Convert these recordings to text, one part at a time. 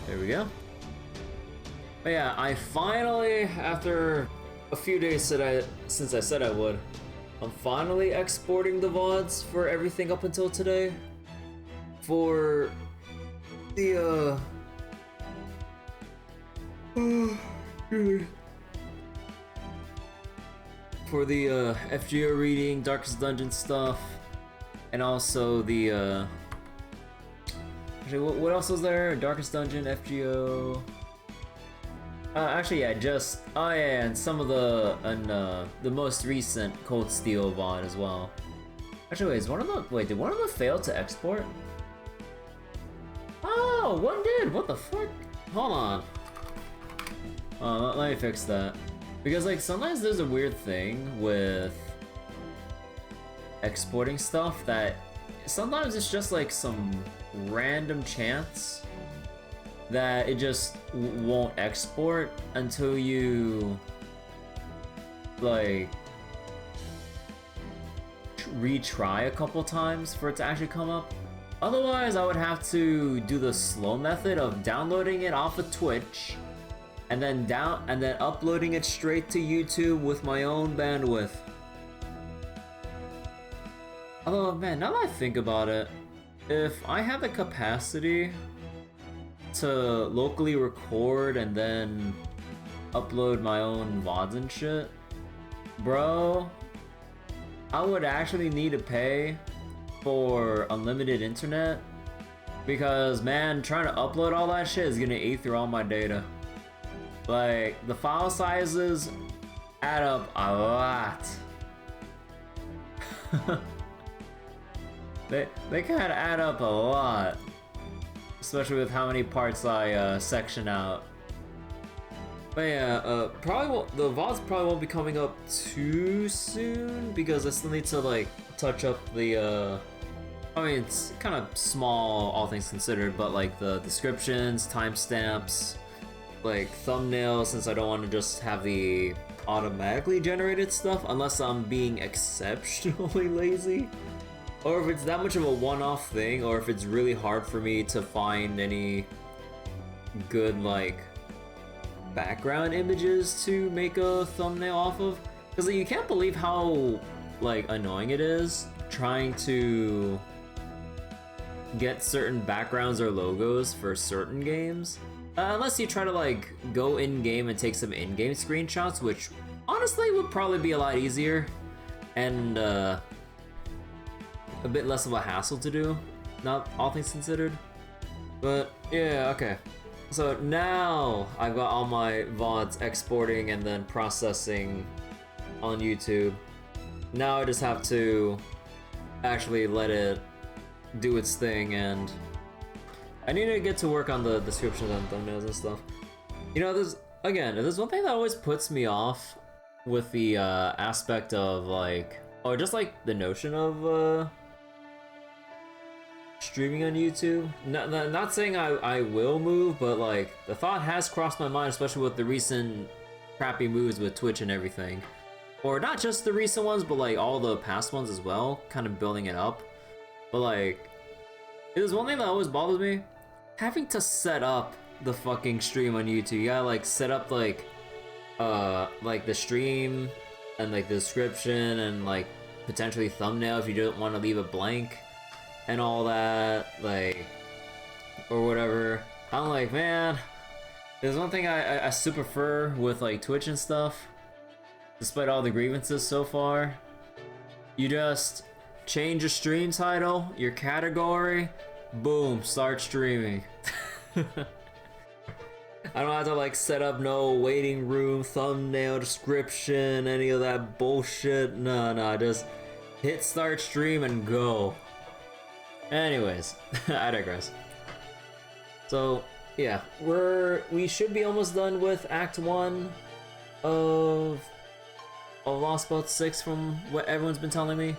There we go. But yeah, I finally, after a few days since I said I would, I'm finally exporting the VODs for everything up until today. For the for the FGO reading, Darkest Dungeon stuff, and also the actually, what else was there? Darkest Dungeon, FGO. Actually, yeah, and some of the most recent Cold Steel VOD as well. Actually, did one of them fail to export? Oh, one did. What the fuck? Hold on. Let me fix that. Because like sometimes there's a weird thing with exporting stuff that sometimes it's just like some random chance that it just won't export until you like retry a couple times for it to actually come up. Otherwise, I would have to do the slow method of downloading it off of Twitch and then uploading it straight to YouTube with my own bandwidth. Although, man, now that I think about it, if I had the capacity to locally record and then upload my own VODs and shit, bro, I would actually need to pay for unlimited internet because, man, trying to upload all that shit is gonna eat through all my data. Like, the file sizes add up a lot. They kind of add up a lot, especially with how many parts I section out. But yeah, the VODs probably won't be coming up too soon because I still need to like touch up the I mean, it's kind of small, all things considered, but like the descriptions, timestamps, like thumbnails, since I don't want to just have the automatically generated stuff unless I'm being exceptionally lazy. Or if it's that much of a one-off thing, or if it's really hard for me to find any good, like, background images to make a thumbnail off of. Because like, you can't believe how, like, annoying it is trying to get certain backgrounds or logos for certain games. Unless you try to, like, go in-game and take some in-game screenshots, which honestly would probably be a lot easier. And, a bit less of a hassle to do, not all things considered. But yeah, okay. So now I've got all my VODs exporting and then processing on YouTube. Now I just have to actually let it do its thing, and I need to get to work on the descriptions and thumbnails and stuff. You know, there's one thing that always puts me off with the aspect of like, or just like the notion of streaming on YouTube. Not saying I will move, but like the thought has crossed my mind, especially with the recent crappy moves with Twitch and everything. Or not just the recent ones, but like all the past ones as well, kind of building it up. But like, there's one thing that always bothers me. Having to set up the fucking stream on YouTube. You gotta like set up like the stream and like the description and like potentially thumbnail if you don't want to leave it blank. And all that, like, or whatever. I'm like, man, there's one thing I super prefer with like Twitch and stuff, despite all the grievances so far. You just change your stream title, your category, boom, start streaming. I don't have to like set up no waiting room, thumbnail, description, any of that bullshit. No, just hit start stream and go. Anyways, I digress. So, yeah, we should be almost done with Act 1 of Lostbelt 6 from what everyone's been telling me,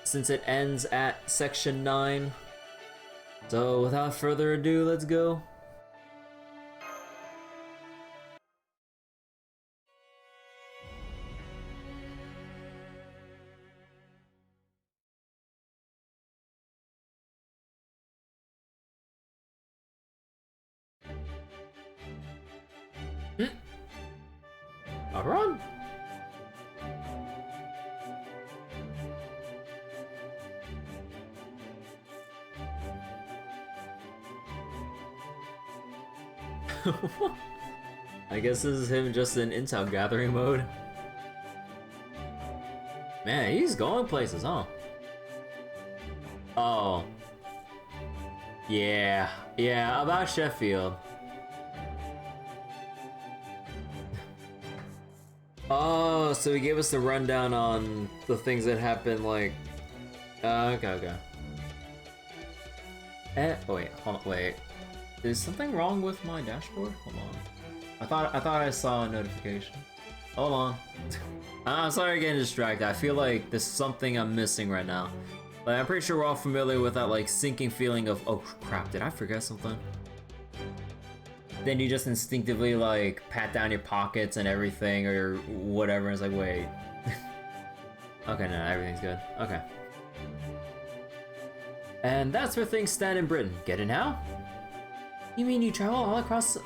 since it ends at Section 9. So, without further ado, let's go. I'll run. I guess this is him just in intel gathering mode. Man, he's going places, huh? Oh. Yeah, about Sheffield. Oh, so he gave us the rundown on the things that happened, like... okay. Oh wait, hold on, wait. Is something wrong with my dashboard? Hold on. I thought I saw a notification. Hold on. I'm sorry getting distracted. I feel like there's something I'm missing right now. Like, I'm pretty sure we're all familiar with that like sinking feeling of, oh crap, did I forget something? Then you just instinctively like pat down your pockets and everything or whatever, and it's like, wait. Okay, no, everything's good. Okay. And that's where things stand in Britain. Get it now? You mean you travel all across,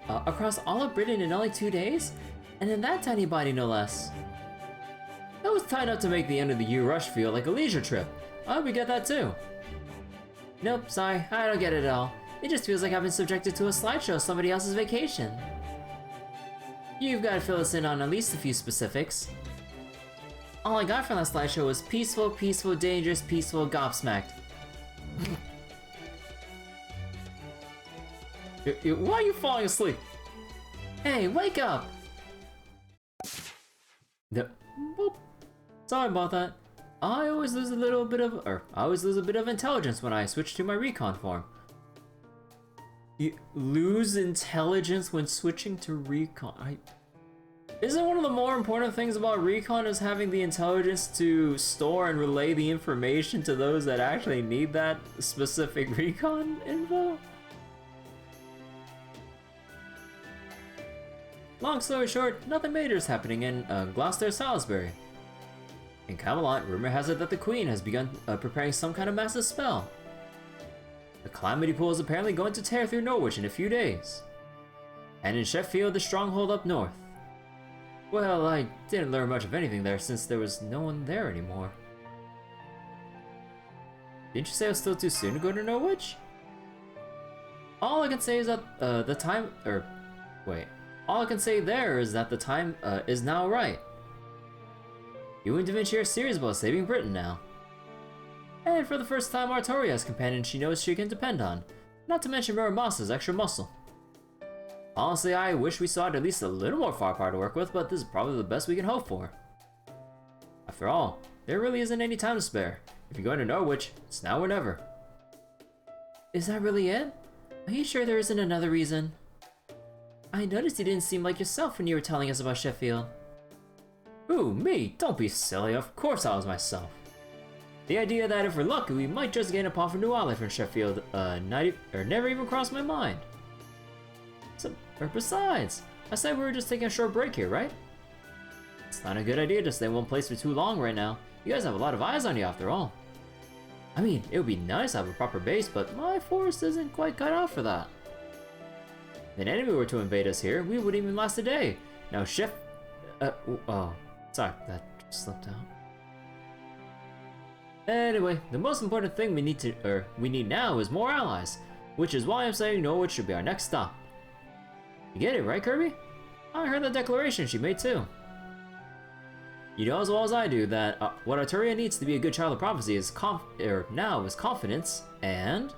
across all of Britain in only 2 days? And in that tiny body, no less. That was tied up to make the end of the year rush feel like a leisure trip. I hope you get that too. Nope, sorry, I don't get it at all. It just feels like I've been subjected to a slideshow of somebody else's vacation. You've got to fill us in on at least a few specifics. All I got from that slideshow was peaceful, peaceful, dangerous, peaceful, gobsmacked. Why are you falling asleep? Hey, wake up! Boop. Sorry about that. I always lose a bit of intelligence when I switch to my recon form. You lose intelligence when switching to recon. Isn't one of the more important things about recon is having the intelligence to store and relay the information to those that actually need that specific recon info? Long story short, nothing major is happening in Gloucester, Salisbury. In Camelot, rumor has it that the Queen has begun preparing some kind of massive spell. The Calamity Pool is apparently going to tear through Norwich in a few days. And in Sheffield, the stronghold up north. Well, I didn't learn much of anything there since there was no one there anymore. Didn't you say it was still too soon to go to Norwich? All I can say is that all I can say there is that the time is now right. You and Da Vinci are serious about saving Britain now. And for the first time, Artoria has companions she knows she can depend on, not to mention Muramas's extra muscle. Honestly, I wish we saw at least a little more firepower to work with, but this is probably the best we can hope for. After all, there really isn't any time to spare. If you're going to Norwich, it's now or never. Is that really it? Are you sure there isn't another reason? I noticed you didn't seem like yourself when you were telling us about Sheffield. Who, me? Don't be silly, of course I was myself. The idea that if we're lucky, we might just gain a path for new life in Sheffield, never even crossed my mind. Besides, I said we were just taking a short break here, right? It's not a good idea to stay in one place for too long right now. You guys have a lot of eyes on you after all. I mean, it would be nice to have a proper base, but my force isn't quite cut out for that. If an enemy were to invade us here, we wouldn't even last a day. Now sorry, that just slipped out. Anyway, the most important thing we need now is more allies, which is why I'm saying Norwich should be our next stop. You get it, right, Kirby? I heard the declaration she made too. You know as well as I do that what Arturia needs to be a good child of prophecy is confidence and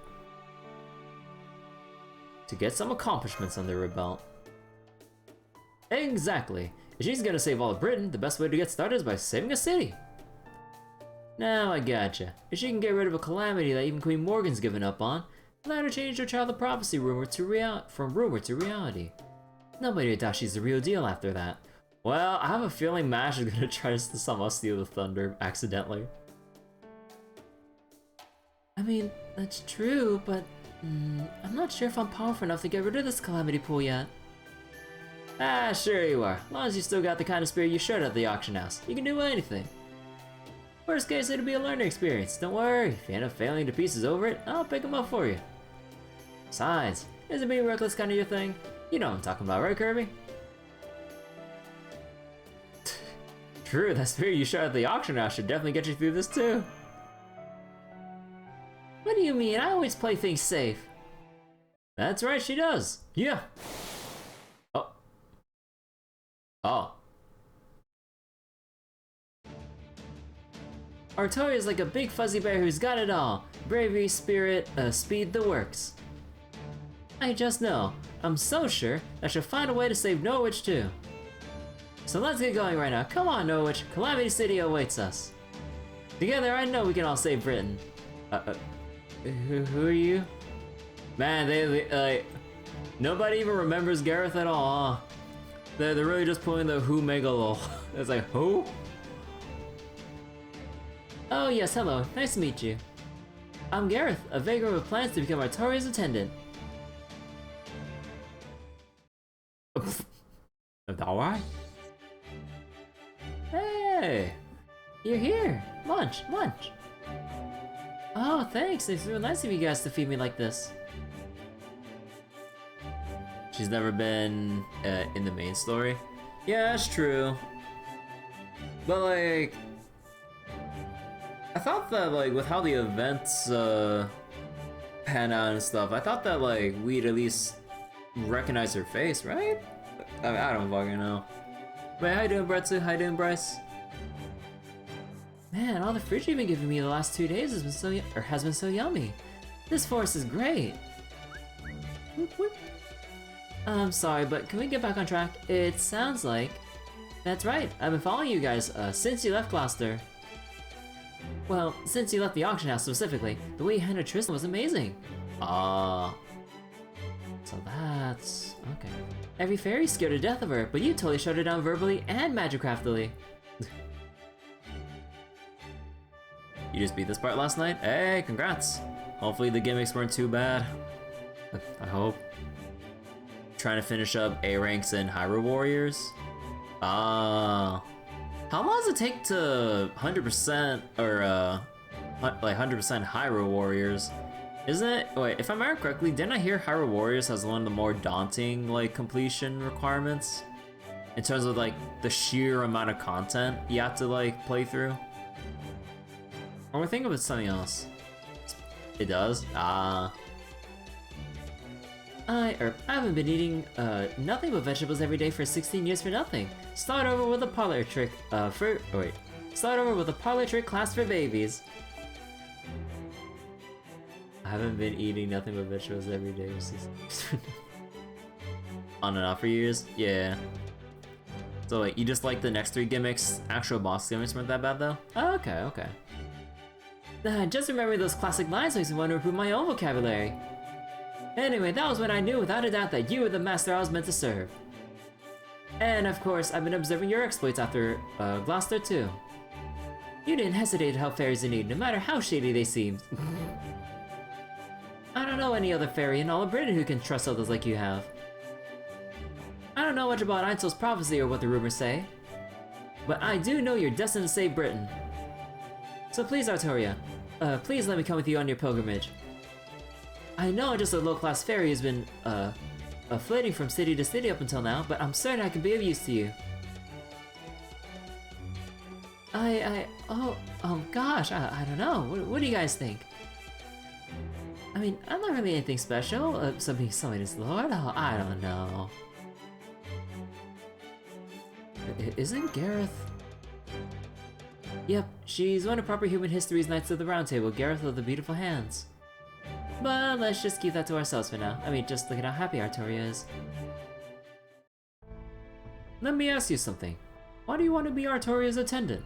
to get some accomplishments under her belt. Exactly. If she's gonna save all of Britain, the best way to get started is by saving a city. Now I gotcha. If she can get rid of a calamity that even Queen Morgan's given up on, let her change her child of prophecy from rumor to reality. Nobody would doubt she's the real deal after that. Well, I have a feeling Mash is gonna try to somehow steal the thunder accidentally. I mean, that's true, but I'm not sure if I'm powerful enough to get rid of this calamity pool yet. Ah, sure you are. As long as you still got the kind of spirit you showed at the auction house, you can do anything. Worst case, it'll be a learning experience. Don't worry, if you end up failing to pieces over it, I'll pick them up for you. Besides, isn't being reckless kind of your thing? You know what I'm talking about, right, Kirby? True, that spirit you shot at the auction house should definitely get you through this too. What do you mean? I always play things safe. That's right, she does. Yeah. Oh. Oh. Artoria is like a big fuzzy bear who's got it all. Bravery, spirit, speed, the works. I just know. I'm so sure I should find a way to save Norwich too. So let's get going right now. Come on, Norwich. Calamity City awaits us. Together, I know we can all save Britain. Who are you? Man, they like, nobody even remembers Gareth at all, huh? They're really just pulling the who megalo. It's like, who? Oh yes, hello. Nice to meet you. I'm Gareth, a vagrant with plans to become Artoria's attendant. Alright. Hey! You're here! Lunch! Lunch! Oh, thanks! It's really nice of you guys to feed me like this. She's never been in the main story? Yeah, that's true. But like... I thought that like, with how the events pan out and stuff, I thought that like, we'd at least recognize her face, right? I mean, I don't fucking know. Wait, how you doing, Bretsu? How you doing, Bryce? Man, all the fruit you've been giving me the last 2 days has been so yummy. This forest is great. Whoop, whoop. I'm sorry, but can we get back on track? It sounds like... That's right, I've been following you guys since you left Gloucester. Well, since you left the auction house specifically, the way you handled Tristan was amazing. Ah. So that's... okay. Every fairy's scared to death of her, but you totally shut her down verbally and magicraftily. You just beat this part last night? Hey, congrats! Hopefully the gimmicks weren't too bad. I hope. Trying to finish up A ranks and Hyrule Warriors? Ah. How long does it take to 100% or like 100% Hyrule Warriors? Isn't it? Wait, if I remember correctly, didn't I hear Hyrule Warriors has one of the more daunting like completion requirements in terms of like the sheer amount of content you have to like play through? Or we think of it something else. It does? Ah. I haven't been eating nothing but vegetables every day for 16 years for nothing. Start over with a parlor trick Start over with a parlor trick class for babies. I haven't been eating nothing but vegetables every day for 16 years for nothing. On and off for years? Yeah. So wait, you just like the next 3 gimmicks? Actual boss gimmicks weren't that bad though? Oh, okay, okay. Just remembering those classic lines makes me want to improve my own vocabulary. Anyway, that was when I knew without a doubt that you were the master I was meant to serve. And of course, I've been observing your exploits after Gloucester too. You didn't hesitate to help fairies in need, no matter how shady they seemed. I don't know any other fairy in all of Britain who can trust others like you have. I don't know much about Einzel's prophecy or what the rumors say, but I do know you're destined to save Britain. So please, Artoria, please let me come with you on your pilgrimage. I know I'm just a low-class fairy who's been, flitting from city to city up until now, but I'm certain I can be of use to you. Oh gosh, I don't know. What do you guys think? I mean, I'm not really anything special, being somebody's lord, I don't know. Isn't Gareth... Yep, she's one of proper human history's Knights of the Round Table, Gareth of the Beautiful Hands. But let's just keep that to ourselves for now. I mean, just look at how happy Artoria is. Let me ask you something. Why do you want to be Artoria's attendant?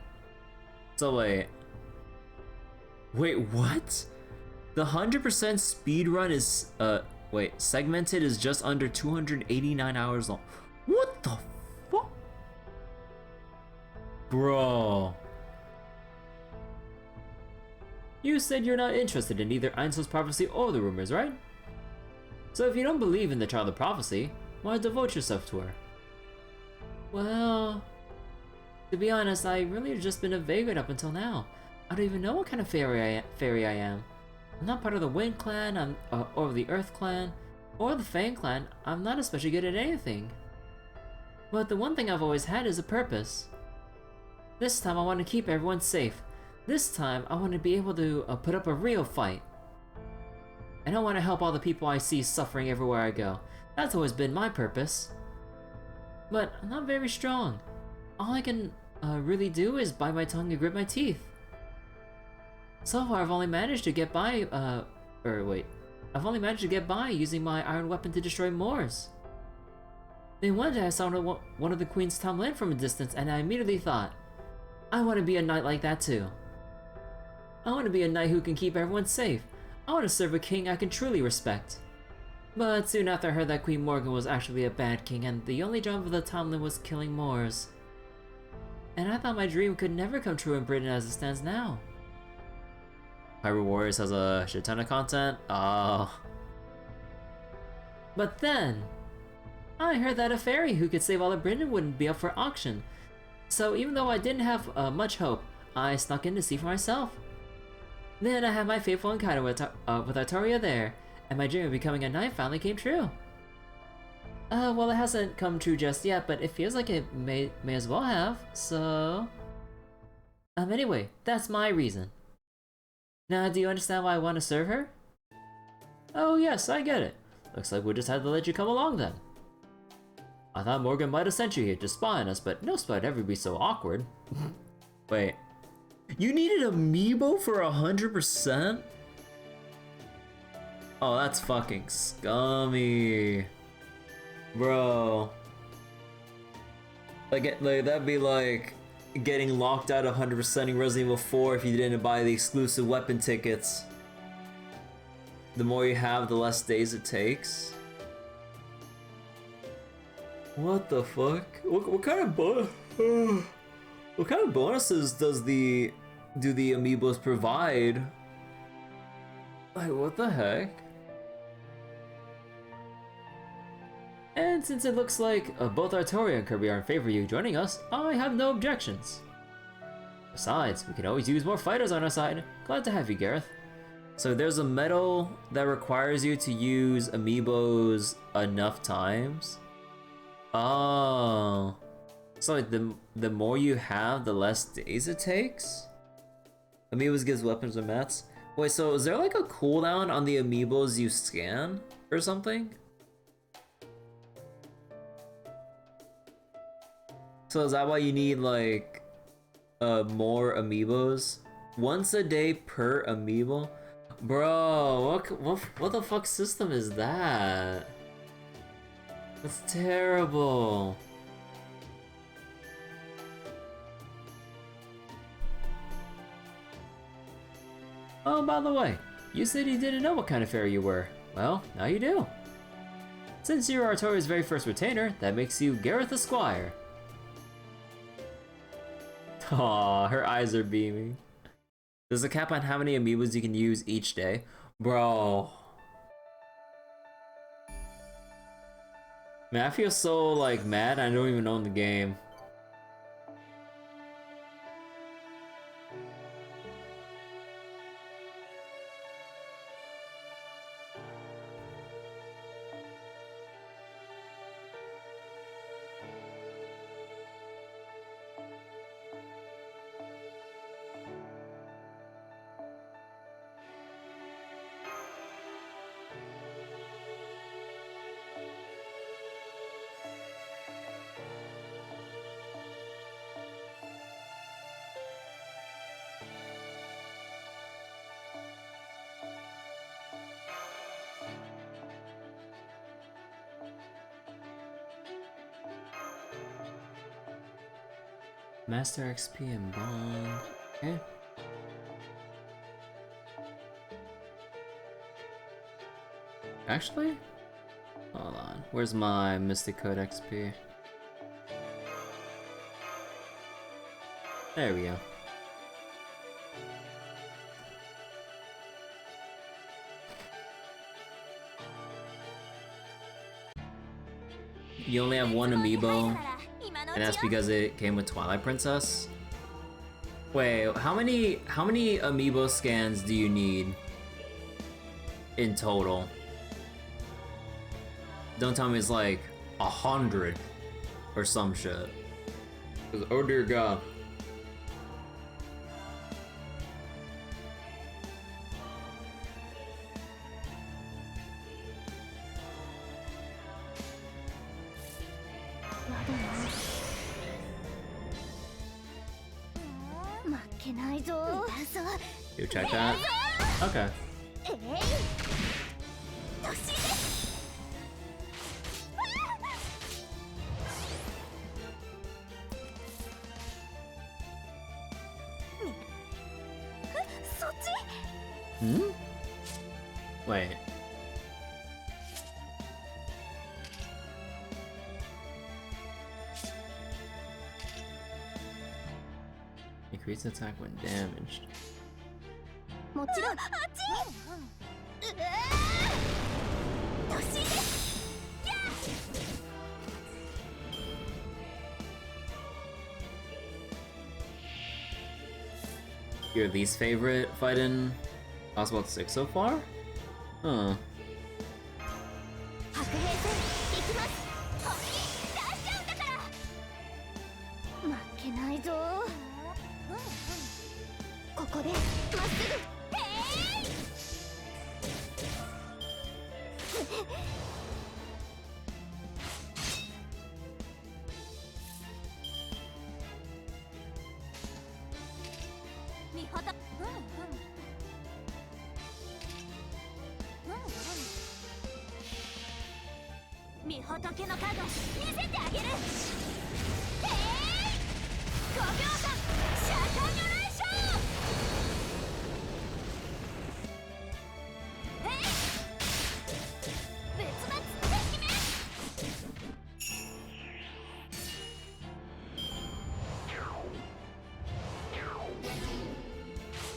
So wait, what? The 100% speedrun is, segmented is just under 289 hours long. What the fuck? Bro. You said you're not interested in either Einzel's prophecy or the rumors, right? So if you don't believe in the Child of Prophecy, why devote yourself to her? Well, to be honest, I really have just been a vagrant up until now. I don't even know what kind of fairy I am. I'm not part of the Wind Clan, or the Earth Clan. or the Fang clan, I'm not especially good at anything. But the one thing I've always had is a purpose. This time I want to keep everyone safe. This time I want to be able to put up a real fight. And I want to help all the people I see suffering everywhere I go. That's always been my purpose. But I'm not very strong. All I can really do is bite my tongue and grit my teeth. So far I've only managed to get by, I've only managed to get by using my iron weapon to destroy Moors. Then one day I saw one of the Queen's town land from a distance and I immediately thought, I want to be a knight like that too. I want to be a knight who can keep everyone safe. I want to serve a king I can truly respect. But soon after I heard that Queen Morgan was actually a bad king and the only job of the townland was killing Moors. And I thought my dream could never come true in Britain as it stands now. Hyrule Warriors has a shit ton of content? Oh. But then, I heard that a fairy who could save all of Britain wouldn't be up for auction. So even though I didn't have much hope, I snuck in to see for myself. Then I had my faithful encounter with Artoria there, and my dream of becoming a knight finally came true. Well, it hasn't come true just yet, but it feels like it may as well have, so... Anyway, that's my reason. Now, do you understand why I want to serve her? Oh yes, I get it. Looks like we just had to let you come along then. I thought Morgan might have sent you here to spy on us, but no spy would ever be so awkward. Wait. You needed amiibo for 100%? Oh, that's fucking scummy. Bro. Like that'd be like getting locked out of 100%ing Resident Evil 4 if you didn't buy the exclusive weapon tickets. The more you have, the less days it takes. What the fuck? What kind of bonuses do the amiibos provide? Like, what the heck? And since it looks like both Artoria and Kirby are in favor of you joining us, I have no objections. Besides, we can always use more fighters on our side. Glad to have you, Gareth. So there's a medal that requires you to use amiibos enough times? Oh. So like the more you have, the less days it takes? Amiibos gives weapons and mats? Wait, so is there like a cooldown on the amiibos you scan or something? So is that why you need like more amiibos? Once a day per amiibo? Bro, what the fuck system is that? That's terrible. Oh, by the way, you said you didn't know what kind of fairy you were. Well, now you do. Since you're Artoria's very first retainer, that makes you Gareth the Squire. Aw, her eyes are beaming. There's a cap on how many amiibos you can use each day. Bro. Man, I feel so like mad I don't even own the game. Master XP and Bond. Okay. Actually? Hold on. Where's my Mystic Code XP? There we go. You only have one amiibo, and that's because it came with Twilight Princess? Wait, how many amiibo scans do you need in total? Don't tell me it's like 100 or some shit. 'Cause, oh dear God. You check that? Okay. Hmm? Wait. Increase attack when damaged. Your least favorite fight in Lostbelt 6 so far? Huh.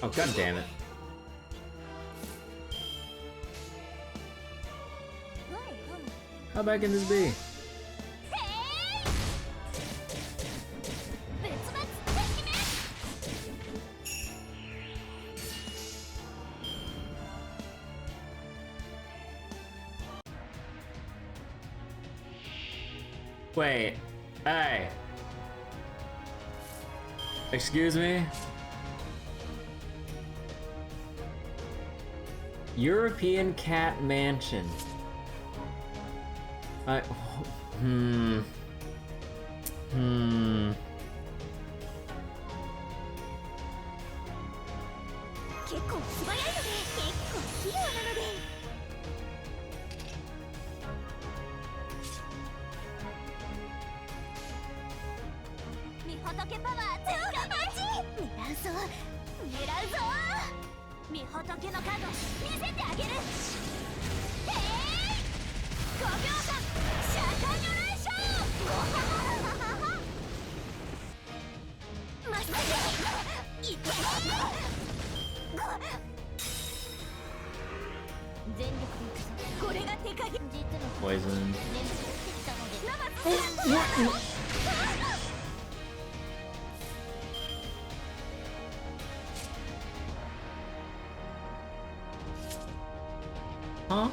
Oh, god damn it. How bad can this be? Wait, hey. Excuse me? European Cat Mansion. Hmm. Poison. Huh?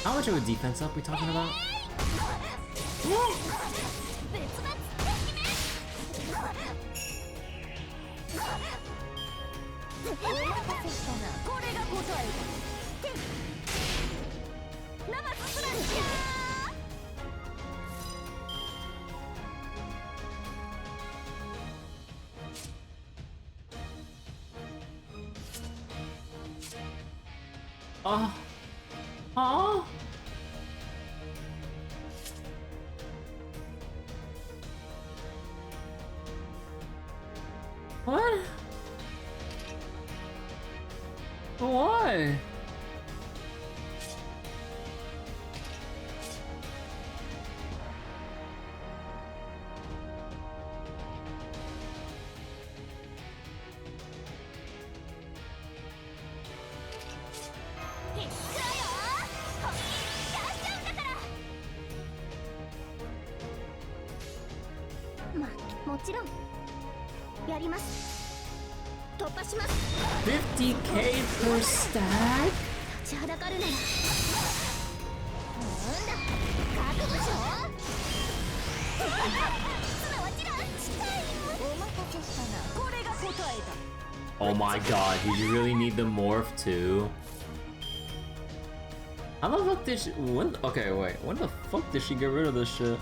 How much of a defense up we talking about? Oh. What? Why? ちろんやります。突破します。 50k per stack? 立ちはだかるならなんだ覚悟しろ。すなわちランチタイム。お待たせしたな。これが答えだ。Oh my god, did you really need the morph too? How the fuck did she- when- okay, wait, when the fuck did she get rid of this shit?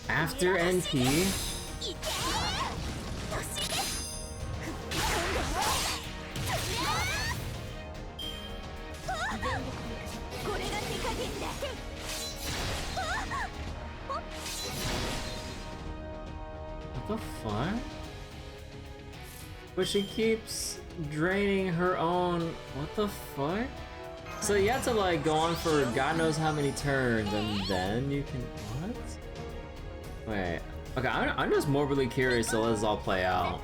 After NP? What the fuck? But she keeps draining her own. What the fuck? So you have to like go on for God knows how many turns and then you can. What? Wait. Okay, I'm just morbidly curious, so let this all play out.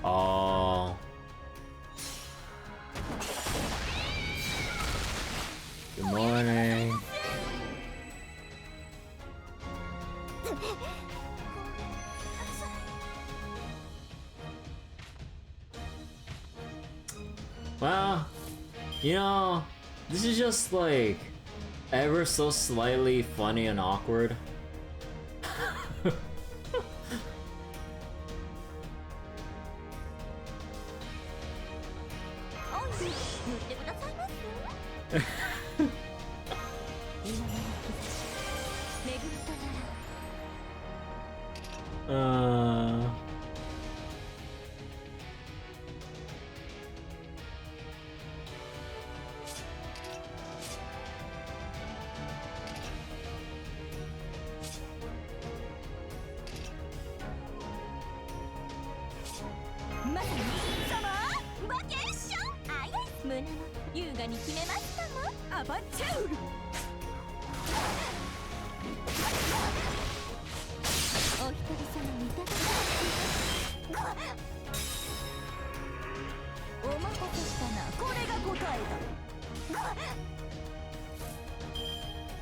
Oh. Good morning. Well, you know, this is just like ever so slightly funny and awkward.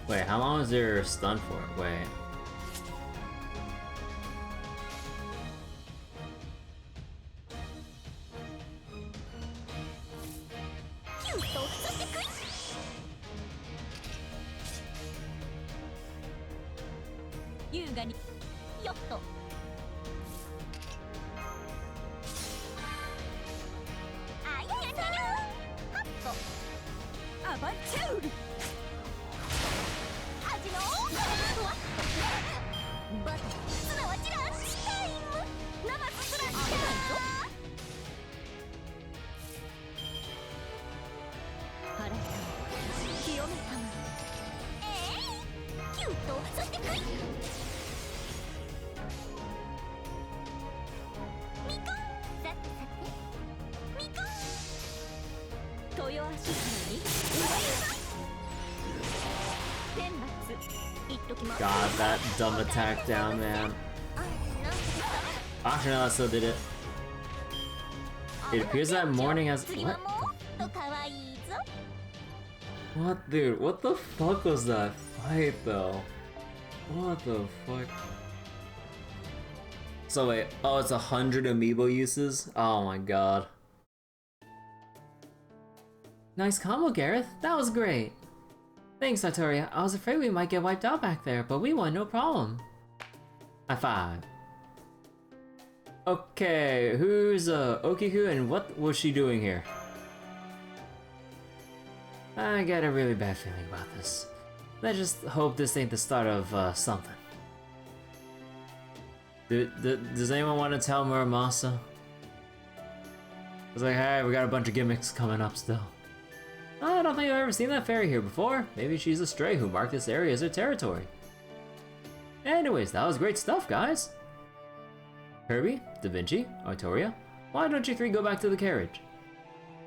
Wait, how long is there stun for? Wait. God, that dumb attack down, man. Actually, no, I still did it. It appears that morning has- what? What, dude? What the fuck was that fight, though? What the fuck? So wait, oh, it's 100 amiibo uses? Oh my god. Nice combo, Gareth. That was great. Thanks, Sartoria. I was afraid we might get wiped out back there, but we won no problem. High five. Okay, who's Okiku and what was she doing here? I got a really bad feeling about this. Let's just hope this ain't the start of something. Does anyone want to tell Muramasa? It's like, hey, we got a bunch of gimmicks coming up still. I don't think I've ever seen that fairy here before. Maybe she's a stray who marked this area as her territory. Anyways, that was great stuff, guys. Kirby, Da Vinci, Artoria, why don't you three go back to the carriage?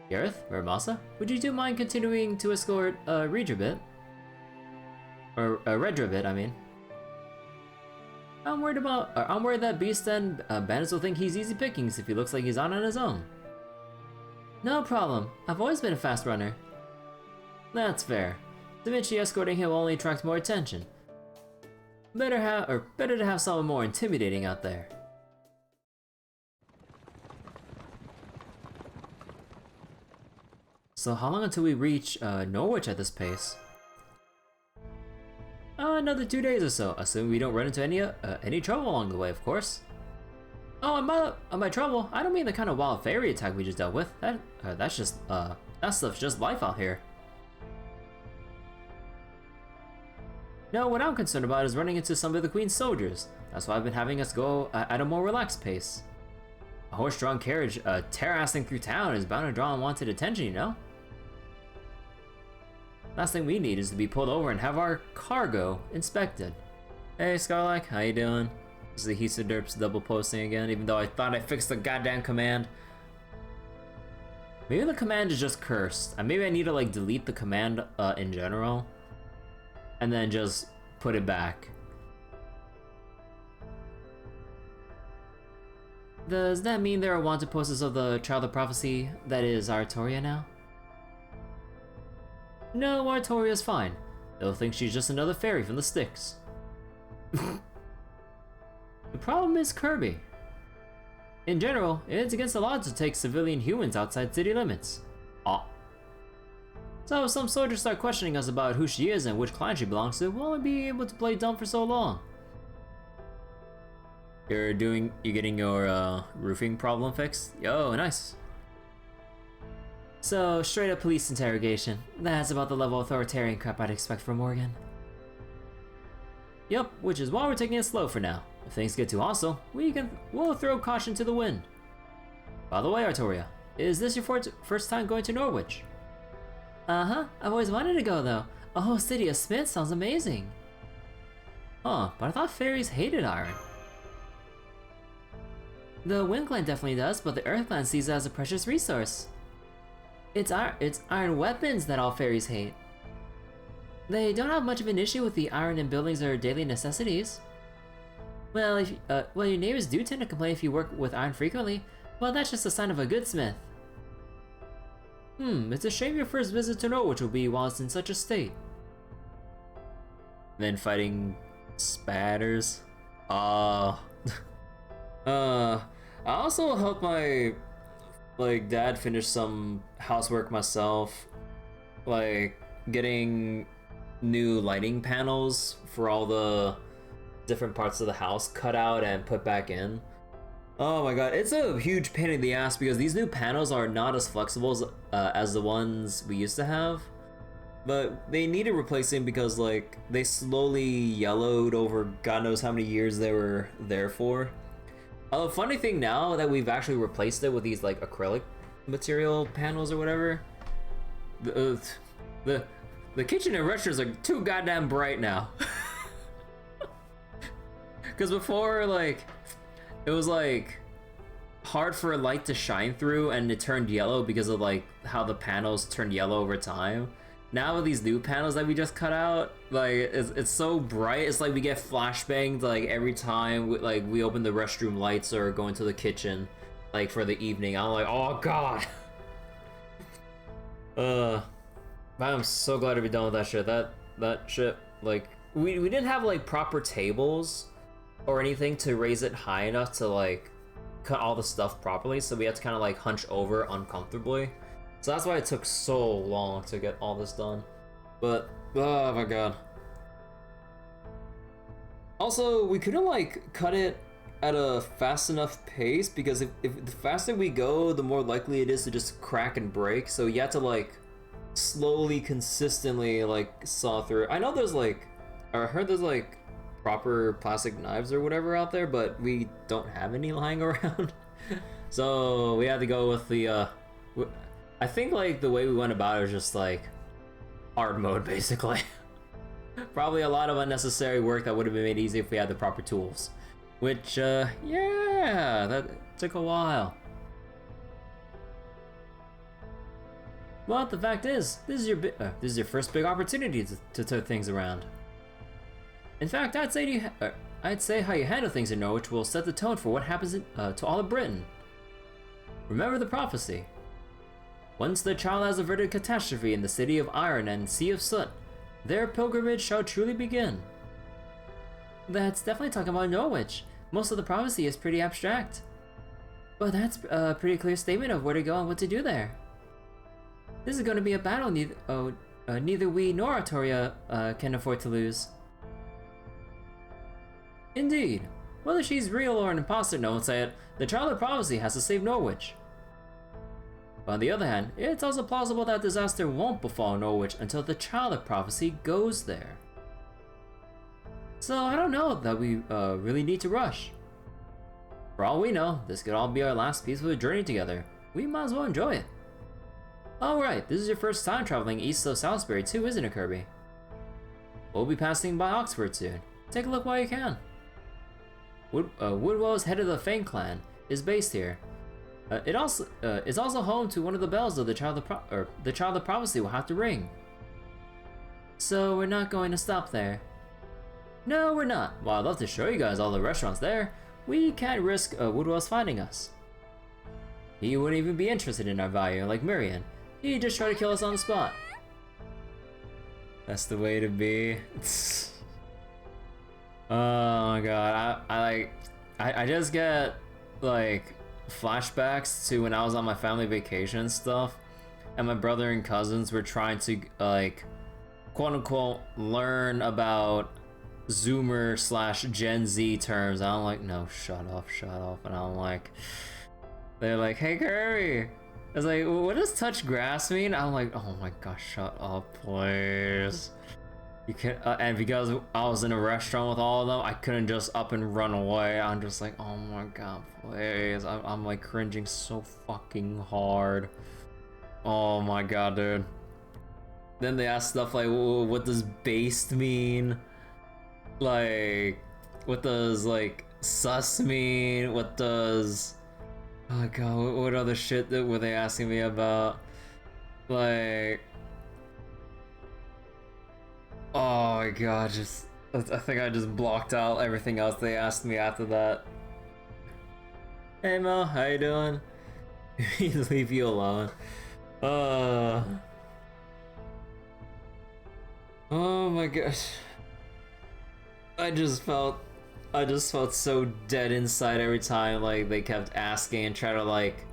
Gareth, Ramasa, would you two mind continuing to escort Redra bit? Or Redra bit, I mean. I'm worried that Beast and Bandits will think he's easy pickings if he looks like he's on his own. No problem. I've always been a fast runner. That's fair. Da Vinci escorting him only attracts more attention. Better to have someone more intimidating out there. So how long until we reach Norwich at this pace? Another 2 days or so, assuming we don't run into any trouble along the way, of course. Oh, and by trouble, I don't mean the kind of wild fairy attack we just dealt with. That stuff's just life out here. No, what I'm concerned about is running into some of the Queen's soldiers. That's why I've been having us go at a more relaxed pace. A horse-drawn carriage terrassing through town is bound to draw unwanted attention, you know? Last thing we need is to be pulled over and have our cargo inspected. Hey, Scarlac, how you doing? This is the Hisa Derps double posting again, even though I thought I fixed the goddamn command. Maybe the command is just cursed, and maybe I need to like delete the command in general, and then just put it back. Does that mean there are wanted posters of the Child of Prophecy that is Artoria now? No, Artoria's fine. They'll think she's just another fairy from the sticks. The problem is Kirby. In general, it's against the law to take civilian humans outside city limits. So if some soldiers start questioning us about who she is and which clan she belongs to, we'll only be able to play dumb for so long. You're getting your roofing problem fixed? Yo, nice. So, straight up police interrogation. That's about the level of authoritarian crap I'd expect from Morgan. Yup, which is why we're taking it slow for now. If things get too hostile, we'll throw caution to the wind. By the way, Artoria, is this your first time going to Norwich? Uh-huh, I've always wanted to go though. A whole city of smiths sounds amazing. Huh, but I thought fairies hated iron. The Wind Clan definitely does, but the Earth Clan sees it as a precious resource. It's iron weapons that all fairies hate. They don't have much of an issue with the iron in buildings or daily necessities. Well, your neighbors do tend to complain if you work with iron frequently. Well, that's just a sign of a good smith. It's a shame your first visit to Norwich will be while it's in such a state. Then fighting spatters. I also helped my dad finish some housework myself, like getting new lighting panels for all the different parts of the house cut out and put back in. Oh my god, it's a huge pain in the ass because these new panels are not as flexible as the ones we used to have, but they needed replacing because like they slowly yellowed over god knows how many years they were there for. Funny thing now that we've actually replaced it with these like acrylic material panels or whatever, the kitchen and restrooms are too goddamn bright now. Because before, like, it was like hard for a light to shine through and it turned yellow because of like how the panels turned yellow over time. Now with these new panels that we just cut out, like it's so bright, it's like we get flashbanged like every time we open the restroom lights or go into the kitchen like for the evening. I'm like, oh god. But I'm so glad to be done with that shit. That shit, like we didn't have like proper tables or anything to raise it high enough to like cut all the stuff properly, so we had to kind of like hunch over uncomfortably. So that's why it took so long to get all this done. But, oh my god. Also, we couldn't like cut it at a fast enough pace because if the faster we go, the more likely it is to just crack and break. So you have to like slowly, consistently like saw through. I know there's like, or I heard there's like proper plastic knives or whatever out there, but we don't have any lying around. So we had to go with the, I think like the way we went about it was just like hard mode basically. Probably a lot of unnecessary work that would have been made easy if we had the proper tools. Which, yeah, that took a while. Well, the fact is, this is your first big opportunity to turn things around. In fact, I'd say how you handle things in Norwich will set the tone for what happens to all of Britain. Remember the prophecy. Once the child has averted catastrophe in the city of iron and sea of soot, their pilgrimage shall truly begin. That's definitely talking about Norwich. Most of the prophecy is pretty abstract. But that's a pretty clear statement of where to go and what to do there. This is going to be a battle neither we nor Artoria can afford to lose. Indeed. Whether she's real or an imposter, no one say it, the child of prophecy has to save Norwich. But on the other hand, it's also plausible that disaster won't befall Norwich until the child of prophecy goes there. So I don't know that we really need to rush. For all we know, this could all be our last piece of a journey together. We might as well enjoy it. Alright, this is your first time traveling east of Salisbury too, isn't it, Kirby? We'll be passing by Oxford soon. Take a look while you can. Woodwell's head of the Fang clan is based here. It also is also home to one of the bells of the Child of Prophecy will have to ring. So we're not going to stop there. No, we're not. While I'd love to show you guys all the restaurants there, we can't risk Woodwell's finding us. He wouldn't even be interested in our value like Miriam. He'd just try to kill us on the spot. That's the way to be. Oh my god, I just get like flashbacks to when I was on my family vacation and stuff, and my brother and cousins were trying to like quote unquote learn about Zoomer / Gen Z terms. I'm like, no, shut up, and I'm like, they're like, hey Kirby, I was like, what does touch grass mean? I'm like, oh my gosh, shut up, please. You can and because I was in a restaurant with all of them, I couldn't just up and run away. I'm just like, oh my god, please. I'm like cringing so fucking hard. Oh my god, dude. Then they ask stuff like, what does based mean? Like, what does like sus mean? What does, oh god, what other shit that were they asking me about? Like, oh my god, I think I just blocked out everything else they asked me after that. Hey Mel, how you doing? Leave you alone. Oh my gosh. I just felt so dead inside every time like they kept asking and trying to like,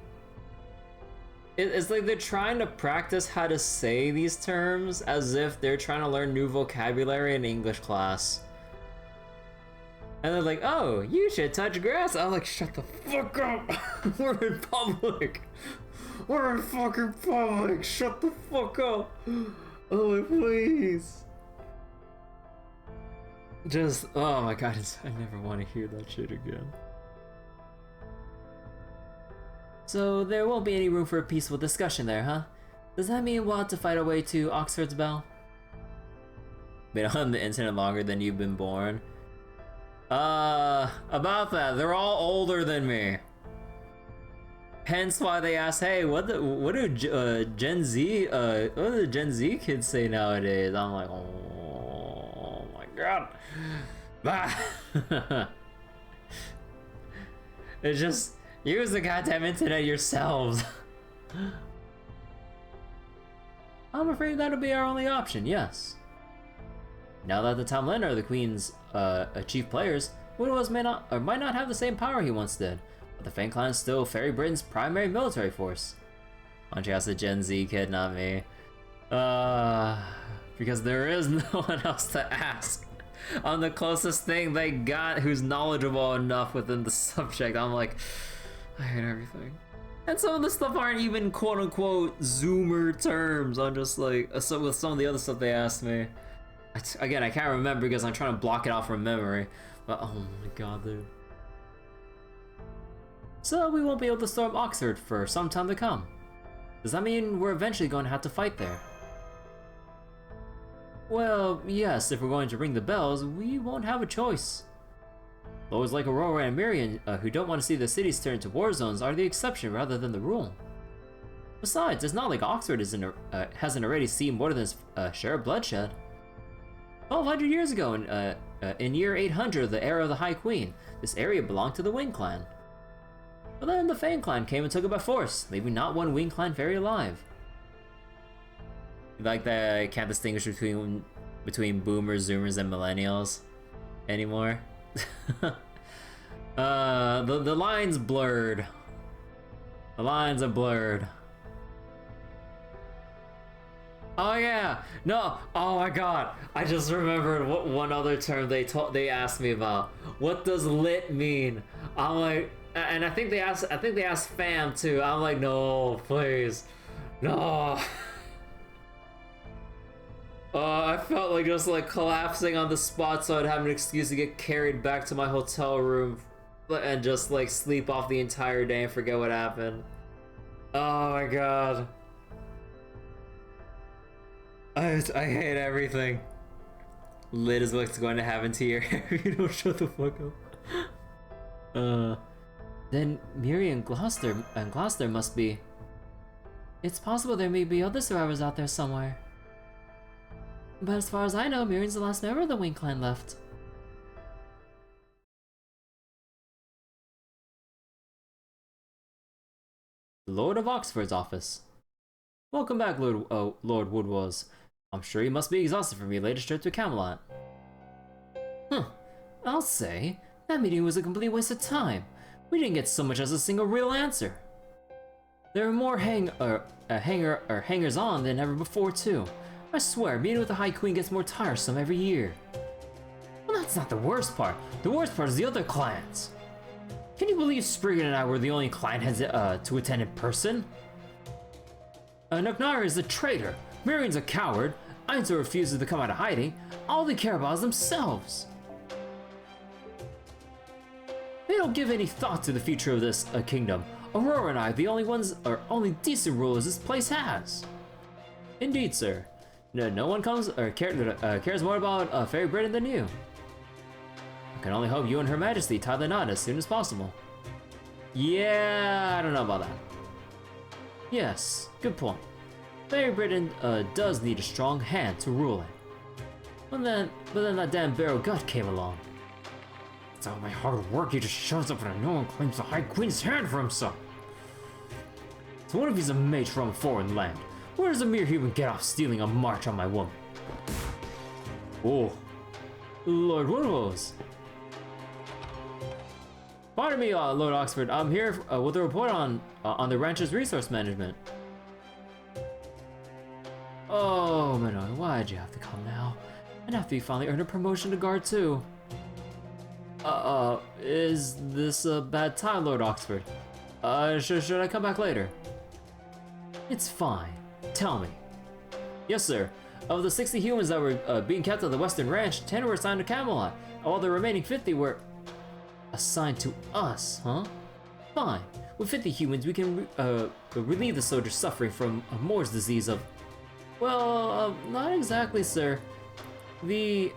it's like they're trying to practice how to say these terms as if they're trying to learn new vocabulary in English class. And they're like, oh, you should touch grass. I'm like, shut the fuck up. We're in public. We're in fucking public. Shut the fuck up. Oh, like, please. Just, oh my god, I never want to hear that shit again. So there won't be any room for a peaceful discussion there, huh? Does that mean we'll have to fight our way to Oxford's Bell? Been on the internet longer than you've been born. About that, they're all older than me. Hence why they ask, hey, what do Gen Z, what do the Gen Z kids say nowadays? I'm like, oh my god. It's just, use the goddamn internet yourselves. I'm afraid that'll be our only option, yes. Now that the Townlander are the Queen's chief players, Woodwells might not have the same power he once did, but the Fang Clan is still Fairy Britain's primary military force. Why don't you ask the Gen Z kid, not me? Because there is no one else to ask. On the closest thing they got who's knowledgeable enough within the subject. I'm like, I hate everything. And some of the stuff aren't even quote-unquote Zoomer terms. I'm just like, so with some of the other stuff they asked me. Again, I can't remember because I'm trying to block it out from memory. But oh my god, dude. So we won't be able to storm Oxford for some time to come. Does that mean we're eventually going to have to fight there? Well, yes, if we're going to ring the bells, we won't have a choice. Lords like Aurora and Miriam, who don't want to see the cities turn into war zones, are the exception rather than the rule. Besides, it's not like Oxford hasn't already seen more than its share of bloodshed. 1,200 years ago, in year 800, the era of the High Queen, this area belonged to the Wing Clan. But then the Fang Clan came and took it by force, leaving not one Wing Clan fairy alive. Like that, I can't distinguish between boomers, zoomers, and millennials anymore. The lines blurred. The lines are blurred. Oh yeah, no, oh my god, I just remembered what one other term they asked me about. What does lit mean? I'm like, and I think they asked fam too. I'm like, no, please, no. I felt like just like collapsing on the spot so I'd have an excuse to get carried back to my hotel room and just like sleep off the entire day and forget what happened. Oh my god. I hate everything. Lit is what's going to happen to your hair if you don't shut the fuck up. Then Miri and Gloucester must be. It's possible there may be other survivors out there somewhere. But as far as I know, Miriam's the last member of the Wing Clan left. Lord of Oxford's office. Welcome back, Lord Woodwose. I'm sure you must be exhausted from your latest trip to Camelot. I'll say, that meeting was a complete waste of time. We didn't get so much as a single real answer. There are more hangers-on than ever before, too. I swear, meeting with the High Queen gets more tiresome every year. Well, that's not the worst part. The worst part is the other clans. Can you believe Spriggan and I were the only clan heads to attend in person? Nuknara is a traitor, Miriam's a coward, Ainzo refuses to come out of hiding, all they care about is themselves. They don't give any thought to the future of this kingdom. Aurora and I, the only decent rulers this place has. Indeed, sir. No one cares more about Fairy Britain than you. I can only hope you and Her Majesty tie the knot as soon as possible. Yeah, I don't know about that. Yes, good point. Fairy Britain does need a strong hand to rule it. But then that damn Barrow Gut came along. It's all my hard work, he just shows up and no one claims the High Queen's hand for himself. So what if he's a mage from a foreign land? Where does a mere human get off stealing a march on my woman? Oh, Lord Woodwose. Pardon me, Lord Oxford. I'm here with a report on the ranch's resource management. Oh, Minoy, why'd you have to come now? And after you finally earned a promotion to guard too. Is this a bad time, Lord Oxford? Should I come back later? It's fine. Tell me. Yes, sir. Of the 60 humans that were being kept at the Western Ranch, 10 were assigned to Camelot, while the remaining 50 were assigned to us, huh? Fine. With 50 humans, we can relieve the soldiers suffering from Moore's disease of... Well, not exactly, sir. The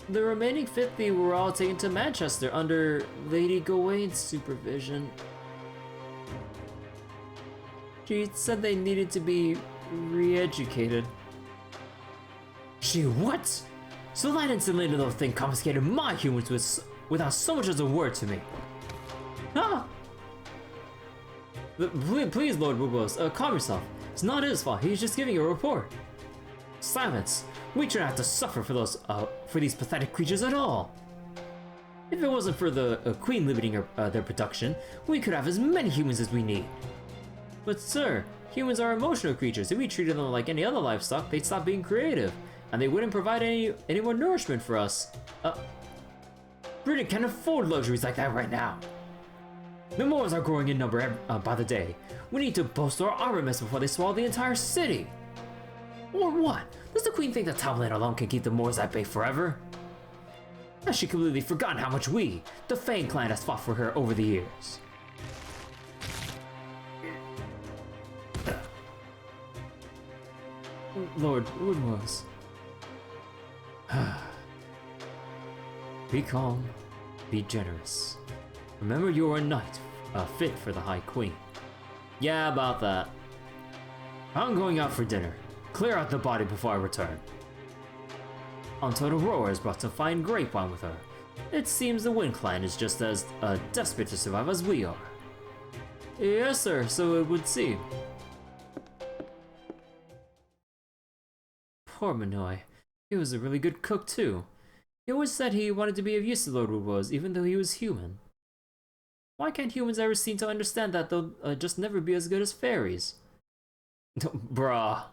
remaining 50 were all taken to Manchester under Lady Gawain's supervision. She said they needed to be re-educated. She what? So that insolent little thing confiscated my humans without so much as a word to me. Ah! Please, Lord Woodwose, calm yourself. It's not his fault. He's just giving a report. Silence. We shouldn't have to suffer for these pathetic creatures at all. If it wasn't for the Queen limiting their production, we could have as many humans as we need. But sir, humans are emotional creatures. If we treated them like any other livestock, they'd stop being creative, and they wouldn't provide any more nourishment for us. Britain can't afford luxuries like that right now. The Moors are growing in number by the day. We need to bolster our armaments before they swallow the entire city. Or what? Does the Queen think that Talon alone can keep the Moors at bay forever? Has she completely forgotten how much we, the Fang clan, has fought for her over the years? Lord Woodwose. Be calm. Be generous. Remember you are a knight, fit for the High Queen. Yeah, about that. I'm going out for dinner. Clear out the body before I return. Aunt Aurora has brought some fine grape wine with her. It seems the Wind Clan is just as desperate to survive as we are. Yes, sir, so it would seem. Poor Minoy. He was a really good cook, too. He always said he wanted to be of use to Lord Woodwose, even though he was human. Why can't humans ever seem to understand that they'll just never be as good as fairies? Bruh.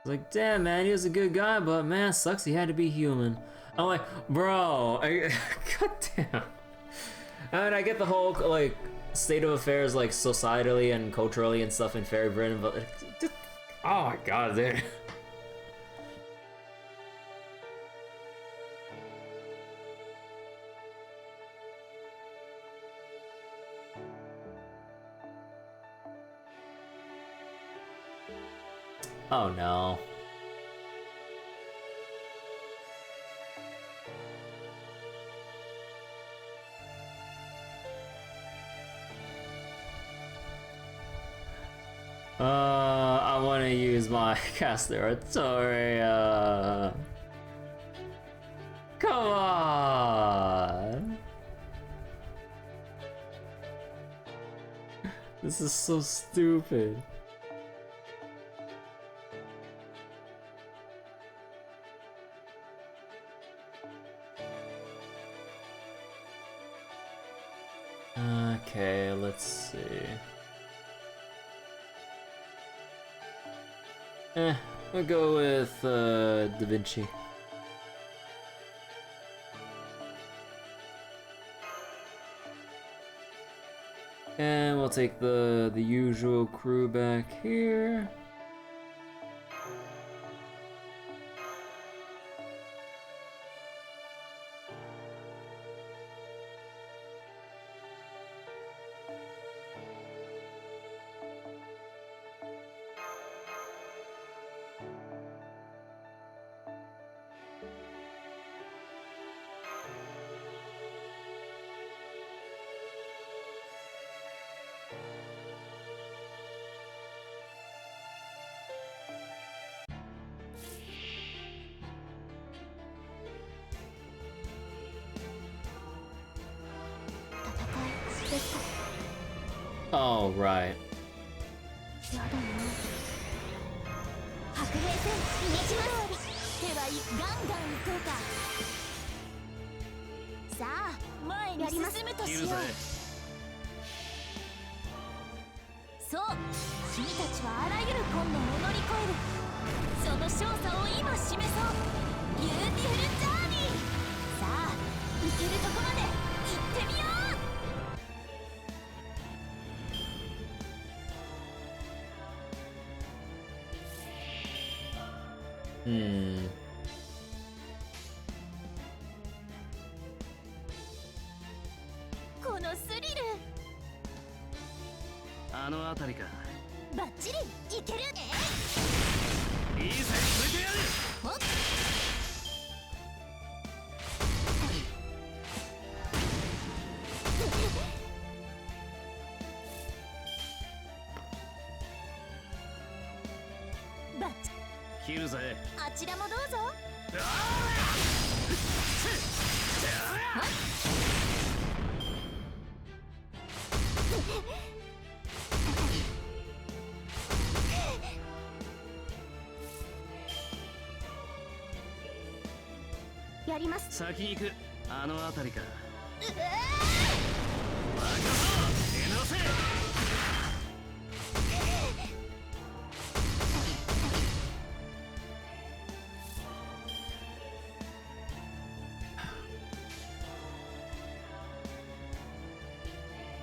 Like, damn, man, he was a good guy, but man, sucks he had to be human. I'm like, bro, god damn. I mean, I get the whole, like, state of affairs, like, societally and culturally and stuff in Fairy Britain, but, just, oh my god, dude. Oh no. I want to use my caster Artoria. Come on. This is so stupid. Okay, let's see. We'll go with Da Vinci. And we'll take the usual crew back here. Oh, right. やだな。白兵戦逃げちまう。ではガンガン行こうか。さあ前に進むとしよう。そう、君たちはあらゆる困難を乗り越える。その勝者を今示そう。ビューティフルジャーニー。さあ行けるとこまで行ってみよう。このスリル。あの辺りか。バッチリいけるね。いいぜ、ついてやる。ほっ。バッチ切るぜ。あちらもどうぞ。やります。先に行く。あの辺りか。うバカそう。手のせ。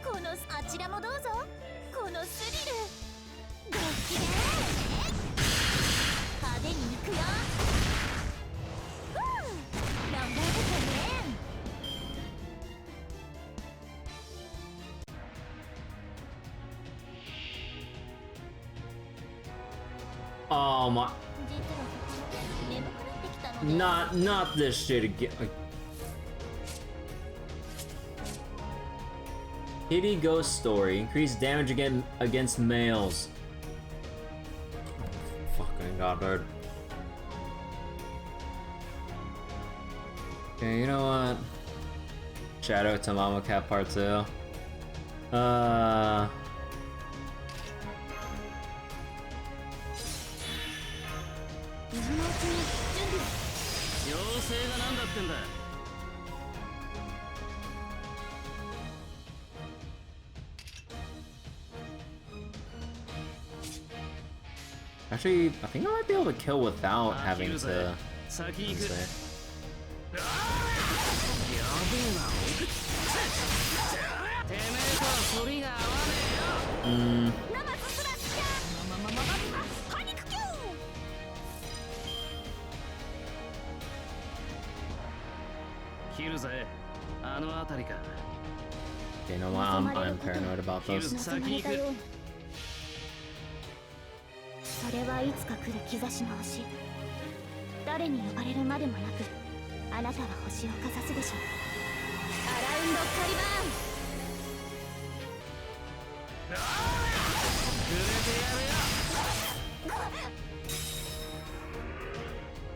このあちらもどうぞ。このスリル。ごきげん。派手に行くよ。ランボーですよね。Oh my. 実は眠くなってきたので Not this shit again. Kitty Ghost Story. Increase damage against males. Fucking god, dude. Okay, you know what? Shadow to Mama Cat Part 2. 今のうちに準備妖精が何だってんだ。 Actually, I think I might be able to kill without having to. 先行く。 say. やべえな。てめえとは反りが合わねえよ。生スラッシャーパニックキュー 切るぜ。あの辺りか。 You know what? I'm paranoid about those. 望まれたようにそれはいつか来る兆しの星誰に呼ばれるまでもなくあなたは星をかざすでしょうアラウンドカリバーン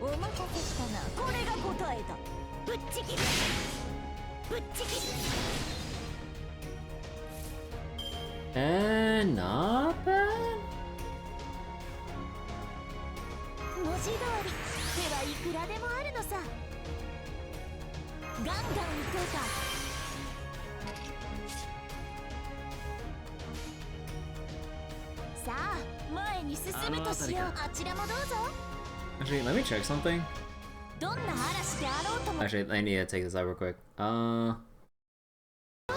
お待たせしたなこれが答えだぶっちぎるぶっちぎる And not bad. 文字通り手はいくらでもあるのさガンガン行こうかさあ前に進むとしようあちらもどうぞ Actually, let me check something. どんな嵐であろうとも Actually, I need to take this out real quick. Okay, 手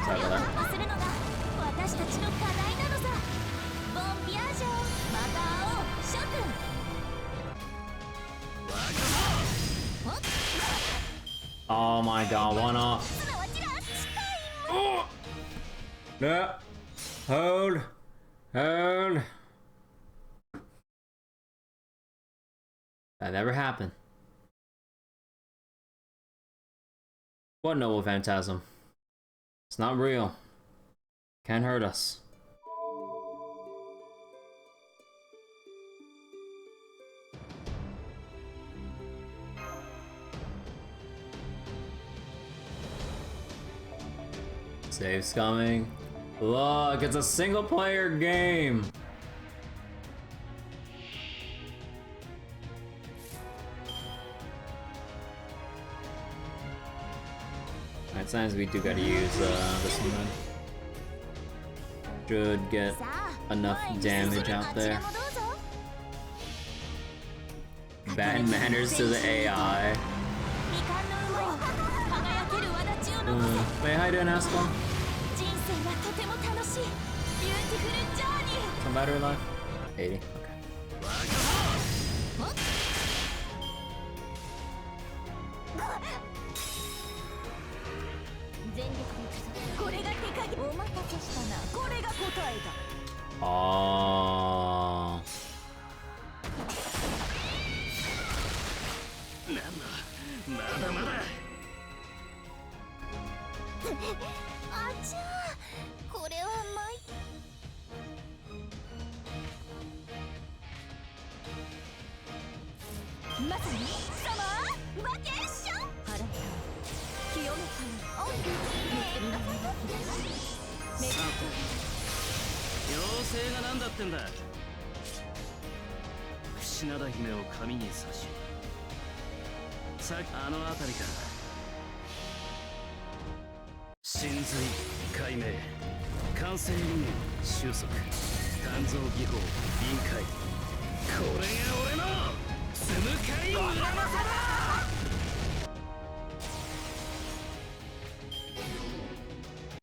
sorry を about 突破するのが私たちの課題なのさボンビアージョまた会おう諸君 that. Oh my god, one off. すなわちら近いも No. Hold. Hold. That never happened. What noble phantasm? It's not real. Can't hurt us. Save's coming. Look, it's a single player game. Alright, sometimes we do gotta use this one then. Should get さあ enough 前に damage 進む out あちら there. もどうぞ Bad manners to the AI. 未完の馬よ輝ける轍を残せ Wait, how you doing, Aspen? 人生はとても楽しいビューティフルジャーニー Some battery life? 80. Okay. 全力で行くぞこれが手加減お待たせしたなこれが答えだ Oh. なんだ。まだまだ。あちゃーこれは参っまさにサマーバケーション腹清めたのオンリーメガ妖精が何だってんだ。櫛灘姫を髪に刺し。さあの辺りか。神髄解明感染人間収束肝臓技法臨界これが俺のつむかい裏技だ。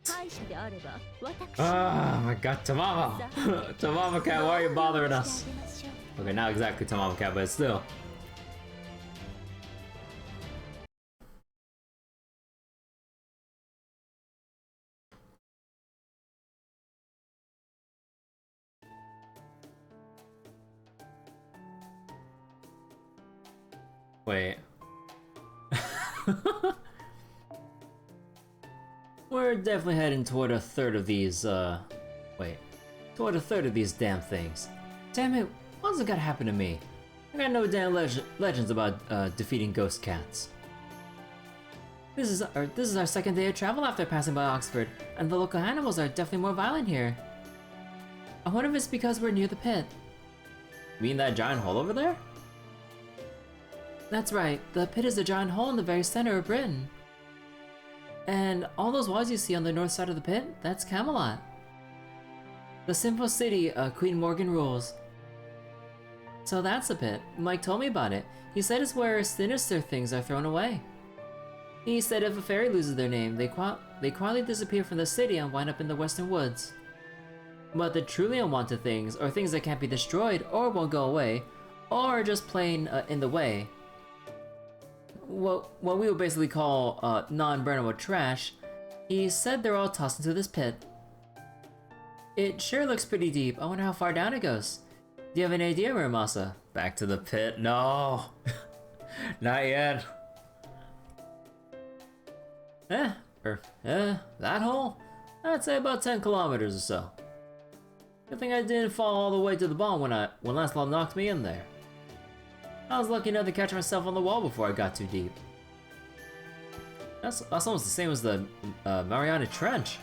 敗者であれば私 Oh my god, Tamama! Tamama Cat, why are you bothering us? してあげましょう Okay, not exactly Tamama Cat, but still. Wait. We're definitely heading toward a third of these, toward a third of these damn things. Damn it, what's it gotta happen to me? I got no damn legends about defeating ghost cats. This is our second day of travel after passing by Oxford, and the local animals are definitely more violent here. I wonder if it's because we're near the pit. You mean that giant hole over there? That's right, the pit is a giant hole in the very center of Britain. And all those walls you see on the north side of the pit, that's Camelot. The simple city Queen Morgan rules. So that's the pit. Mike told me about it. He said it's where sinister things are thrown away. He said if a fairy loses their name, they quietly disappear from the city and wind up in the western woods. But the truly unwanted things, or things that can't be destroyed or won't go away, or are just plain in the way, what we would basically call non-burnable trash, he said they're all tossed into this pit. It sure looks pretty deep. I wonder how far down it goes. Do you have an idea, Muramasa? Back to the pit? No. Not yet. That hole? I'd say about 10 kilometers or so. Good thing I didn't fall all the way to the bottom when Lancelot knocked me in there. I was lucky enough to catch myself on the wall before I got too deep. That's almost the same as the Mariana Trench.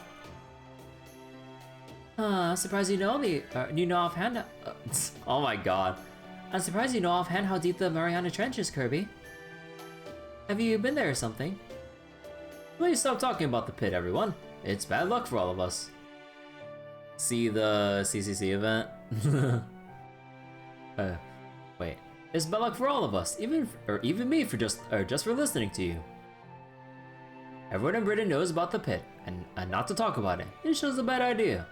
I'm surprised you know offhand. Oh my god. I'm surprised you know offhand how deep the Mariana Trench is, Kirby. Have you been there or something? Please stop talking about the pit, everyone. It's bad luck for all of us. See the CCC event? Wait. It's bad luck for all of us, even me for just for listening to you. Everyone in Britain knows about the pit, and not to talk about it. It shows a bad idea.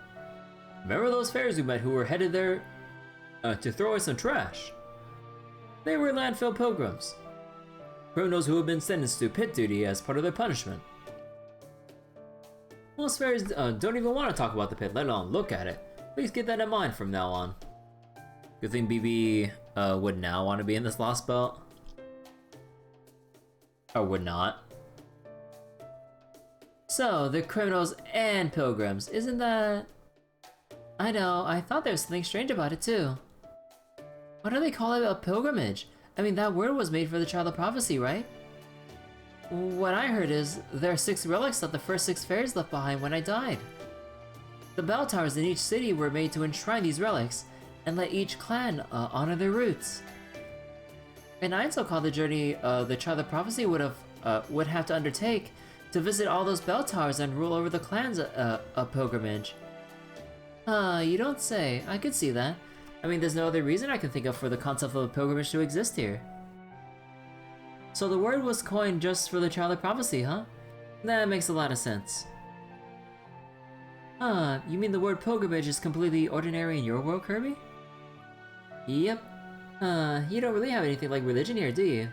Remember those fairies we met who were headed there to throw away some trash? They were landfill pilgrims. Criminals who have been sentenced to pit duty as part of their punishment. Most fairies don't even want to talk about the pit, let alone look at it. Please keep that in mind from now on. Good thing BB would now want to be in this Lostbelt. Or would not. So, they're criminals and pilgrims, isn't that... I know, I thought there was something strange about it too. Why do they call it a pilgrimage? I mean, that word was made for the Child of Prophecy, right? What I heard is, there are 6 relics that the first 6 fairies left behind when I died. The bell towers in each city were made to enshrine these relics, and let each clan honor their roots. And I also call the journey the Child of Prophecy would have to undertake to visit all those bell towers and rule over the clans a pilgrimage. You don't say. I could see that. I mean, there's no other reason I can think of for the concept of a pilgrimage to exist here. So the word was coined just for the Child of Prophecy, huh? That makes a lot of sense. You mean the word pilgrimage is completely ordinary in your world, Kirby? Yep. You don't really have anything like religion here, do you?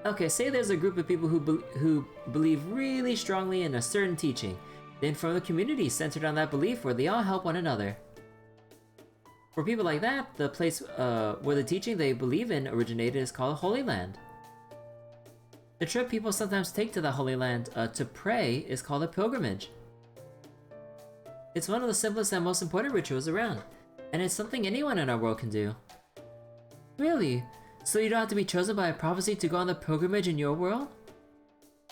Okay, say there's a group of people who believe really strongly in a certain teaching. Then form a community centered on that belief where they all help one another. For people like that, the place where the teaching they believe in originated is called a Holy Land. The trip people sometimes take to the Holy Land to pray is called a pilgrimage. It's one of the simplest and most important rituals around, and it's something anyone in our world can do. Really? So you don't have to be chosen by a prophecy to go on the pilgrimage in your world?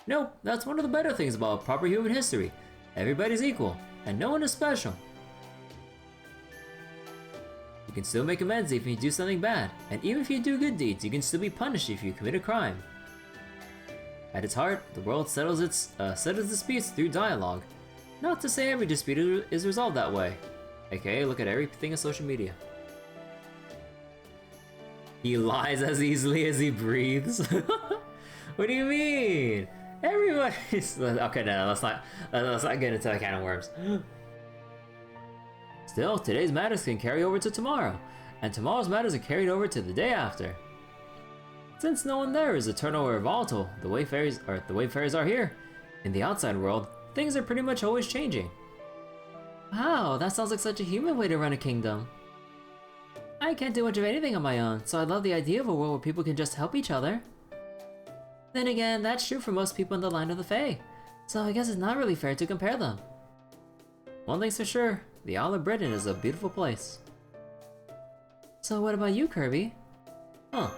Nope, that's one of the better things about proper human history. Everybody's equal, and no one is special. You can still make amends if you do something bad, and even if you do good deeds, you can still be punished if you commit a crime. At its heart, the world settles its disputes through dialogue. Not to say every dispute is resolved that way. AKA, look at everything on social media. He lies as easily as he breathes. What do you mean? Everybody's okay. No, let's not get into that can of worms. Still, today's matters can carry over to tomorrow, and tomorrow's matters are carried over to the day after. Since no one there is eternal or volatile, the way fairies are here, in the outside world, things are pretty much always changing. Wow, that sounds like such a human way to run a kingdom. I can't do much of anything on my own, so I love the idea of a world where people can just help each other. Then again, that's true for most people in the Land of the Fae, so I guess it's not really fair to compare them. One thing's for sure, the Isle of Britain is a beautiful place. So what about you, Kirby? Huh.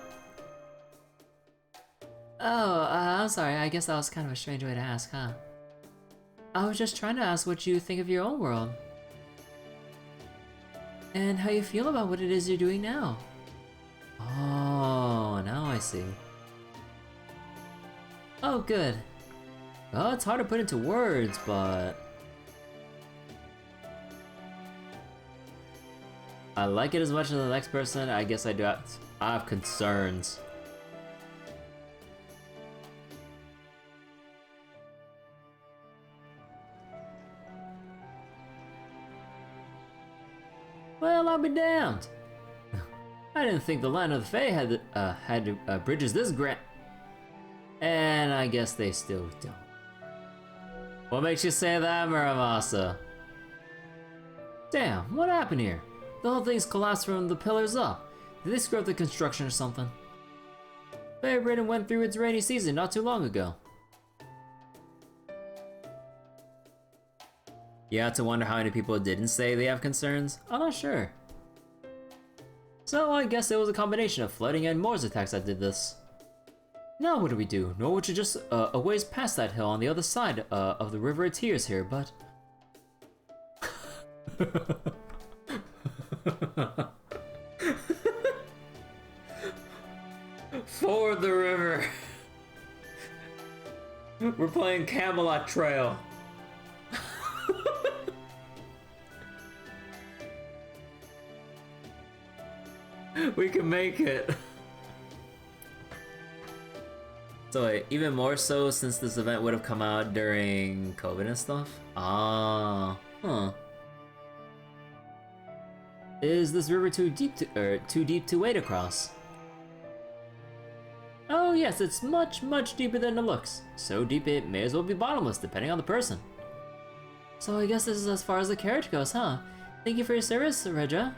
Oh, I'm sorry, I guess that was kind of a strange way to ask, huh? I was just trying to ask what you think of your own world. And how you feel about what it is you're doing now. Oh, now I see. Oh, good. Well, it's hard to put into words, but... I like it as much as the next person. I guess I have concerns. Well, I'll be damned. I didn't think the Land of the Fae had bridges this grand. And I guess they still don't. What makes you say that, Muramasa? Damn, what happened here? The whole thing's collapsed from the pillars up. Did they screw up the construction or something? Fae Britain went through its rainy season not too long ago. You have to wonder how many people didn't say they have concerns? I'm not sure. So I guess it was a combination of flooding and Moors attacks that did this. Now what do we do? Norwich is just a ways past that hill on the other side of the River of Tears here, but... Ford the river! We're playing Camelot Trail. We can make it. So wait, even more so since this event would have come out during COVID and stuff? Ah, huh. Is this river too deep to wade across? Oh yes, it's much deeper than it looks. So deep it may as well be bottomless, depending on the person. So I guess this is as far as the carriage goes, huh? Thank you for your service, Regia.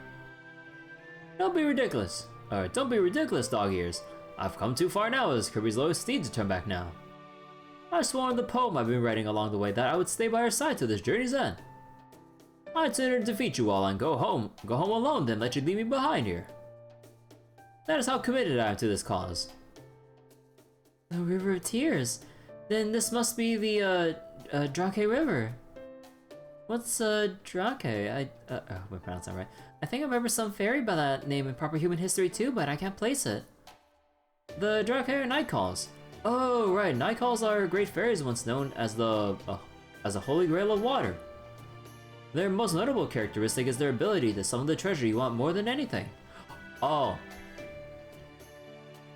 Don't be ridiculous. Don't be ridiculous, dog ears. I've come too far now as Kirby's lowest steed to turn back now. I swore in the poem I've been writing along the way that I would stay by her side to this journey's end. I'd sooner defeat you all and go home alone than let you leave me behind here. That is how committed I am to this cause. The River of Tears? Then this must be the, Drake River. What's, Drake? I pronounced that right. I think I remember some fairy by that name in proper human history too, but I can't place it. The Drake Nightcalls. Oh, right, Nightcalls are great fairies once known as the, as a holy grail of water. Their most notable characteristic is their ability to summon the treasure you want more than anything. Oh.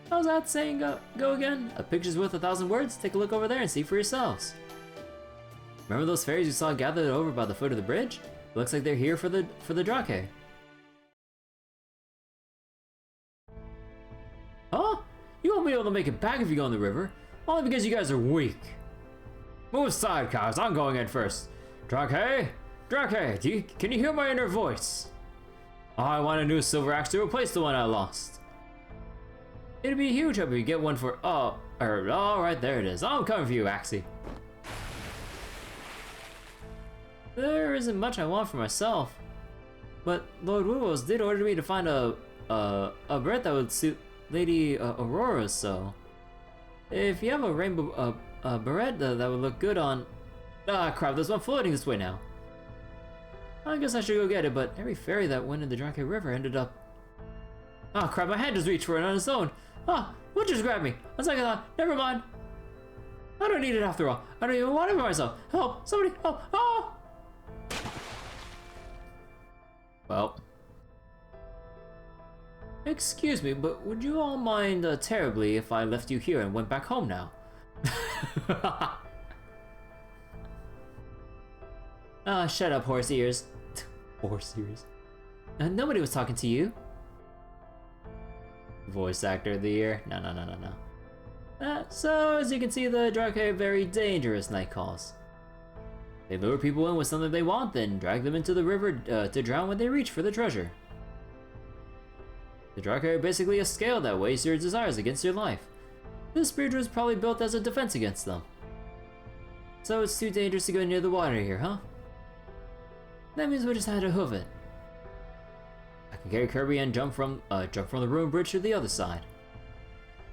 How's that saying go again? A picture's worth 1,000 words? Take a look over there and see for yourselves. Remember those fairies you saw gathered over by the foot of the bridge? Looks like they're here for the Drake. Huh? You won't be able to make it back if you go in the river. Only because you guys are weak. Move aside, cows. I'm going in first. Drake? Drake, can you hear my inner voice? Oh, I want a new silver axe to replace the one I lost. It'd be a huge help if you get one for... alright, there it is. I'm coming for you, Axie. There isn't much I want for myself. But Lord Woodwells did order me to find a beret that would suit Lady Aurora, so... If you have a rainbow beret that would look good on... Ah, crap, there's one floating this way now. I guess I should go get it, but every fairy that went in the Drake River ended up... Ah, crap, my hand just reached for it on its own. Ah, what just grabbed me? A second thought, never mind. I don't need it after all. I don't even want it for myself. Help, somebody, help, ah! Well... Excuse me, but would you all mind terribly if I left you here and went back home now? Ah, shut up, horse ears. Horse ears. Nobody was talking to you. Voice actor of the year? No. So, as you can see, the Drake are very dangerous night calls. They lure people in with something they want, then drag them into the river to drown when they reach for the treasure. The Drake are basically a scale that weighs your desires against your life. This bridge was probably built as a defense against them. So it's too dangerous to go near the water here, huh? That means we just had to hoof it. I can carry Kirby and jump from the ruined bridge to the other side.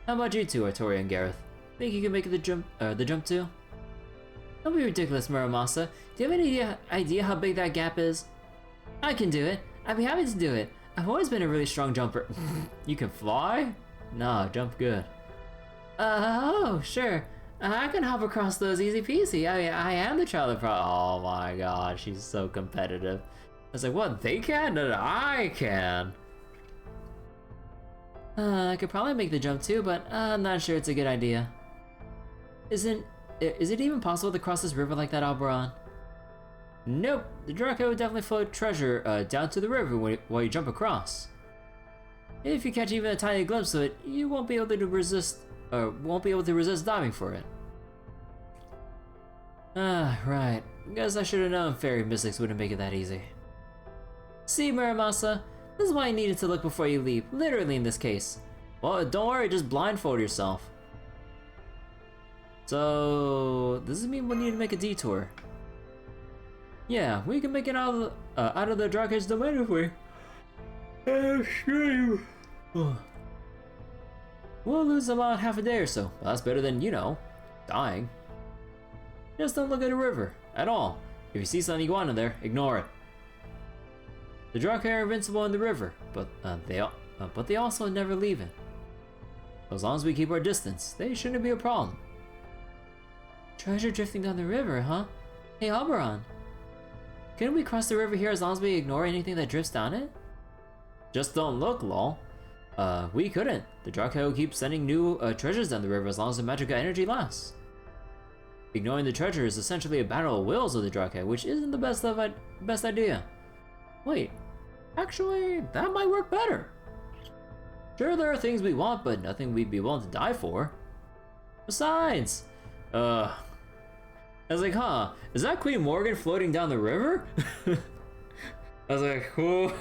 How about you two, Artoria and Gareth? Think you can make the jump too? Don't be ridiculous, Muramasa. Do you have any idea how big that gap is? I can do it. I'd be happy to do it. I've always been a really strong jumper. You can fly? Nah, jump good. Oh, sure. I can hop across those easy peasy. I am the child of oh my god, she's so competitive. I was like, what, they can? No, I can. I could probably make the jump too, but I'm not sure it's a good idea. Is it even possible to cross this river like that, Alberon? Nope, the Draco would definitely float treasure down to the river while you jump across. If you catch even a tiny glimpse of it, you won't be able to resist diving for it. Right. Guess I should have known fairy mystics wouldn't make it that easy. See, Muramasa, this is why you needed to look before you leap, literally in this case. Well, don't worry, just blindfold yourself. So, does this mean we need to make a detour? Yeah, we can make it out of the Dark-Edge domain if we... Extreme. We'll lose about half a day or so, but that's better than, you know, dying. Just don't look at the river, at all. If you see some iguana there, ignore it. The Draco are invincible in the river, but they also never leave it. As long as we keep our distance, they shouldn't be a problem. Treasure drifting down the river, huh? Hey, Alberon. Couldn't we cross the river here as long as we ignore anything that drifts down it? Just don't look, lol. We couldn't. The Draco keeps sending new treasures down the river as long as the magical energy lasts. Ignoring the treasure is essentially a battle of wills with the Draco, which isn't the best idea. Wait, actually, that might work better. Sure, there are things we want, but nothing we'd be willing to die for. Besides, I was like, huh, is that Queen Morgan floating down the river? I was like, cool.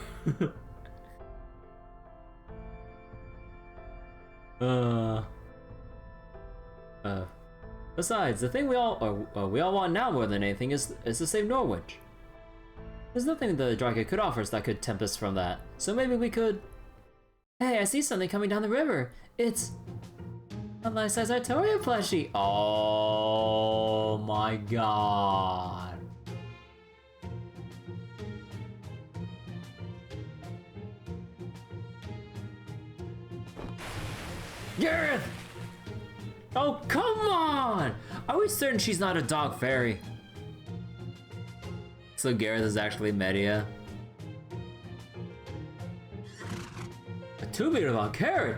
Besides, the thing we all want now more than anything is to save Norwich. There's nothing the Draco could offer us that could tempt us from that, so maybe we could... Hey, I see something coming down the river. It's... a life-size Artoria plushie. Oh my god. Gareth! Oh, come on! Are we certain she's not a dog fairy? So Gareth is actually Media. A 2-meter long carrot!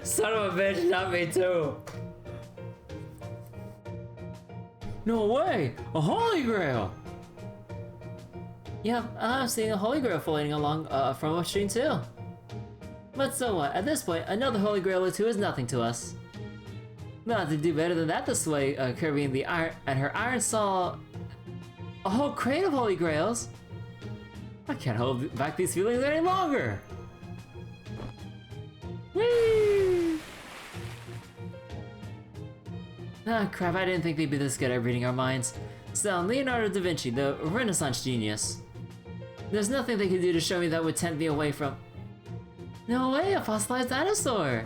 Son of a bitch, not me too! No way! A Holy Grail! Yep, I'm seeing a Holy Grail floating along from upstream too. But so what? At this point, another Holy Grail or two is nothing to us. We'll have to do better than that this way, Kirby and her iron saw a whole crate of Holy Grails. I can't hold back these feelings any longer. Whee! Ah, crap, I didn't think they'd be this good at reading our minds. Still, Leonardo da Vinci, the Renaissance genius. There's nothing they could do to show me that would tempt me away from... No way, a fossilized dinosaur!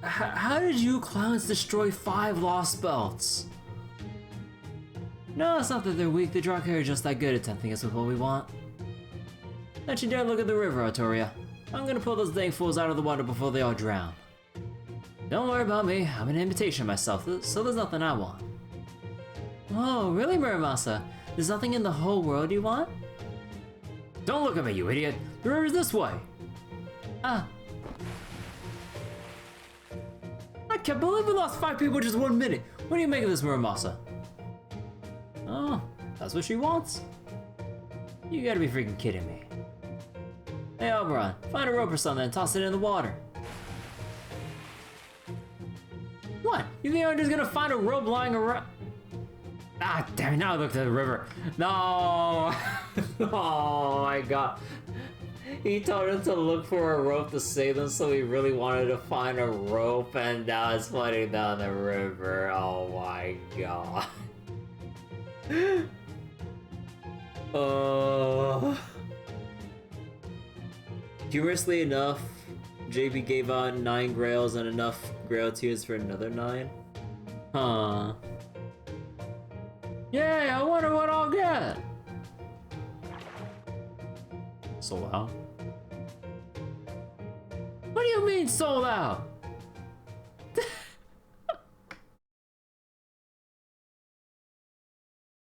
How did you clowns destroy 5 Lostbelts? No, it's not that they're weak, the Draco are just that good at tempting us with what we want. Don't you dare look at the river, Artoria. I'm gonna pull those dang fools out of the water before they all drown. Don't worry about me, I'm an imitation myself, so there's nothing I want. Oh, really, Muramasa? There's nothing in the whole world you want? Don't look at me, you idiot! The river's this way! Ah. I can't believe we lost 5 people in just 1 minute! What do you make of this, Muramasa? Oh, that's what she wants? You gotta be freaking kidding me. Hey Oberon, find a rope or something and toss it in the water. What? You think I'm just gonna find a rope lying around? Ah, damn it, now I looked at the river. No! Oh my god. He told him to look for a rope to save them, so he really wanted to find a rope, and now it's floating down the river. Oh my god. Humorously enough, JB gave out 9 grails and enough grail tears for another 9. Huh. Yay, I wonder what I'll get! Sold out? What do you mean sold out?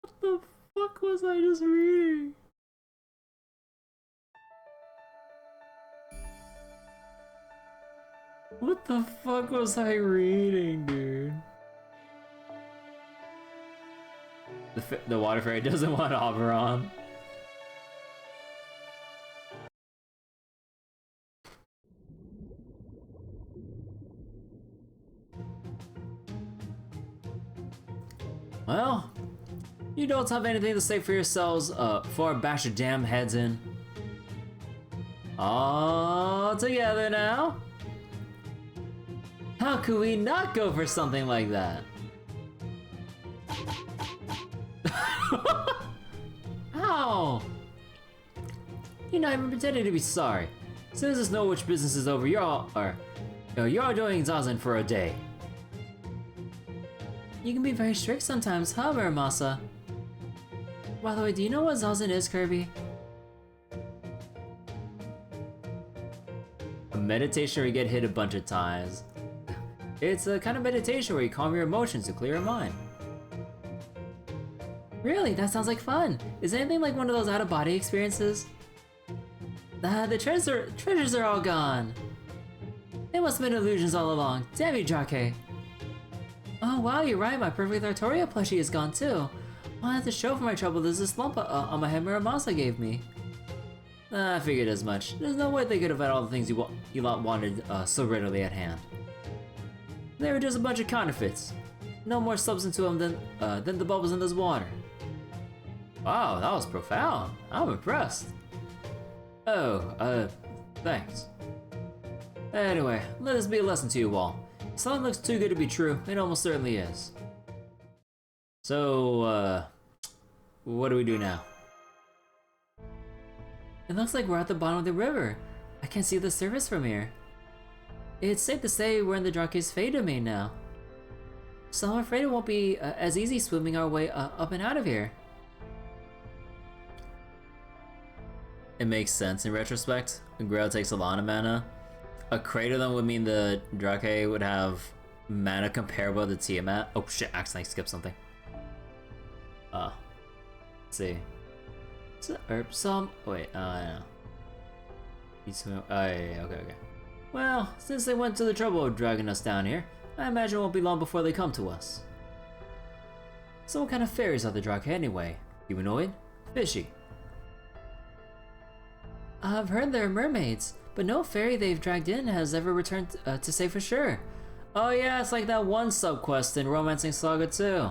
What the fuck was I just reading? What the fuck was I reading, dude? The water fairy doesn't want Oberon. Well, you don't have anything to say for yourselves before I bash your damn heads in. All together now. How could we not go for something like that? Ow! You're not even pretending to be sorry. As soon as this Know Which business is over, you're all doing Zazen for a day. You can be very strict sometimes, huh, Muramasa? By the way, do you know what Zazen is, Kirby? A meditation where you get hit a bunch of times. It's a kind of meditation where you calm your emotions to clear your mind. Really? That sounds like fun! Is it anything like one of those out-of-body experiences? The treasures are all gone! They must have been illusions all along. Damn you, Drake! Oh wow, you're right, my perfect Artoria plushie is gone too. All I have to show for my trouble is this lump on my head Muramasa gave me. I figured as much. There's no way they could have had all the things you lot wanted so readily at hand. They were just a bunch of counterfeits. No more substance to them than the bubbles in this water. Wow, that was profound. I'm impressed. Oh, thanks. Anyway, let this be a lesson to you all. Something looks too good to be true, it almost certainly is. So, what do we do now? It looks like we're at the bottom of the river. I can't see the surface from here. It's safe to say we're in the Drake's Fae domain now. So I'm afraid it won't be as easy swimming our way up and out of here. It makes sense in retrospect. A Grail takes a lot of mana. A Crater then would mean the Drake would have mana comparable to Tiamat. Oh shit, accidentally skipped something. Let's see. Wait, no. Yeah, okay. Well, since they went to the trouble of dragging us down here, I imagine it won't be long before they come to us. So what kind of fairies are the Drake anyway? Humanoid? Fishy? I've heard they're mermaids, but no fairy they've dragged in has ever returned to say for sure. Oh yeah, it's like that one sub-quest in Romancing Saga 2.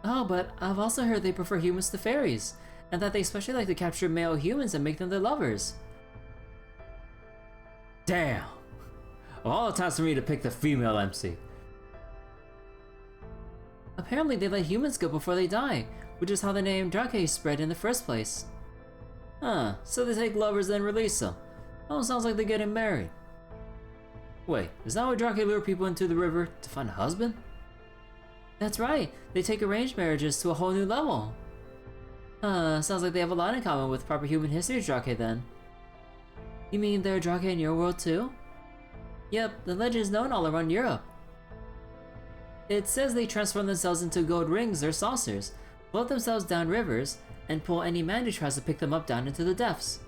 Oh, but I've also heard they prefer humans to fairies, and that they especially like to capture male humans and make them their lovers. Damn! Of all the times for me to pick the female MC. Apparently they let humans go before they die, which is how the name Drake spread in the first place. Huh, so they take lovers then release them. Almost sounds like they're getting married. Wait, is that why Drake lure people into the river to find a husband? That's right, they take arranged marriages to a whole new level. Sounds like they have a lot in common with proper human history Drake then. You mean there are Drake in your world too? Yep, the legend is known all around Europe. It says they transform themselves into gold rings or saucers, float themselves down rivers, and pull any man who tries to pick them up down into the depths.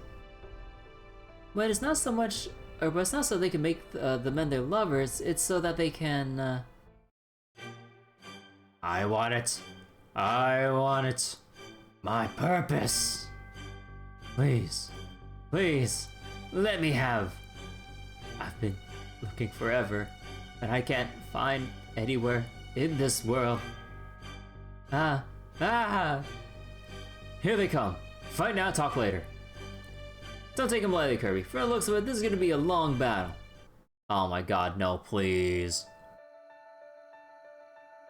But it's not so much, but it's not so they can make the men their lovers, it's so that they can, I want it. I want it. My purpose. Please. Please. Let me have. I've been looking forever, and I can't find anywhere in this world. Ah. Here they come. Fight now, talk later. Don't take him lightly, Kirby. For the looks of it, this is gonna be a long battle. Oh my god, no, please.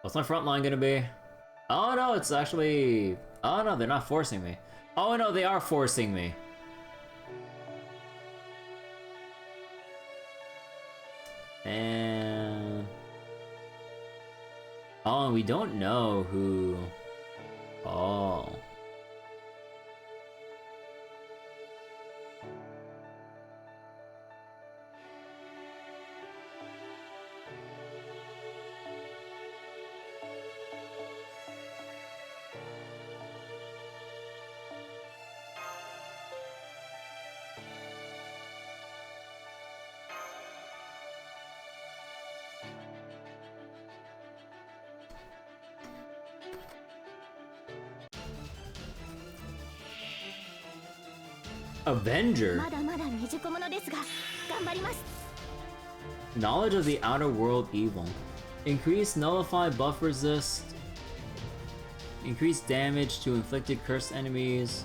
What's my front line gonna be? Oh no, it's actually... Oh no, they're not forcing me. Oh no, they are forcing me. And... Oh, and we don't know who... Oh... Avenger? まだまだ未熟者ですが頑張ります。 Knowledge of the outer world evil. Increase nullify buff resist. Increase damage to inflicted cursed enemies.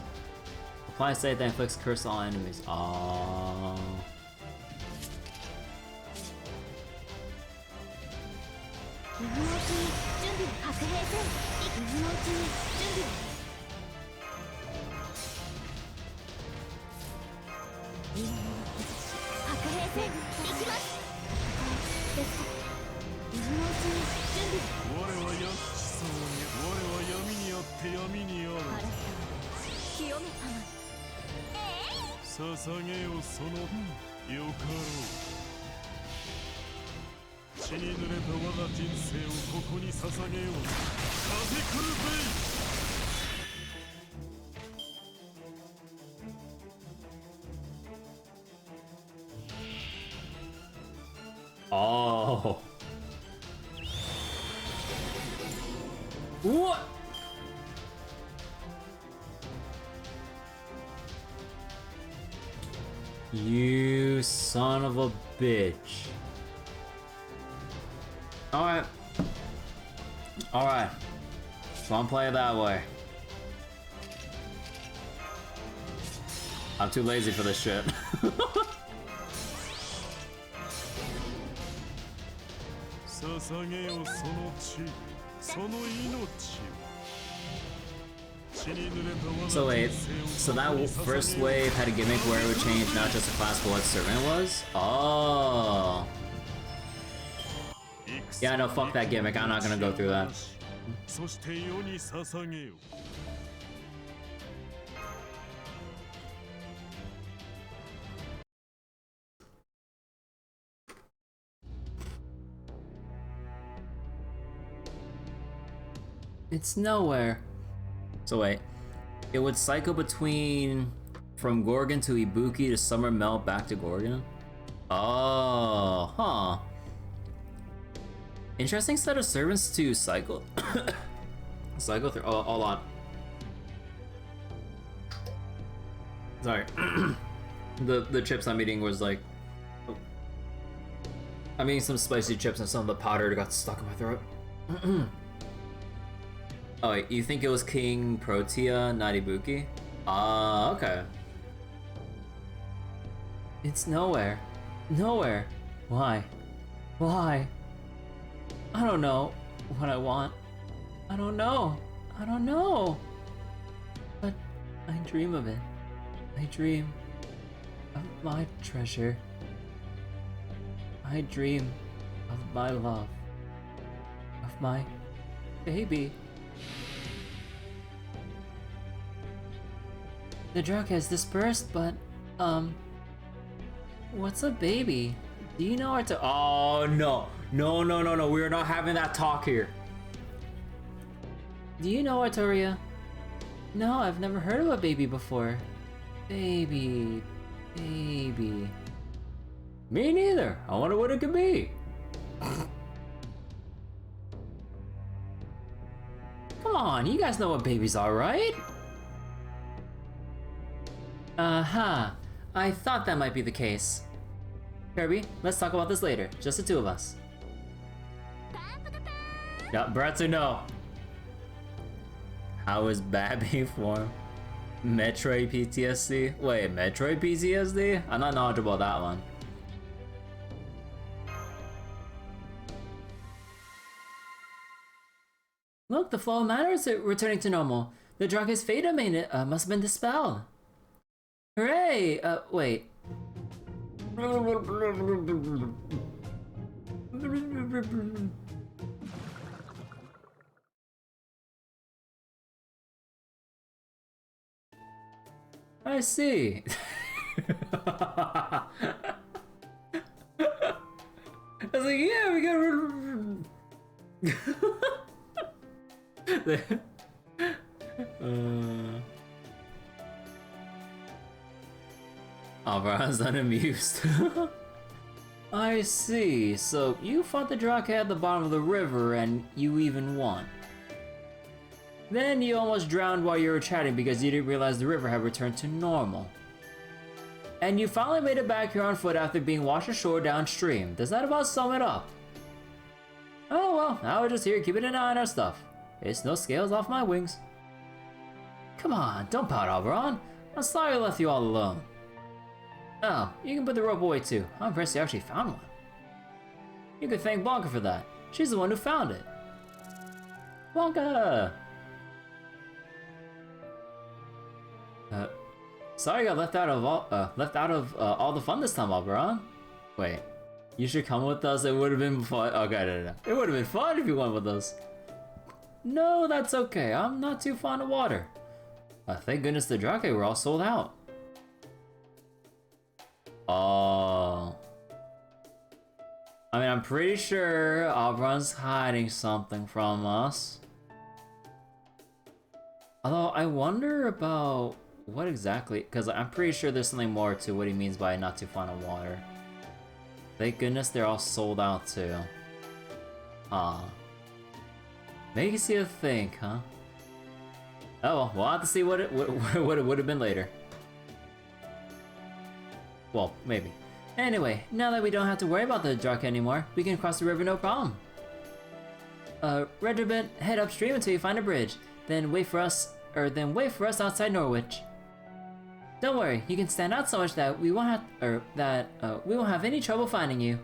Apply state that inflicts curse on all enemies. Oh. 今のうちに準備を確平せん。今のうちに準備を。確平せん。行きます。ですか。今のうちに準備を。我はやそうに我は闇にあって闇にある。あら清めたま捧げよそのよかろう。血に濡れた我が人生をここに捧げよう。風来るべい。 Oh. What? You son of a bitch. Alright. Alright. So I'm playing that way. I'm too lazy for this shit. So wait, so that first wave had a gimmick where it would change not just a class but what servant it was? Oh. Yeah, no, fuck that gimmick, I'm not gonna go through that. It's nowhere. So wait, it would cycle between from Gorgon to Ibuki to Summer Melt back to Gorgon? Oh, huh. Interesting set of servants to cycle. Cycle through. Oh, hold on. Sorry. the chips I'm eating was like. Oh. I'm eating some spicy chips and some of the powder got stuck in my throat. Oh, wait, you think it was King Protea, not Ibuki? Ah, okay. It's nowhere. Nowhere. Why? Why? I don't know what I want. I don't know. I don't know. But I dream of it. I dream of my treasure. I dream of my love. Of my baby. The drug has dispersed, but, what's a baby? Do you know where to- Oh, no. No, we are not having that talk here. Do you know Artoria? No, I've never heard of a baby before. Baby. Me neither. I wonder what it could be. Come on, you guys know what babies are, right? I thought that might be the case. Kirby, let's talk about this later. Just the two of us. Yeah, Bratsu, no. How is Babby form? Metroid PTSD? Wait, Metroid PTSD? I'm not knowledgeable about that one. Look, the flow of matter is returning to normal. The Drake's fate must have been dispelled. Hooray! Wait. I see. I was like, yeah, we got rid of Avalon's unamused. I see. So you fought the Drake at the bottom of the river and you even won. Then you almost drowned while you were chatting because you didn't realize the river had returned to normal. And you finally made it back here on foot after being washed ashore downstream. Does that about sum it up? Oh well, now we're just here keeping an eye on our stuff. It's no scales off my wings. Come on, don't pout, Avalon. I'm sorry I left you all alone. Oh, you can put the rope away too. I'm impressed you actually found one. You could thank Blanca for that. She's the one who found it. Blanca! Sorry I got left out of all the fun this time, Avalon. Wait, you should come with us. It would have been fun. Okay, no. It would have been fun if you went with us. No, that's okay. I'm not too fond of water. Thank goodness the Drake were all sold out. Oh. I mean, I'm pretty sure Avalon's hiding something from us. Although, I wonder about what exactly, because I'm pretty sure there's something more to what he means by not too fond of water. Thank goodness they're all sold out too. Makes you think, huh? Oh well, we'll have to see what it would have been later. Well, maybe. Anyway, now that we don't have to worry about the Drake anymore, we can cross the river no problem. Regiment, head upstream until you find a bridge. Then wait for us outside Norwich. Don't worry, you can stand out so much that we won't have any trouble finding you.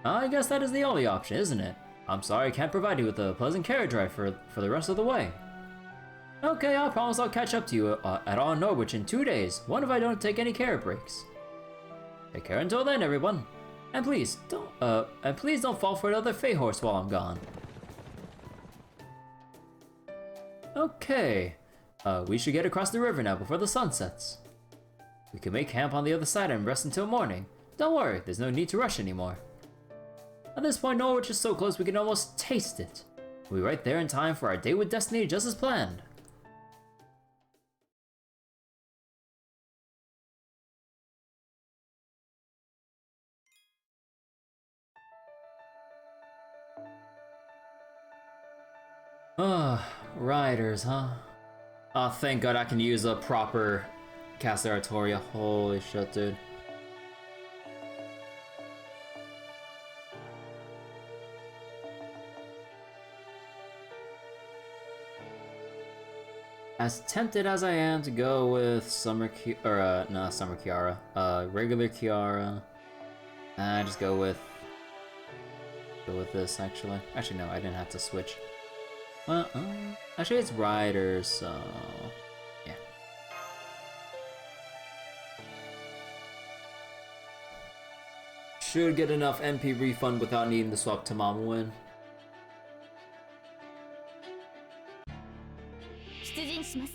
I guess that is the only option, isn't it? I'm sorry I can't provide you with a pleasant carriage ride for the rest of the way. Okay, I promise I'll catch up to you at all Norwich in 2 days. One if I don't take any care breaks. Take care until then, everyone. And please don't fall for another Fae horse while I'm gone. Okay, we should get across the river now before the sun sets. We can make camp on the other side and rest until morning. Don't worry, there's no need to rush anymore. At this point, Norwich is so close we can almost taste it. We'll be right there in time for our date with Destiny just as planned. Riders, huh? Oh, thank God I can use a proper Casa Artoria. Holy shit, dude. As tempted as I am to go with Summer Kiara, regular Kiara, I just go with this actually. Actually, no, I didn't have to switch. Well, actually it's Riders, so yeah. Should get enough MP refund without needing to swap to Mama Win. 出陣します。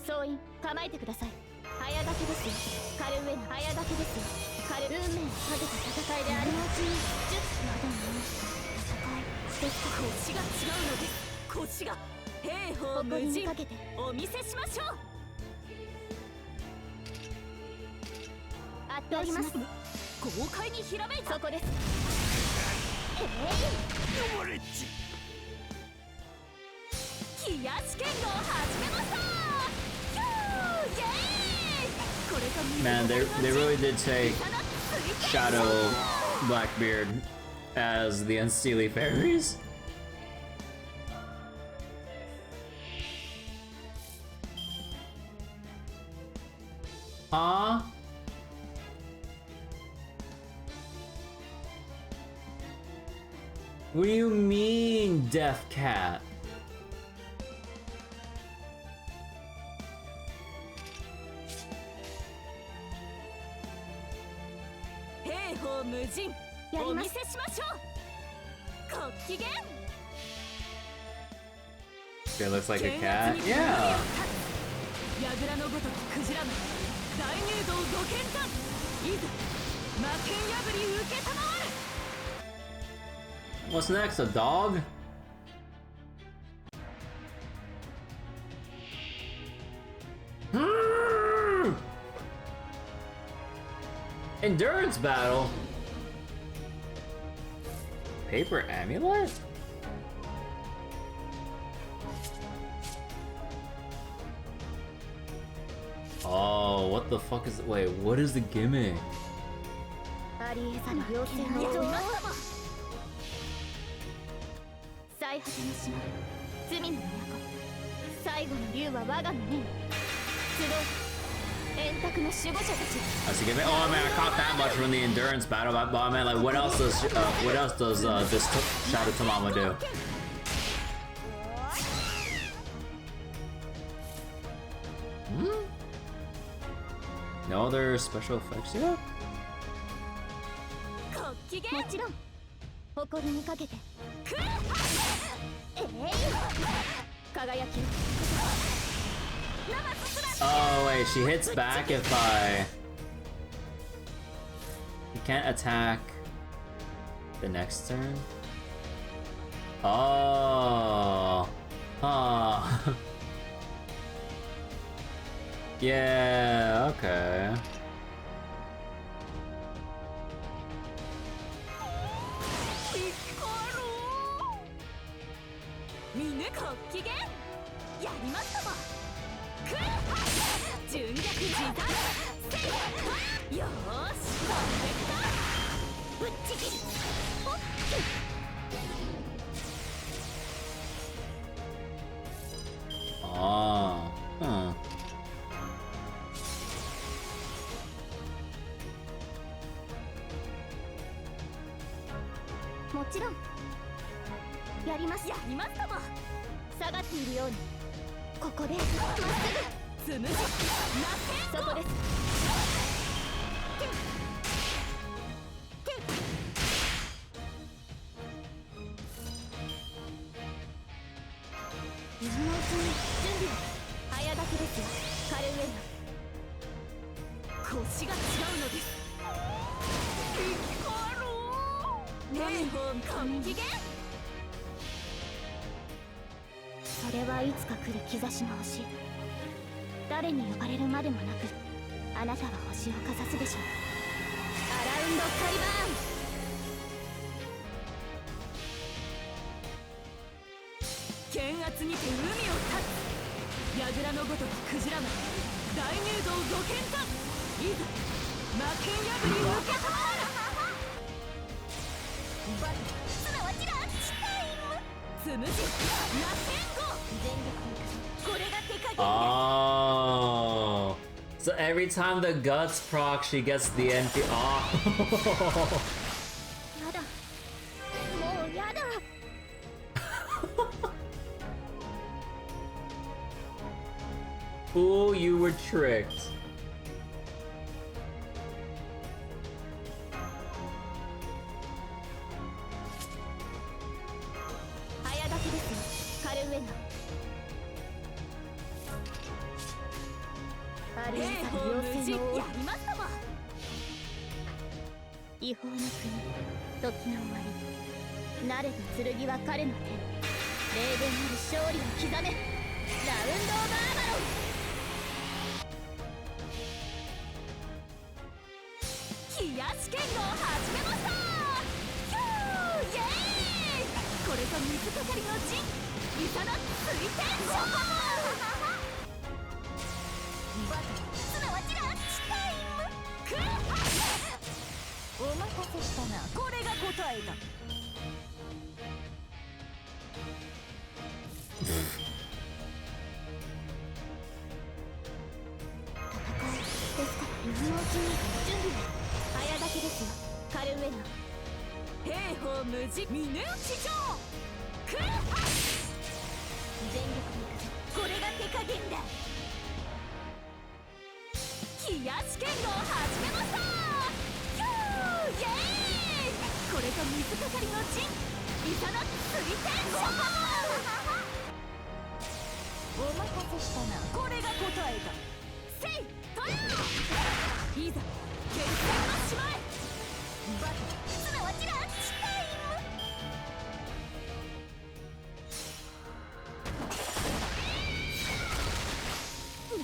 総員構えてください。早掛けですよ。カル上の早掛けですよ。カル運命をかけた戦いであります。まだの戦い。腰が違うのです。腰が兵法無尽かけてお見せしましょう。圧倒します。豪快にひらめいた。そこです。ノレッジ。冷やし剣を始めました。ヒューイエーイ。これぞ Man, they really did take Shadow Blackbeard as the Unsteely Fairies. Huh? What do you mean, Deaf Cat? 兵法無尽お見せしましょう。ご機嫌。 It looks like a cat. Yeah. 櫓のごとくクジラマン大入道ご剣断。いざ魔剣破り受けたまわる。 What's next? A dog? Endurance battle? Paper amulet? Oh, what the fuck is... Wait, what is the gimmick? ありえざる妖精の像最果ての島罪の都最後の竜は我がの目に集う円卓の守護者たち。 That's a gimmick. Oh man, I caught that much from the endurance battle, but I meant like what else does this Shadow Tamama do? No other special effects yet? ご機嫌。もちろん誇りにかけて輝き Oh wait, she hits back if I... You can't attack the next turn? Oh... Huh... Yeah, okay. みんなご機嫌やりましたわ。純逆自在よーしぶっちぎる。Oh... Huh. もちろんやりますとも。下がっているようにここでまっすぐつむじそこです。今のうちに準備を早掛けですよ。カルウェイ腰が違うのです。兵法ご機嫌。それはいつか来る兆しの星。誰に呼ばれるまでもなくあなたは星をかざすでしょう。アラウンドカリバーン。剣圧にて海を断つ。櫓のごとくクジラマン大入道ご剣断。いざ魔剣破り受けたまわる。すなわちランチタイム。つむじ魔剣語全力これが手加減。 Oh... So every time the guts proc, she gets the NP... Oh... やだもうやだ。 Fool, you were tricked. 早掛けですよカルウェナ。ありえざる妖精の王やりましたわ。違法の国時の終わり慣れた剣は彼の手。霊言なる勝利を刻めラウンド・オブ・アバロン。冷やし剣を始めました。ヒューイエーイ。これれぞ水かかりの陣イサナ水天勝負バトルすなわちランチタイムクーお待たせしたなこれが答えだですから今のうちに準備を早炊きですよカルメナ兵法無事峰打ち上クーハ全力に行くぞこれが手加減だ冷やし剣を始めましたヒューイエーイこれぞ水かかりの陣イサナ水天勝負お待たせしたなこれが答えだせいとやいざ決戦の島へバトルすなわちランチタイム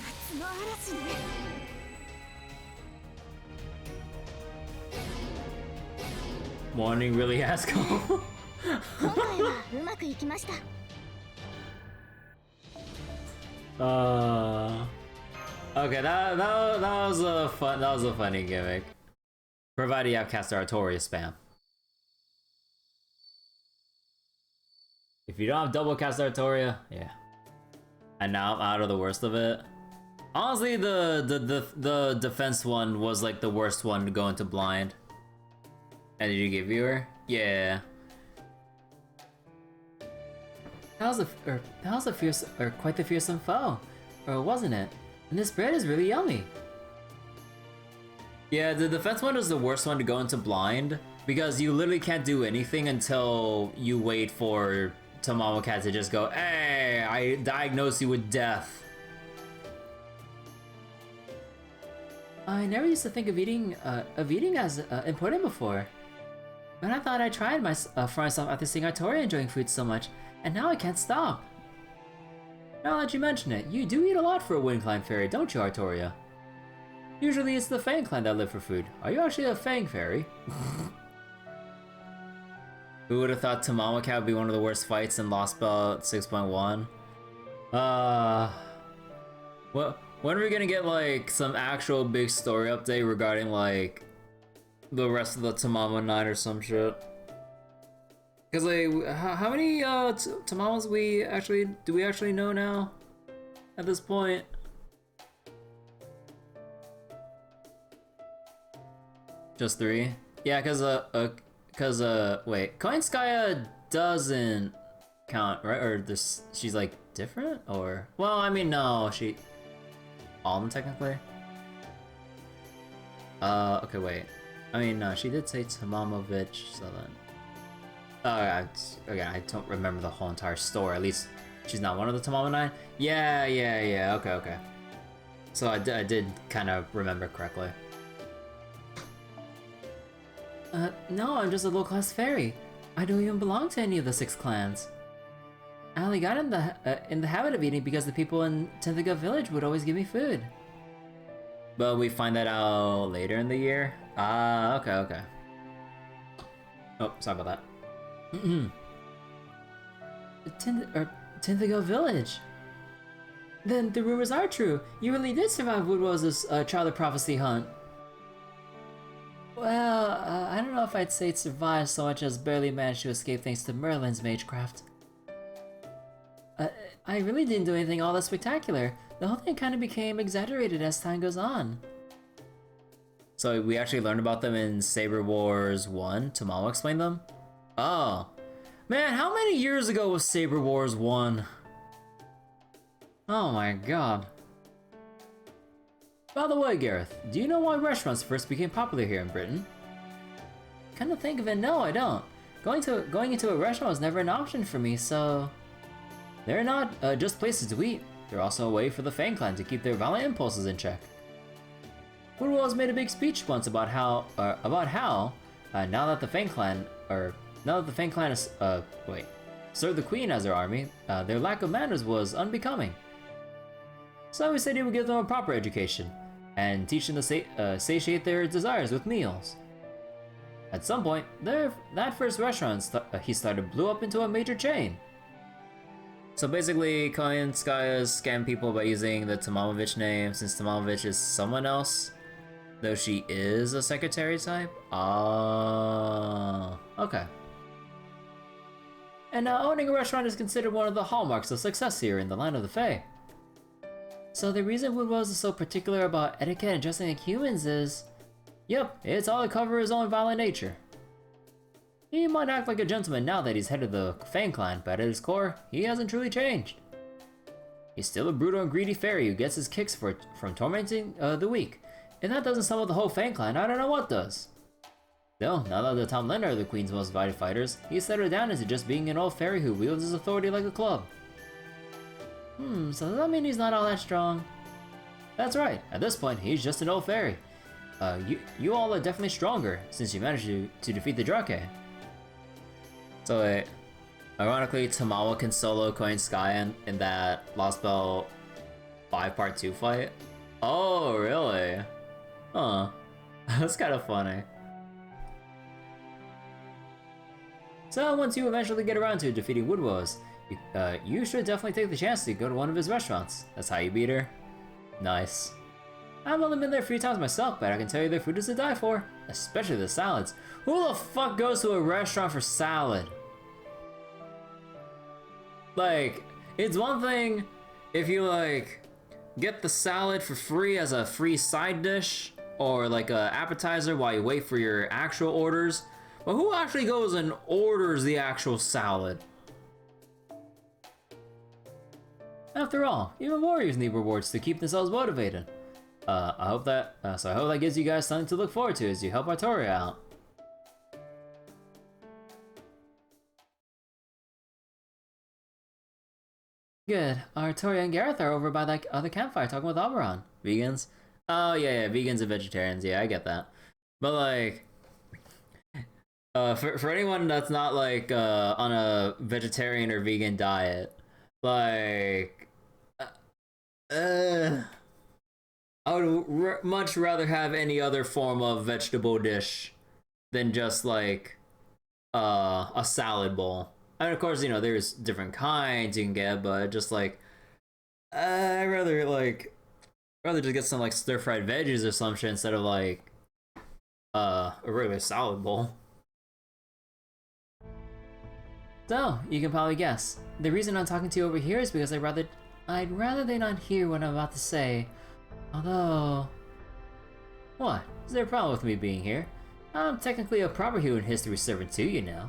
夏の嵐ねMorning really has come. 今回はうまくいきました Okay, that was a funny gimmick. Provided you have Caster Artoria spam. If you don't have double Caster Artoria, yeah. And now I'm out of the worst of it. Honestly, the defense one was like the worst one to go into blind. And did you give viewer? Yeah. That was a fierce, or quite the fearsome foe, or wasn't it? And this bread is really yummy. Yeah, the defense one is the worst one to go into blind because you literally can't do anything until you wait for Tamamokat to just go, "Hey, I diagnose you with death." I never used to think of eating as important before. But I thought I tried for myself after seeing Artoria enjoying food so much, and now I can't stop. Now that you mention it, you do eat a lot for a Wind Clan fairy, don't you, Artoria? Usually it's the Fang Clan that live for food. Are you actually a Fang fairy? Who would have thought Tamamokat would be one of the worst fights in Lostbelt 6.1? When are we gonna get like some actual big story update regarding like the rest of the Tamamo 9 or some shit? Cause like, how many Tamamos do we actually know now? At this point? Just 3? Yeah, cause wait, Koinskaya doesn't count, right? Or this, she's like different? Or, well, I mean, no, all of them technically? Okay, wait. I mean, no, she did say Tamamovich, so then... again, I don't remember the whole entire story. At least she's not one of the Tamamo 9? Yeah, okay. So I did kind of remember correctly. No, I'm just a low-class fairy. I don't even belong to any of the 6 clans. I only got in the habit of eating because the people in Tenthiga village would always give me food. But we find that out later in the year? Ah, okay. Oh, sorry about that. Tenthiga village. Then the rumors are true. You really did survive Woodrose's Charlie Prophecy hunt. Well, I don't know if I'd say survived so much as barely managed to escape thanks to Merlin's magecraft. I really didn't do anything all that spectacular. The whole thing kind of became exaggerated as time goes on. So we actually learned about them in Saber Wars 1? Tamamo explained them? Oh. Man, how many years ago was Saber Wars 1? Oh my god. By the way, Gareth, do you know why restaurants first became popular here in Britain? Come to think of it, no, I don't. Going into a restaurant was never an option for me, so... They're not just places to eat. They're also a way for the Fang Clan to keep their violent impulses in check. Woodwalls made a big speech once about how now that the Fang Clan is served the Queen as their army, their lack of manners was unbecoming. So he said he would give them a proper education and teach them to satiate their desires with meals. At some point, that first restaurant he started blew up into a major chain. So basically, Koyanskaya scammed people by using the Tomamovich name, since Tomamovich is someone else, though she is a secretary type? Ah, okay. And now owning a restaurant is considered one of the hallmarks of success here in the land of the Fae. So the reason Woodwose is so particular about etiquette and dressing like humans is... Yep, it's all to cover his own violent nature. He might act like a gentleman now that he's head of the Fang clan, but at his core, he hasn't truly changed. He's still a brutal and greedy fairy who gets his kicks from tormenting the weak. If that doesn't sum up the whole Fang clan, I don't know what does. Still, now that the Tom Lender are the Queen's most valued fighters, he's settled down into just being an old fairy who wields his authority like a club. So does that mean he's not all that strong? That's right, at this point, he's just an old fairy. You all are definitely stronger, since you managed to defeat the Drake. So wait, ironically, Tamawa can solo Koyanskaya in that Lostbelt 5 Part 2 fight? Oh, really? Huh. That's kind of funny. So once you eventually get around to defeating Woodwose, you should definitely take the chance to go to one of his restaurants. That's how you beat her? Nice. I've only been there a few times myself, but I can tell you their food is to die for. Especially the salads. Who the fuck goes to a restaurant for salad? Like, it's one thing if you like get the salad for free as a free side dish or like a appetizer while you wait for your actual orders, but who actually goes and orders the actual salad? After all, even warriors need rewards to keep themselves motivated. I hope that gives you guys something to look forward to as you help Artoria out. Good. Artoria and Gareth are over by that other campfire talking with Avalon. Vegans? Oh yeah, vegans and vegetarians, yeah, I get that. But like, for anyone that's not like on a vegetarian or vegan diet, like, I would much rather have any other form of vegetable dish than just like a salad bowl. And of course, you know, there's different kinds you can get, but just like I'd rather just get some like stir-fried veggies or some shit instead of like a regular salad bowl. So, you can probably guess. The reason I'm talking to you over here is because I'd rather they not hear what I'm about to say. Although... What? Is there a problem with me being here? I'm technically a proper human history servant too, you know.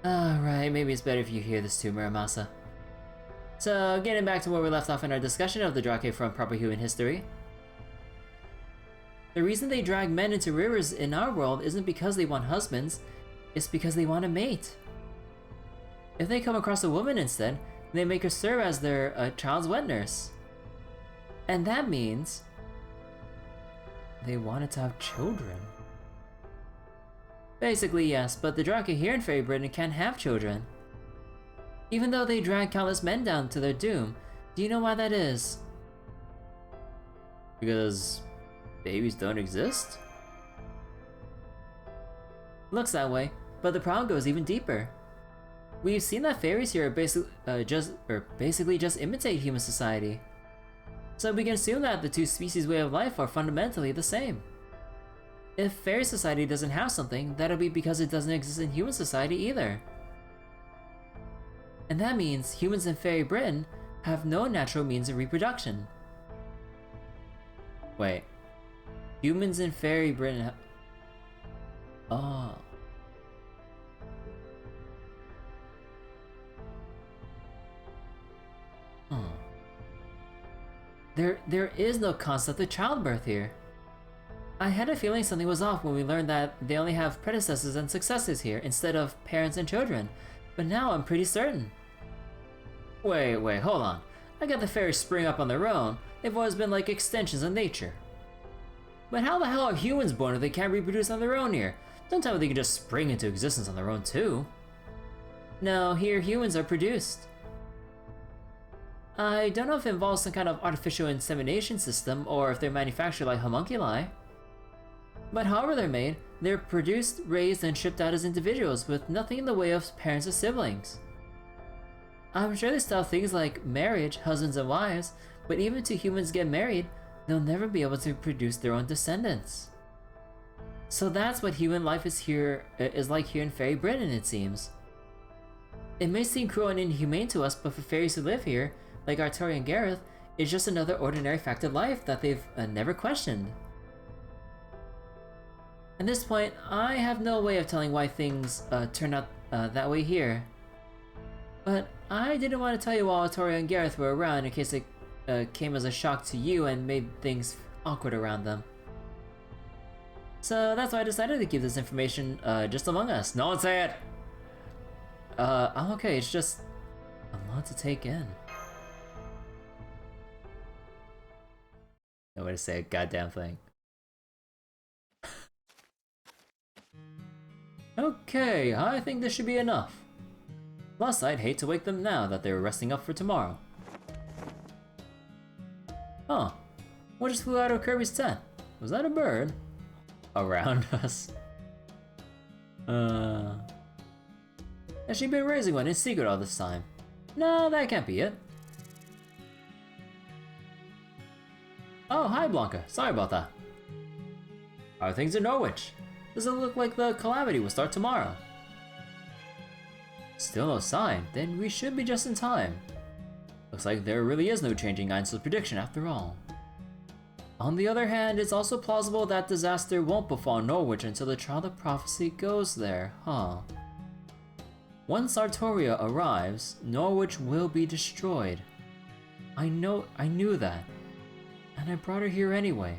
Alright, maybe it's better if you hear this too, Muramasa. So, getting back to where we left off in our discussion of the Drake from proper human history. The reason they drag men into rivers in our world isn't because they want husbands, it's because they want a mate. If they come across a woman instead, they make her serve as their child's wet nurse. And that means they wanted to have children. Basically, yes, but the Drake here in Fairy Britain can't have children. Even though they drag countless men down to their doom, do you know why that is? Because babies don't exist? Looks that way, but the problem goes even deeper. We've seen that fairies here are basically just imitate human society. So we can assume that the two species' way of life are fundamentally the same. If fairy society doesn't have something, that'll be because it doesn't exist in human society either. And that means humans in Fairy Britain have no natural means of reproduction. Wait. Humans in Fairy Britain Oh. There is no concept of childbirth here. I had a feeling something was off when we learned that they only have predecessors and successors here instead of parents and children, but now I'm pretty certain. Wait, hold on. I got the fairies spring up on their own. They've always been like extensions of nature. But how the hell are humans born if they can't reproduce on their own here? Don't tell me they can just spring into existence on their own too. No, here humans are produced. I don't know if it involves some kind of artificial insemination system or if they're manufactured like homunculi. But however they're made, they're produced, raised, and shipped out as individuals with nothing in the way of parents or siblings. I'm sure they still have things like marriage, husbands and wives, but even till humans get married, they'll never be able to produce their own descendants. So that's what human life is like here in Fairy Britain, it seems. It may seem cruel and inhumane to us, but for fairies who live here, like Artoria and Gareth, it's just another ordinary fact of life that they've never questioned. At this point, I have no way of telling why things turn out that way here. But I didn't want to tell you while Artoria and Gareth were around in case it came as a shock to you and made things awkward around them. So that's why I decided to keep this information just among us. No one say it! I'm okay, it's just a lot to take in. No way to say a goddamn thing. Okay, I think this should be enough. Plus, I'd hate to wake them now that they were resting up for tomorrow. Huh. What just flew out of Kirby's tent? Was that a bird? Around us. Has she been raising one in secret all this time? No, that can't be it. Oh, hi Blanca. Sorry about that. How are things in Norwich? Does it look like the calamity will start tomorrow? Still no sign, then we should be just in time. Looks like there really is no changing Einstein's prediction after all. On the other hand, it's also plausible that disaster won't befall Norwich until the Child of Prophecy goes there, huh? Once Artoria arrives, Norwich will be destroyed. I knew that, and I brought her here anyway.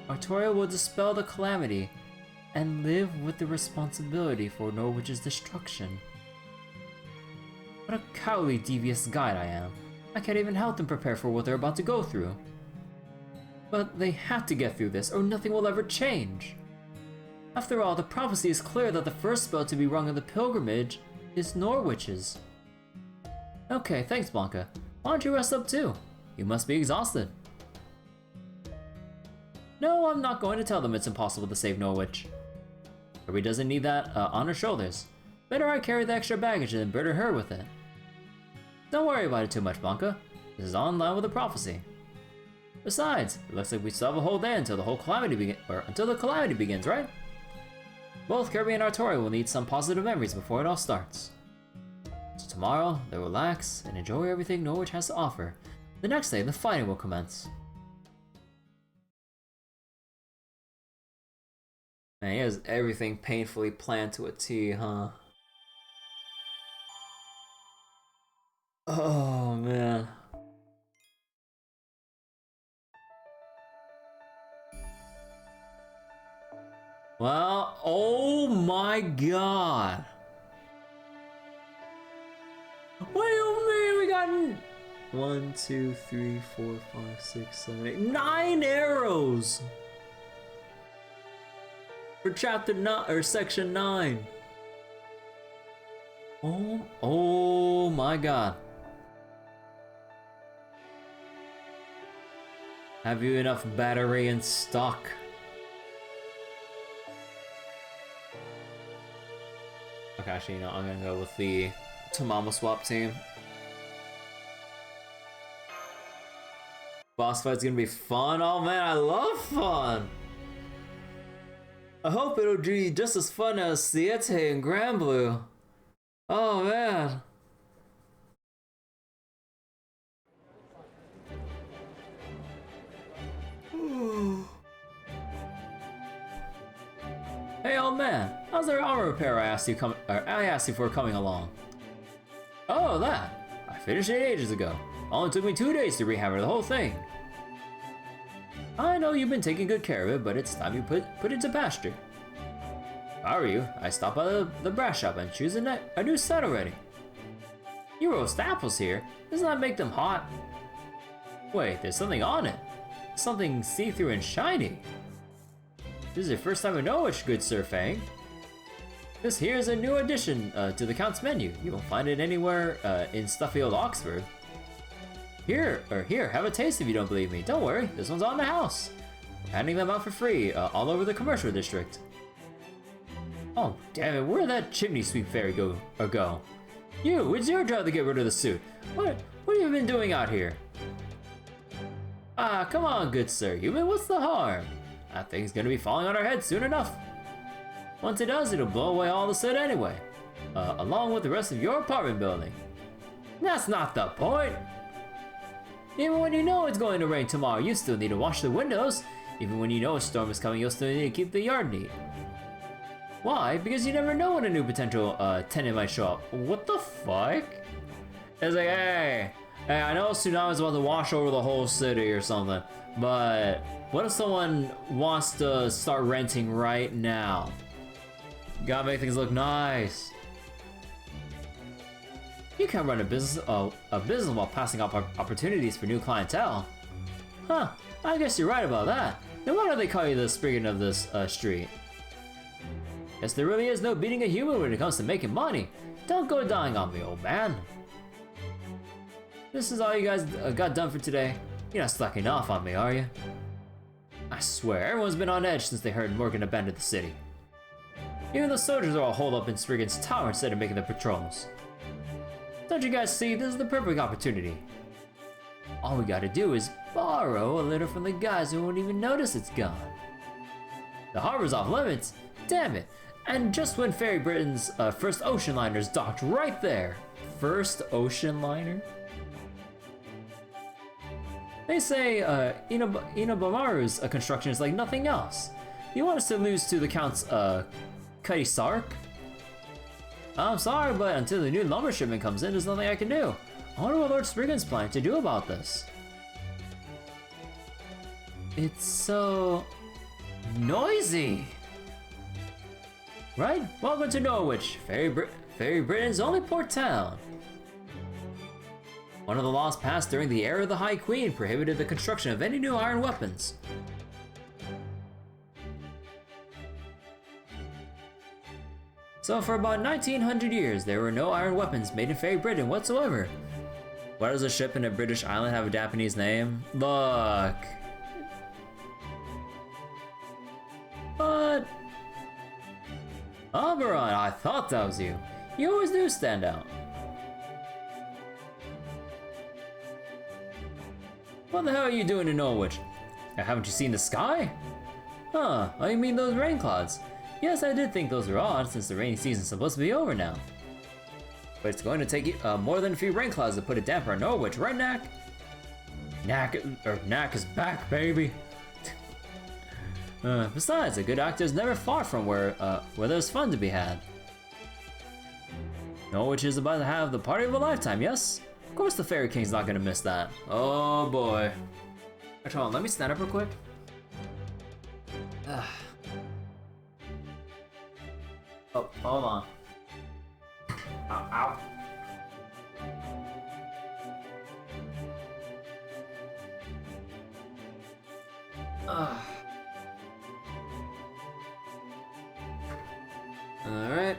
Artoria will dispel the calamity and live with the responsibility for Norwich's destruction. What a cowardly, devious guide I am. I can't even help them prepare for what they're about to go through. But they have to get through this, or nothing will ever change. After all, the prophecy is clear that the first spell to be rung in the pilgrimage is Norwich's. Okay, thanks Blanca. Why don't you rest up too? You must be exhausted. No, I'm not going to tell them it's impossible to save Norwich. Kirby doesn't need that on her shoulders. Better I carry the extra baggage than burden her with it. Don't worry about it too much, Blanca. This is all in line with the prophecy. Besides, it looks like we still have a whole day until the calamity begins, right? Both Kirby and Artoria will need some positive memories before it all starts. So tomorrow, they'll relax and enjoy everything Norwich has to offer. The next day, the fighting will commence. Man, he has everything painfully planned to a T, huh? Oh, man. Well, oh my god. What do you mean we got 1, 2, 3, 4, 5, 6, 7, 8, 9 arrows for chapter 9 or section 9. Oh my god. Have you enough battery in stock? Okay, actually, you know, I'm gonna go with the Tamama swap team. Boss fight's gonna be fun. Oh man, I love fun! I hope it'll be just as fun as Siete and Granblue. Oh man. Hey old man, how's their armor repair I asked you for coming along? Oh, that! I finished it ages ago. Only took me 2 days to rehammer the whole thing. I know you've been taking good care of it, but it's time you put it to pasture. If I were you, I'd stop by the brass shop and choose a new set already. You roast apples here. Doesn't that make them hot? Wait, there's something on it. Something see-through and shiny. This is your first time in Norwich, good Sir Fang. This here is a new addition to the Count's menu. You won't find it anywhere in stuffy old Oxford. Here, have a taste if you don't believe me. Don't worry, this one's on the house. We're handing them out for free all over the commercial district. Oh, damn it, where'd that chimney sweep fairy go? You, it's your job to get rid of the suit. What have you been doing out here? Ah, come on, good sir, human, what's the harm? That thing's gonna be falling on our heads soon enough. Once it does, it'll blow away all the soot anyway. Along with the rest of your apartment building. That's not the point! Even when you know it's going to rain tomorrow, you still need to wash the windows. Even when you know a storm is coming, you'll still need to keep the yard neat. Why? Because you never know when a new potential tenant might show up. What the fuck? It's like, hey, I know tsunami's about to wash over the whole city or something, but what if someone wants to start renting right now? You gotta make things look nice. You can't run a business while passing up opportunities for new clientele. Huh, I guess you're right about that. No wonder they call you the Spriggan of this street. Guess there really is no beating a human when it comes to making money. Don't go dying on me, old man. This is all you guys got done for today. You're not slacking off on me, are you? I swear, everyone's been on edge since they heard Morgan abandoned the city. Even the soldiers are all holed up in Spriggan's tower instead of making the patrols. Don't you guys see, this is the perfect opportunity. All we gotta do is borrow a little from the guys who won't even notice it's gone. The harbor's off limits, damn it. And just when Fairy Britain's first ocean liner's docked right there. First ocean liner? They say Inobamaru's construction is like nothing else. You want us to lose to the Count's Cutty Sark? I'm sorry, but until the new lumber shipment comes in, there's nothing I can do. I wonder what Lord Spriggan's planning to do about this. It's so noisy. Right? Welcome to Norwich, Fairy Britain's only port town. One of the laws passed during the era of the High Queen prohibited the construction of any new iron weapons. So for about 1900 years, there were no iron weapons made in Fairy Britain whatsoever. Why does a ship in a British island have a Japanese name? Look. But... Oberon, I thought that was you. You always do stand out. What the hell are you doing in Norwich? Haven't you seen the sky? Huh, oh, you mean those rain clouds? Yes, I did think those were odd since the rainy season's supposed to be over now. But it's going to take more than a few rain clouds to put a damper on Norwich, right, Knack? Knack is back, baby. Besides, a good actor is never far from where there's fun to be had. Norwich is about to have the party of a lifetime, yes? Of course the Fairy King's not gonna miss that. Oh boy. Hold on, let me stand up real quick. Oh, hold on. Ow, ow. Alright.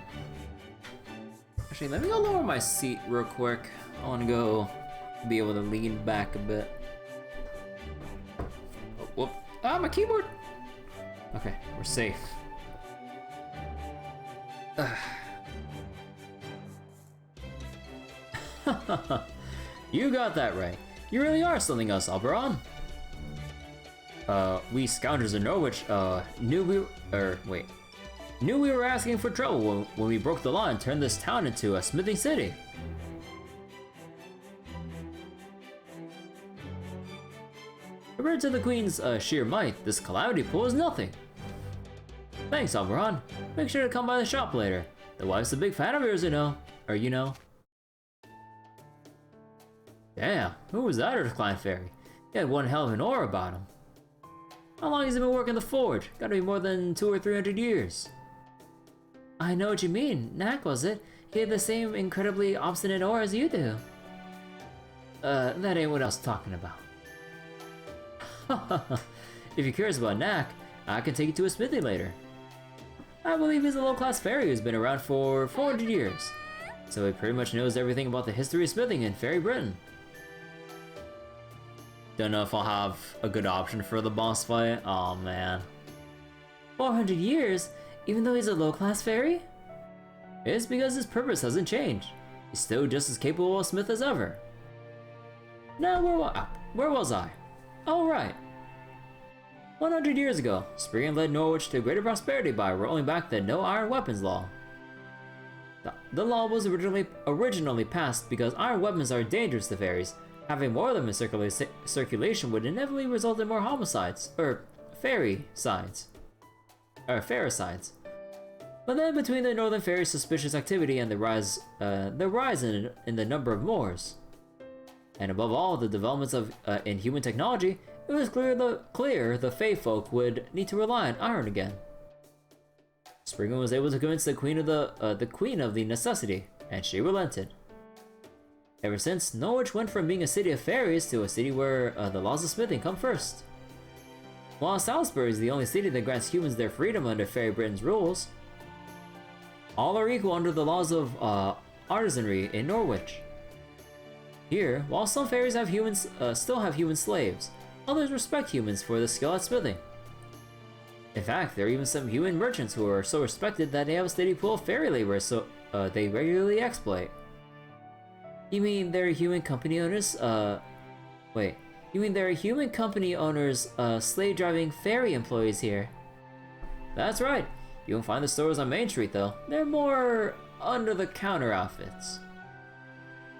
Actually, let me go lower my seat real quick. I want to go be able to lean back a bit. Oh, whoop. Ah, my keyboard! Okay, we're safe. You got that right. You really are something else, Oberon. We scoundrels in Norwich, knew we were asking for trouble when we broke the law and turned this town into a smithing city. Compared to the Queen's sheer might, this calamity pool is nothing. Thanks, Oberon. Make sure to come by the shop later. The wife's a big fan of yours, you know. Damn, who was that Earth Client Fairy? He had one hell of an aura about him. How long has he been working the forge? Gotta be more than 200 or 300 years. I know what you mean. Knack, was it? He had the same incredibly obstinate aura as you do. That ain't what I was talking about. If you're curious about Knack, I can take you to a smithy later. I believe he's a low-class fairy who's been around for 400 years. So he pretty much knows everything about the history of smithing in Fairy Britain. don't know if I'll have a good option for the boss fight. Oh man. 400 years? Even though he's a low-class fairy? It's because his purpose hasn't changed. He's still just as capable a smith as ever. Now, where was I? Oh right. 100 years ago, Spriggan led Norwich to greater prosperity by rolling back the no iron weapons law. The law was originally passed because iron weapons are dangerous to fairies. Having more of them in circulation would inevitably result in more homicides, or fairicides. But then between the Northern Fairies' suspicious activity and the rise in the number of Moors, and above all the developments in human technology, it was clear the Fae folk would need to rely on iron again. Spriggan was able to convince the Queen of the necessity, and she relented. Ever since, Norwich went from being a city of fairies to a city where the laws of smithing come first. While Salisbury is the only city that grants humans their freedom under Fairy Britain's rules, all are equal under the laws of artisanry in Norwich. Here, while some fairies still have human slaves, others respect humans for their skill at smithing. In fact, there are even some human merchants who are so respected that they have a steady pool of fairy labor they regularly exploit. You mean there are human company owners, slave-driving fairy employees here? That's right. You won't find the stores on Main Street though. They're more under-the-counter outfits.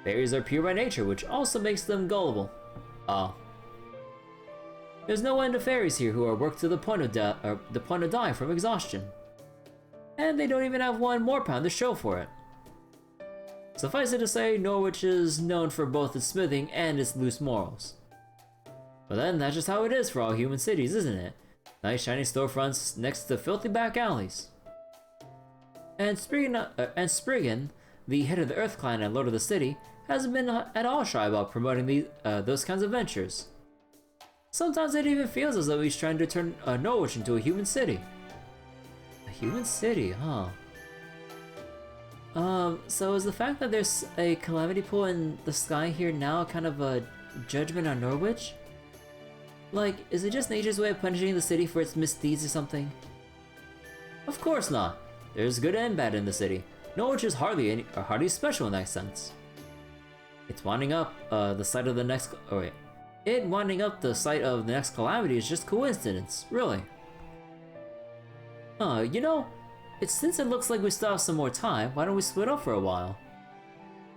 Fairies are pure by nature, which also makes them gullible. There's no end of fairies here who are worked to the point of dying from exhaustion. And they don't even have one more pound to show for it. Suffice it to say, Norwich is known for both its smithing and its loose morals. But then that's just how it is for all human cities, isn't it? Nice shiny storefronts next to filthy back alleys. And Spriggan, the head of the Earth Clan and Lord of the City, hasn't been at all shy about promoting those kinds of ventures. Sometimes it even feels as though he's trying to turn Norwich into a human city. A human city, huh? So is the fact that there's a calamity pool in the sky here now kind of a judgment on Norwich? Like, is it just nature's way of punishing the city for its misdeeds or something? Of course not. There's good and bad in the city. Norwich is hardly special in that sense. It's winding up the site of the next. It winding up the site of the next calamity is just coincidence, really. You know, since it looks like we still have some more time, why don't we split up for a while?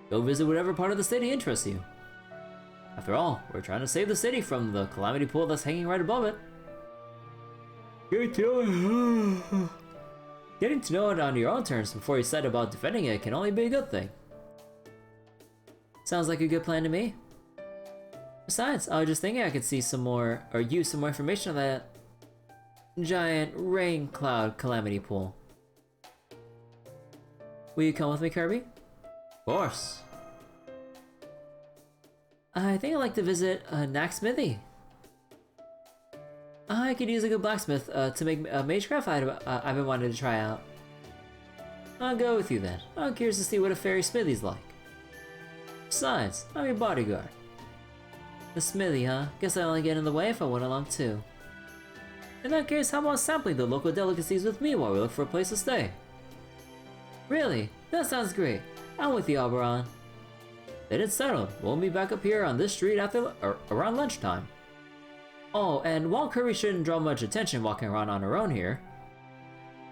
Go visit whatever part of the city interests you. After all, we're trying to save the city from the calamity pool that's hanging right above it. Getting to know it on your own terms before you set about defending it can only be a good thing. Sounds like a good plan to me. Besides, I was just thinking I could see some more, or use some more information on that giant rain cloud calamity pool. Will you come with me, Kirby? Of course. I think I'd like to visit Knack's Smithy. I could use a good blacksmith to make a magecraft item I've been wanting to try out. I'll go with you then. I'm curious to see what a fairy smithy's like. Besides, I'm your bodyguard. The smithy, huh? Guess I'd only get in the way if I went along too. In that case, how about sampling the local delicacies with me while we look for a place to stay? Really? That sounds great. I'm with you, Oberon. Then it's settled. We'll meet back up here on this street around lunchtime. Oh, and while Kirby shouldn't draw much attention walking around on her own here,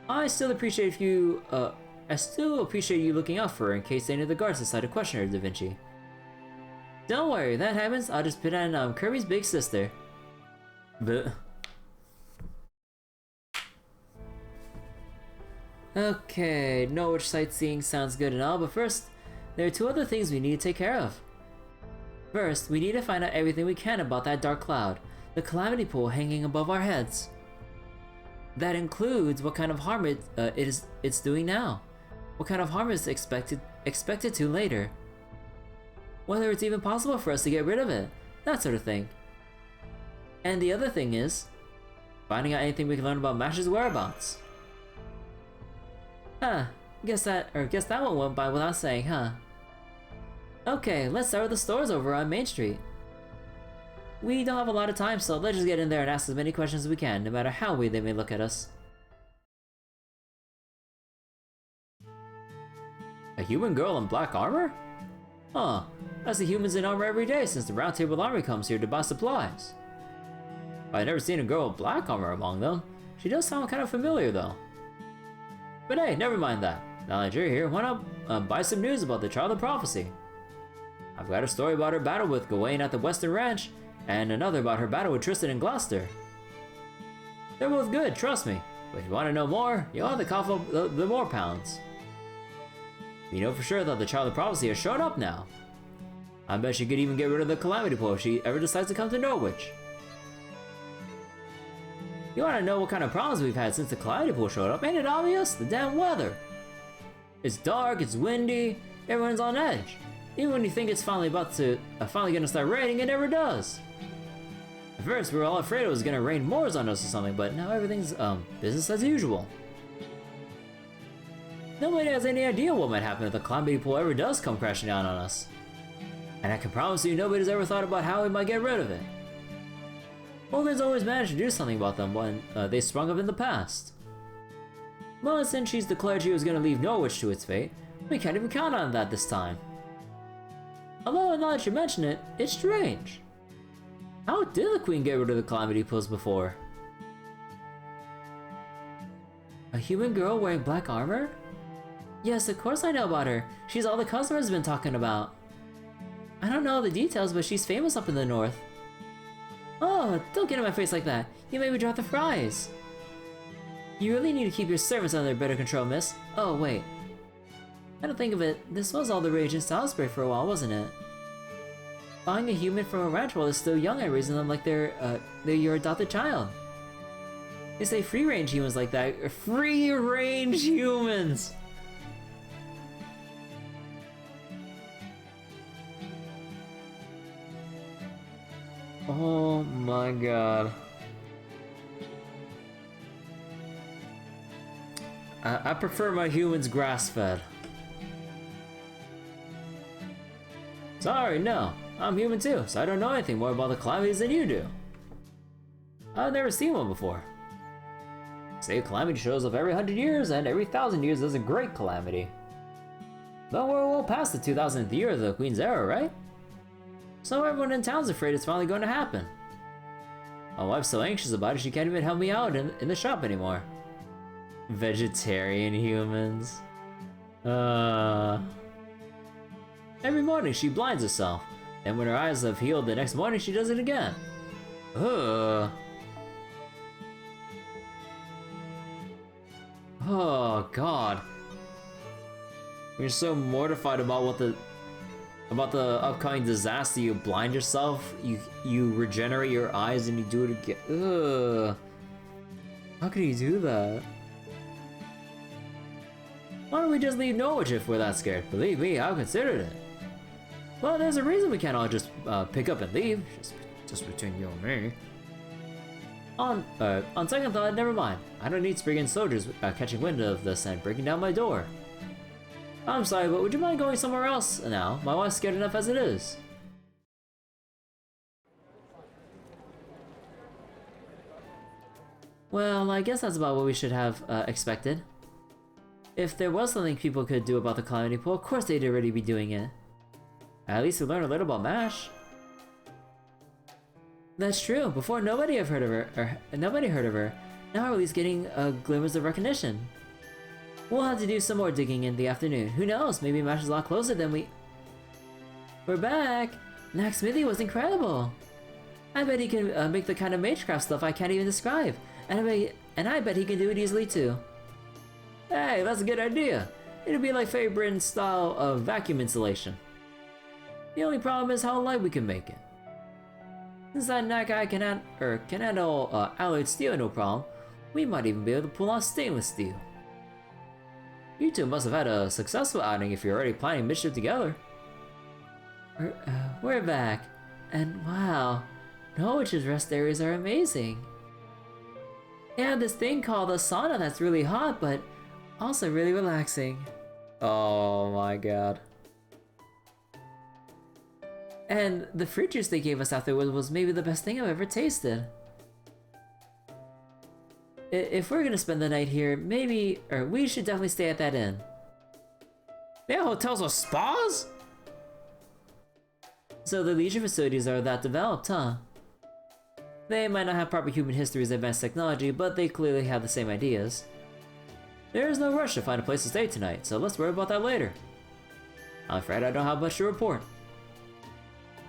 I still appreciate you looking out for her in case any of the guards decide to question her, Da Vinci. Don't worry, that happens. I'll just put on Kirby's big sister. But okay, Norwich sightseeing sounds good and all, but first, there are two other things we need to take care of. First, we need to find out everything we can about that dark cloud, the calamity pool hanging above our heads. That includes what kind of harm it's doing now, what kind of harm it's expected to later, whether it's even possible for us to get rid of it, that sort of thing. And the other thing is finding out anything we can learn about Mash's whereabouts. Guess that one went by without saying, huh? Okay, let's start with the stores over on Main Street. We don't have a lot of time, so let's just get in there and ask as many questions as we can, no matter how weird they may look at us. A human girl in black armor? Huh, I see humans in armor every day since the Round Table Army comes here to buy supplies. I've never seen a girl with black armor among them. She does sound kind of familiar though. But hey, never mind that. Now that you're here, why not buy some news about the Child of Prophecy? I've got a story about her battle with Gawain at the Western Ranch, and another about her battle with Tristan and Gloucester. They're both good, trust me. But if you want to know more, you'll have to cough up the more pounds. We know for sure that the Child of Prophecy has shown up now. I bet she could even get rid of the Calamity Pool if she ever decides to come to Norwich. You want to know what kind of problems we've had since the Calamity Pool showed up? Ain't it obvious? The damn weather. It's dark, it's windy, everyone's on edge. Even when you think it's finally gonna start raining, it never does. At first, we were all afraid it was gonna rain more on us or something, but now everything's, business as usual. Nobody has any idea what might happen if the Calamity Pool ever does come crashing down on us. And I can promise you nobody's ever thought about how we might get rid of it. Morgan's always managed to do something about them when they sprung up in the past. Well, since she's declared she was gonna leave Norwich to its fate, we can't even count on that this time. Although, now that you mention it, it's strange. How did the Queen get rid of the Calamity Pools before? A human girl wearing black armor? Yes, of course I know about her. She's all the customers have been talking about. I don't know all the details, but she's famous up in the north. Oh, don't get in my face like that. You made me drop the fries. You really need to keep your servants under better control, miss. Oh, wait. I don't think of it. This was all the rage in Salisbury for a while, wasn't it? Buying a human from a ranch while they're still young and raising them like they're your adopted child. They say free-range humans like that. Free-range humans! Oh my god. I prefer my humans grass-fed. Sorry, no. I'm human too, so I don't know anything more about the calamities than you do. I've never seen one before. Say a calamity shows up every 100 years, and every 1,000 years there's a great calamity. But we're well past the 2000th year of the Queen's era, right? So everyone in town's afraid it's finally going to happen. My wife's so anxious about it she can't even help me out in the shop anymore. Vegetarian humans. Every morning she blinds herself, and when her eyes have healed the next morning she does it again. Oh god. You're so mortified about the upcoming disaster, you blind yourself, you regenerate your eyes and you do it again. Ugh. How can you do that? Why don't we just leave Norwich if we're that scared? Believe me, I've considered it. Well, there's a reason we can't all just pick up and leave. Just between you and me. On second thought, never mind. I don't need Spriggan soldiers catching wind of this and breaking down my door. I'm sorry, but would you mind going somewhere else now? My wife's scared enough as it is. Well, I guess that's about what we should have expected. If there was something people could do about the Calamity Pool, of course they'd already be doing it. At least we learned a little about MASH. That's true. Before, nobody have heard of her, nobody heard of her. Now we're at least getting glimmers of recognition. We'll have to do some more digging in the afternoon. Who knows? Maybe MASH is a lot closer than we... We're back! Nack's Smithy was incredible! I bet he can make the kind of magecraft stuff I can't even describe. And I bet he can do it easily too. Hey, that's a good idea. It'll be like Fae Britain's style of vacuum insulation. The only problem is how light we can make it. Since that Knack guy can handle alloyed steel no problem, we might even be able to pull off stainless steel. You two must have had a successful outing if you're already planning mischief together. We're back, and wow, Norwich's rest areas are amazing. They have this thing called a sauna that's really hot, but also really relaxing. Oh my god. And the fruit juice they gave us afterwards was maybe the best thing I've ever tasted. If we're gonna spend the night here, we should definitely stay at that inn. They have hotels with spas? So the leisure facilities are that developed, huh? They might not have proper human histories or advanced technology, but they clearly have the same ideas. There is no rush to find a place to stay tonight, so let's worry about that later. I'm afraid I don't have much to report.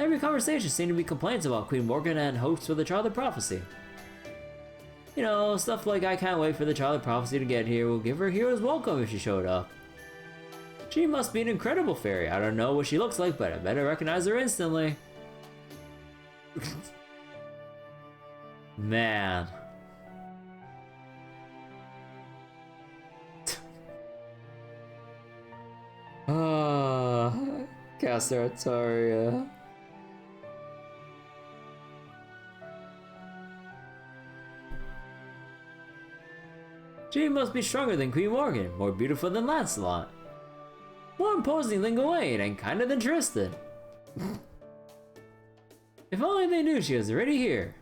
Every conversation seemed to be complaints about Queen Morgan and hopes for the Child of Prophecy. You know, stuff like I can't wait for the Child of Prophecy to get here will give her a hero's welcome if she showed up. She must be an incredible fairy. I don't know what she looks like, but I better recognize her instantly. Man. Caster Ataria. She must be stronger than Queen Morgan, more beautiful than Lancelot, more imposing than Gawain, and kinder than Tristan. If only they knew she was already here.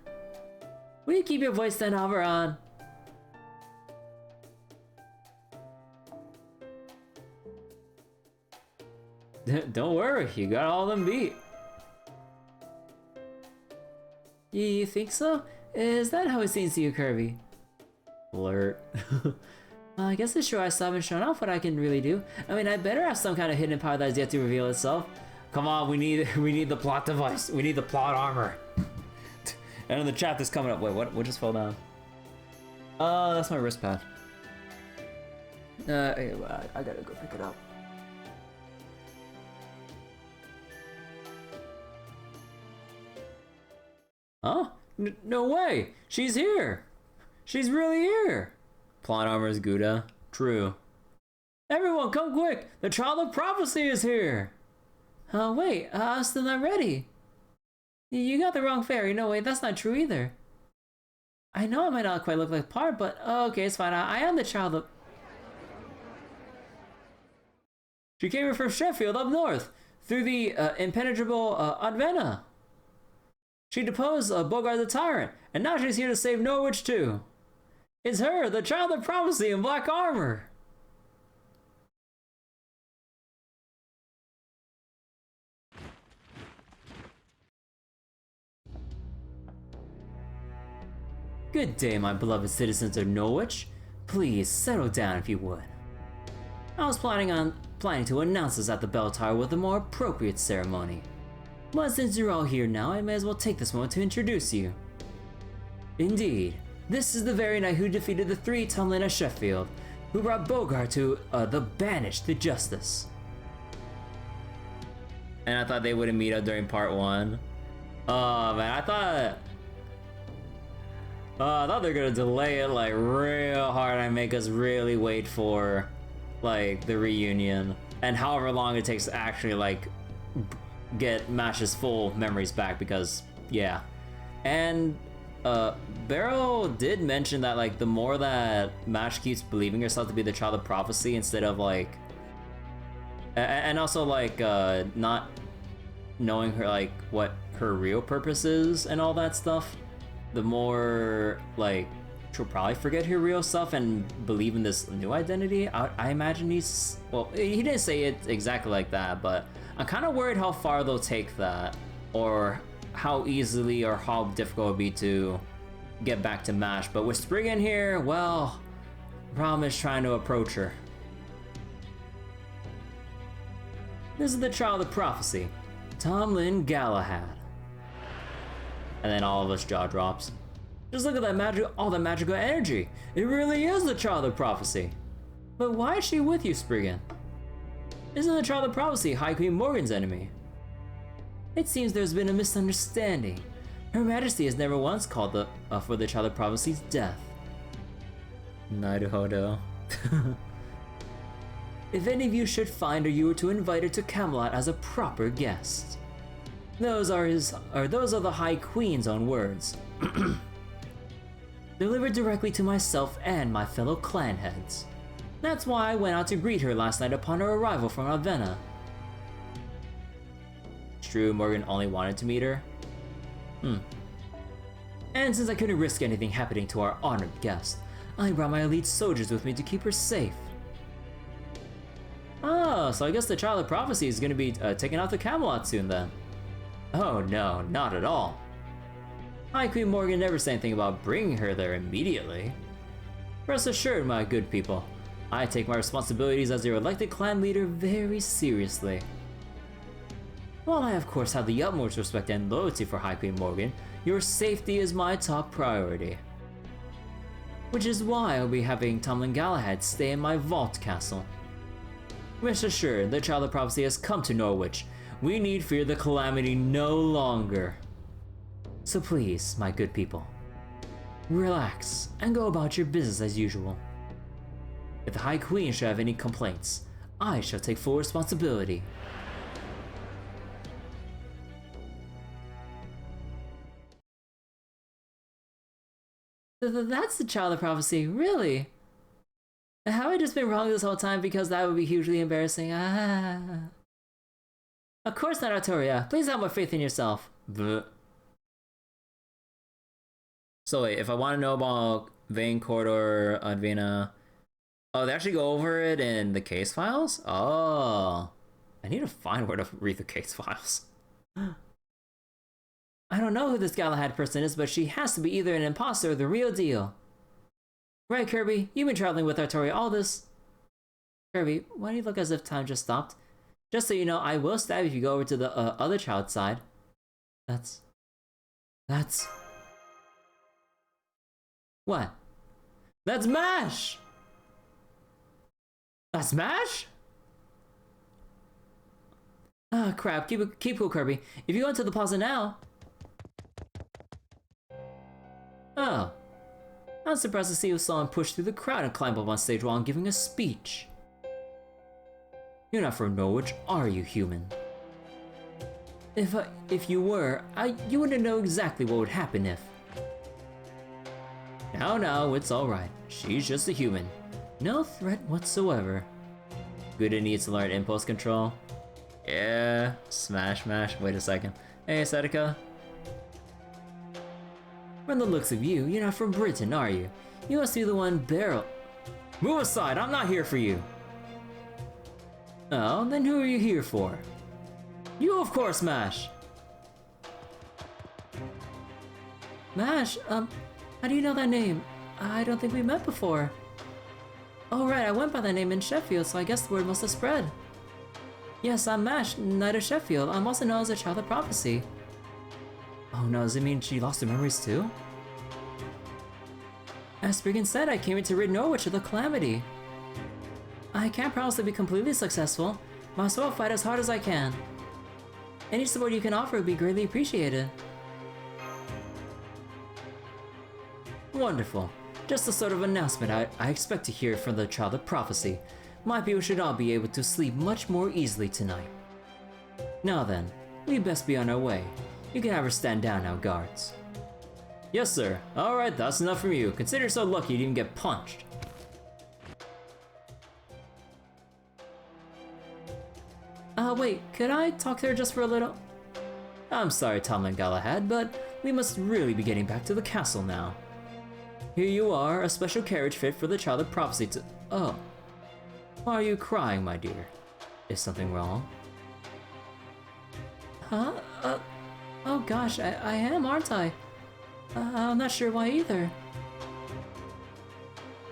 Will you keep your voice down, Avalon? Don't worry, you got all them beat. You think so? Is that how it seems to you, Kirby? Flirt. I guess it's true I still haven't shown off what I can really do. I mean, I better have some kind of hidden power that is yet to reveal itself. Come on, we need the plot device. We need the plot armor. And in the chat that's coming up. Wait, what just fell down? That's my wrist pad. I gotta go pick it up. Huh? No way! She's here! She's really here! Plot armor is Gouda. True. Everyone, come quick! The Child of Prophecy is here! Wait, I'm still not ready. You got the wrong fairy. No, wait, that's not true either. I know I might not quite look like part, but okay, it's fine. I am the Child of... She came here from Sheffield up north, through the impenetrable Advena. She deposed Bogart the Tyrant, and now she's here to save Norwich too. It's her, the Child of Prophecy in black armor. Good day, my beloved citizens of Norwich. Please settle down if you would. I was planning to announce this at the bell tower with a more appropriate ceremony. But since you're all here now, I may as well take this moment to introduce you. Indeed, this is the very knight who defeated the three Tumlin at Sheffield, who brought Bogart to the banished to justice. And I thought they wouldn't meet up during part 1. Oh man, I thought they were gonna delay it like real hard and make us really wait for like the reunion and however long it takes to actually like get Mash's full memories back, because yeah. And Barrow did mention that like the more that Mash keeps believing herself to be the Child of Prophecy instead of like and also like not knowing her like what her real purpose is and all that stuff, the more like she'll probably forget her real self and believe in this new identity. I imagine he didn't say it exactly like that, but I'm kind of worried how far they'll take that, or how easily or how difficult it would be to get back to Mash. But with Spriggan here, well, the problem is trying to approach her. This is the Child of Prophecy, Tomlin Galahad. And then all of us jaw drops. Just look at that all the magical energy. It really is the Child of Prophecy. But why is she with you, Spriggan? Isn't the Child of Prophecy High Queen Morgan's enemy? It seems there's been a misunderstanding. Her Majesty has never once called for the Child of Prophecy's death. Naruhodo. If any of you should find her, you were to invite her to Camelot as a proper guest. Those are the High Queen's own words. Delivered directly to myself and my fellow clan heads. That's why I went out to greet her last night upon her arrival from Avena. true, Morgan only wanted to meet her. And since I couldn't risk anything happening to our honored guest, I brought my elite soldiers with me to keep her safe. Oh, so I guess the Child of Prophecy is gonna be taking out the Camelot soon then. Oh no, not at all. High Queen Morgan never said anything about bringing her there immediately. Rest assured, my good people, I take my responsibilities as your elected clan leader very seriously. While I of course have the utmost respect and loyalty for High Queen Morgan, your safety is my top priority. Which is why I'll be having Tomlin Galahad stay in my vault castle. Rest assured, the Child of Prophecy has come to Norwich. We need fear the calamity no longer. So please, my good people, relax and go about your business as usual. If the High Queen should have any complaints, I shall take full responsibility. That's the Child of Prophecy, really? Have I just been wrong this whole time because that would be hugely embarrassing? Ah. Of course not, Artoria. Please have more faith in yourself. Bleh. So wait, if I want to know about Vane Corridor, Advena... Oh, they actually go over it in the case files? Oh. I need to find where to read the case files. I don't know who this Galahad person is, but she has to be either an imposter or the real deal. Right, Kirby? You've been traveling with Artoria all this... Kirby, why do you look as if time just stopped? Just so you know, I will stab if you go over to the other child's side. That's... What? That's MASH! That's MASH? Ah, crap. Keep cool, Kirby. If you go into the plaza now... Oh. I'm surprised to see you saw him push through the crowd and climb up on stage while I'm giving a speech. You're not from Norwich, are you, human? If you were, you wouldn't know exactly what would happen if... No, it's alright. She's just a human. No threat whatsoever. Gouda needs to learn impulse control. Yeah, smash. Wait a second. Hey, Setika. From the looks of you, you're not from Britain, are you? You must be the one barrel... Move aside, I'm not here for you! Oh, then who are you here for? You, of course, Mash! Mash, how do you know that name? I don't think we met before. Oh right, I went by that name in Sheffield, so I guess the word must have spread. Yes, I'm Mash, Knight of Sheffield. I'm also known as a Child of Prophecy. Oh no, does it mean she lost her memories too? As Spriggan said, I came here to rid Norwich of the calamity. I can't promise to be completely successful, but I'll still fight as hard as I can. Any support you can offer would be greatly appreciated. Wonderful. Just the sort of announcement I expect to hear from the Child of Prophecy. My people should all be able to sleep much more easily tonight. Now then, we'd best be on our way. You can have her stand down now, guards. Yes, sir. Alright, that's enough from you. Consider yourself lucky you didn't get punched. Wait, could I talk to her just for a little? I'm sorry, Tomlin Galahad, but we must really be getting back to the castle now. Here you are, a special carriage fit for the Child of Prophecy to... Oh. Why are you crying, my dear? Is something wrong? Huh? Oh gosh, I am, aren't I? I'm not sure why either.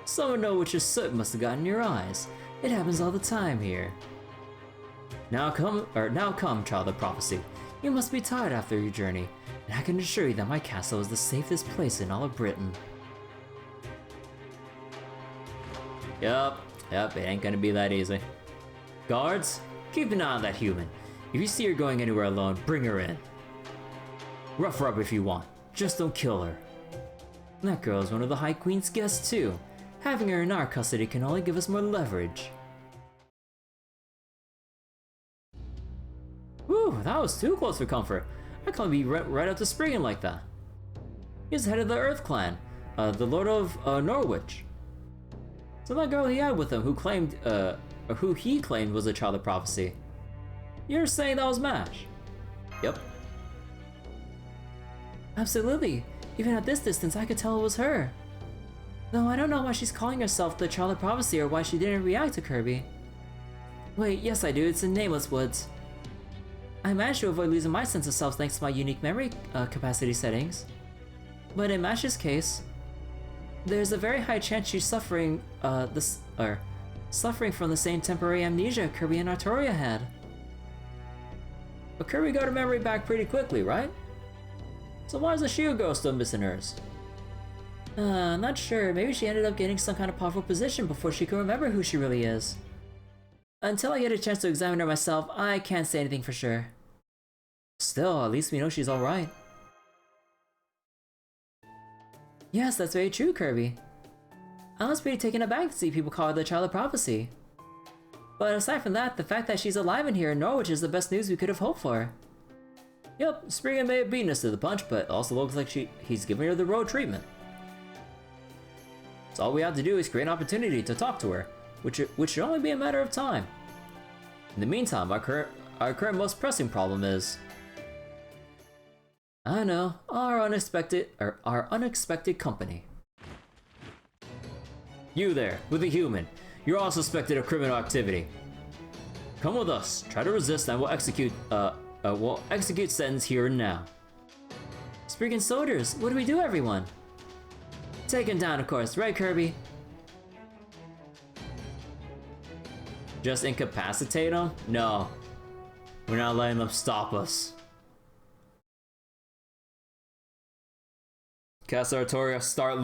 Someone know which soot must have gotten in your eyes. It happens all the time here. Now come, Child of Prophecy. You must be tired after your journey, and I can assure you that my castle is the safest place in all of Britain. Yup, it ain't gonna be that easy. Guards, keep an eye on that human. If you see her going anywhere alone, bring her in. Rough her up if you want, just don't kill her. That girl is one of the High Queen's guests too. Having her in our custody can only give us more leverage. Whew, that was too close for comfort. I can't be right up to Spriggan like that. He's head of the Earth Clan, the Lord of Norwich. So that girl he had with him who claimed, or who he claimed was a Child of Prophecy. You're saying that was MASH? Yep. Absolutely. Even at this distance, I could tell it was her. Though I don't know why she's calling herself the Child of Prophecy or why she didn't react to Kirby. Wait, yes I do, it's in Nameless Woods. I managed to avoid losing my sense of self thanks to my unique memory capacity settings. But in Mash's case, there's a very high chance she's suffering suffering from the same temporary amnesia Kirby and Artoria had. But Kirby got her memory back pretty quickly, right? So why is the Shield Girl still missing hers? Not sure. Maybe she ended up getting some kind of powerful position before she can remember who she really is. Until I get a chance to examine her myself, I can't say anything for sure. Still, at least we know she's alright. Yes, that's very true, Kirby. I was pretty taken aback to see people call her the Child of Prophecy. But aside from that, the fact that she's alive in here in Norwich is the best news we could have hoped for. Yep, Spriggan may have beaten us to the punch, but also looks like he's giving her the road treatment. So all we have to do is create an opportunity to talk to her, which should only be a matter of time. In the meantime, our current most pressing problem is... I know, our unexpected company. You there, with the human. You're all suspected of criminal activity. Come with us, try to resist and we'll execute sentence here and now. Spriggan soldiers, what do we do, everyone? Take him down, of course, right, Kirby? Just incapacitate him? No. We're not letting them stop us. Cast Artoria, start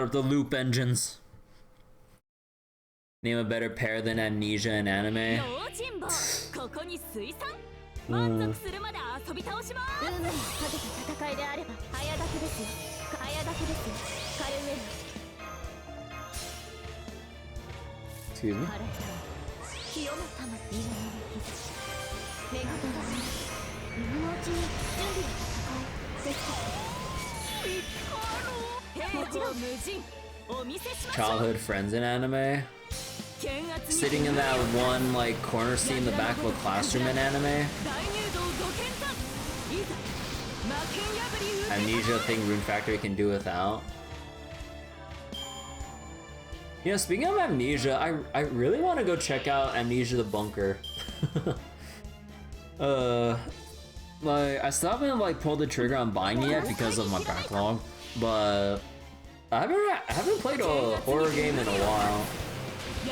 up the loop engines. Name a better pair than Amnesia and Anime. ここに水産満足するまで遊び倒します。運命にかけた戦いであれば早がけですよ。早がけですよ。カルメル。 Excuse me? 清めたま夢の日目がただね今のうちに準備ができた。平常無人お見せしましょう。 Childhood friends in anime? Sitting in that one like corner seat in the back of a classroom in anime? Amnesia thing Rune Factory can do without. You know, speaking of Amnesia, I really want to go check out Amnesia the Bunker. Like, I still haven't like pulled the trigger on buying it yet because of my backlog, but I haven't played a horror game in a while.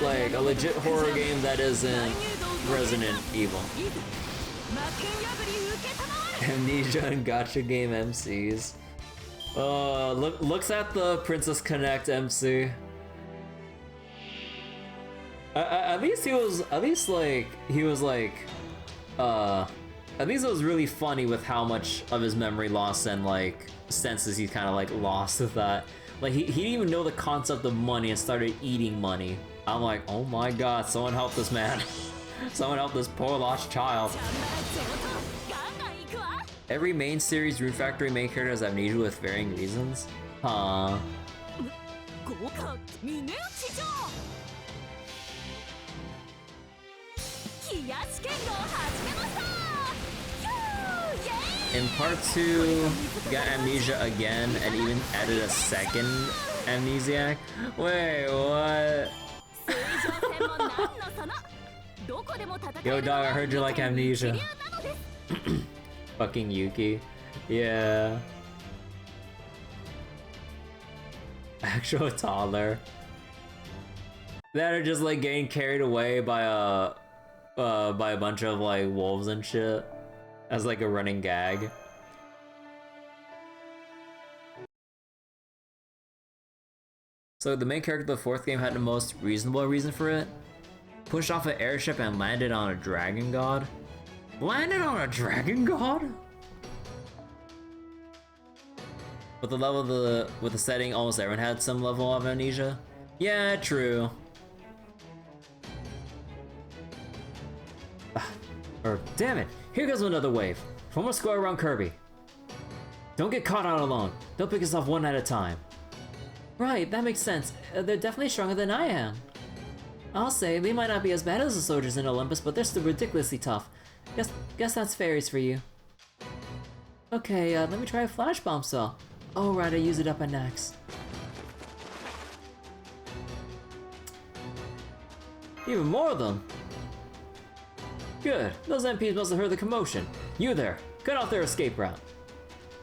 Like a legit horror game that isn't Resident Evil. Amnesia and Gacha game MCs. Looks at the Princess Connect MC. At least it was really funny with how much of his memory loss and like senses he kind of like lost with that. Like he didn't even know the concept of money and started eating money. I'm like, oh my god, someone help this man. Someone help this poor lost child. Every main series Rune Factory main character has amnesia with varying reasons? Huh. In part 2, we got amnesia again and even added a second amnesiac. Wait, what? Yo dog, I heard you like amnesia. Fucking Yuki. Yeah. Actual toddler. That are just like getting carried away by a bunch of like wolves and shit. As like a running gag. So the main character of the 4th game had the most reasonable reason for it. Pushed off an airship and landed on a dragon god. Landed on a dragon god? With the level of with the setting, almost everyone had some level of amnesia. Yeah, true. Or damn it, here goes another wave. Form a square around Kirby. Don't get caught out alone. They'll pick us off one at a time. Right, that makes sense. They're definitely stronger than I am. I'll say, they might not be as bad as the soldiers in Olympus, but they're still ridiculously tough. Guess that's fairies for you. Okay, let me try a flash bomb cell. Oh right, I use it up at next. Even more of them. Good. Those MPs must have heard the commotion. You there, cut off their escape route.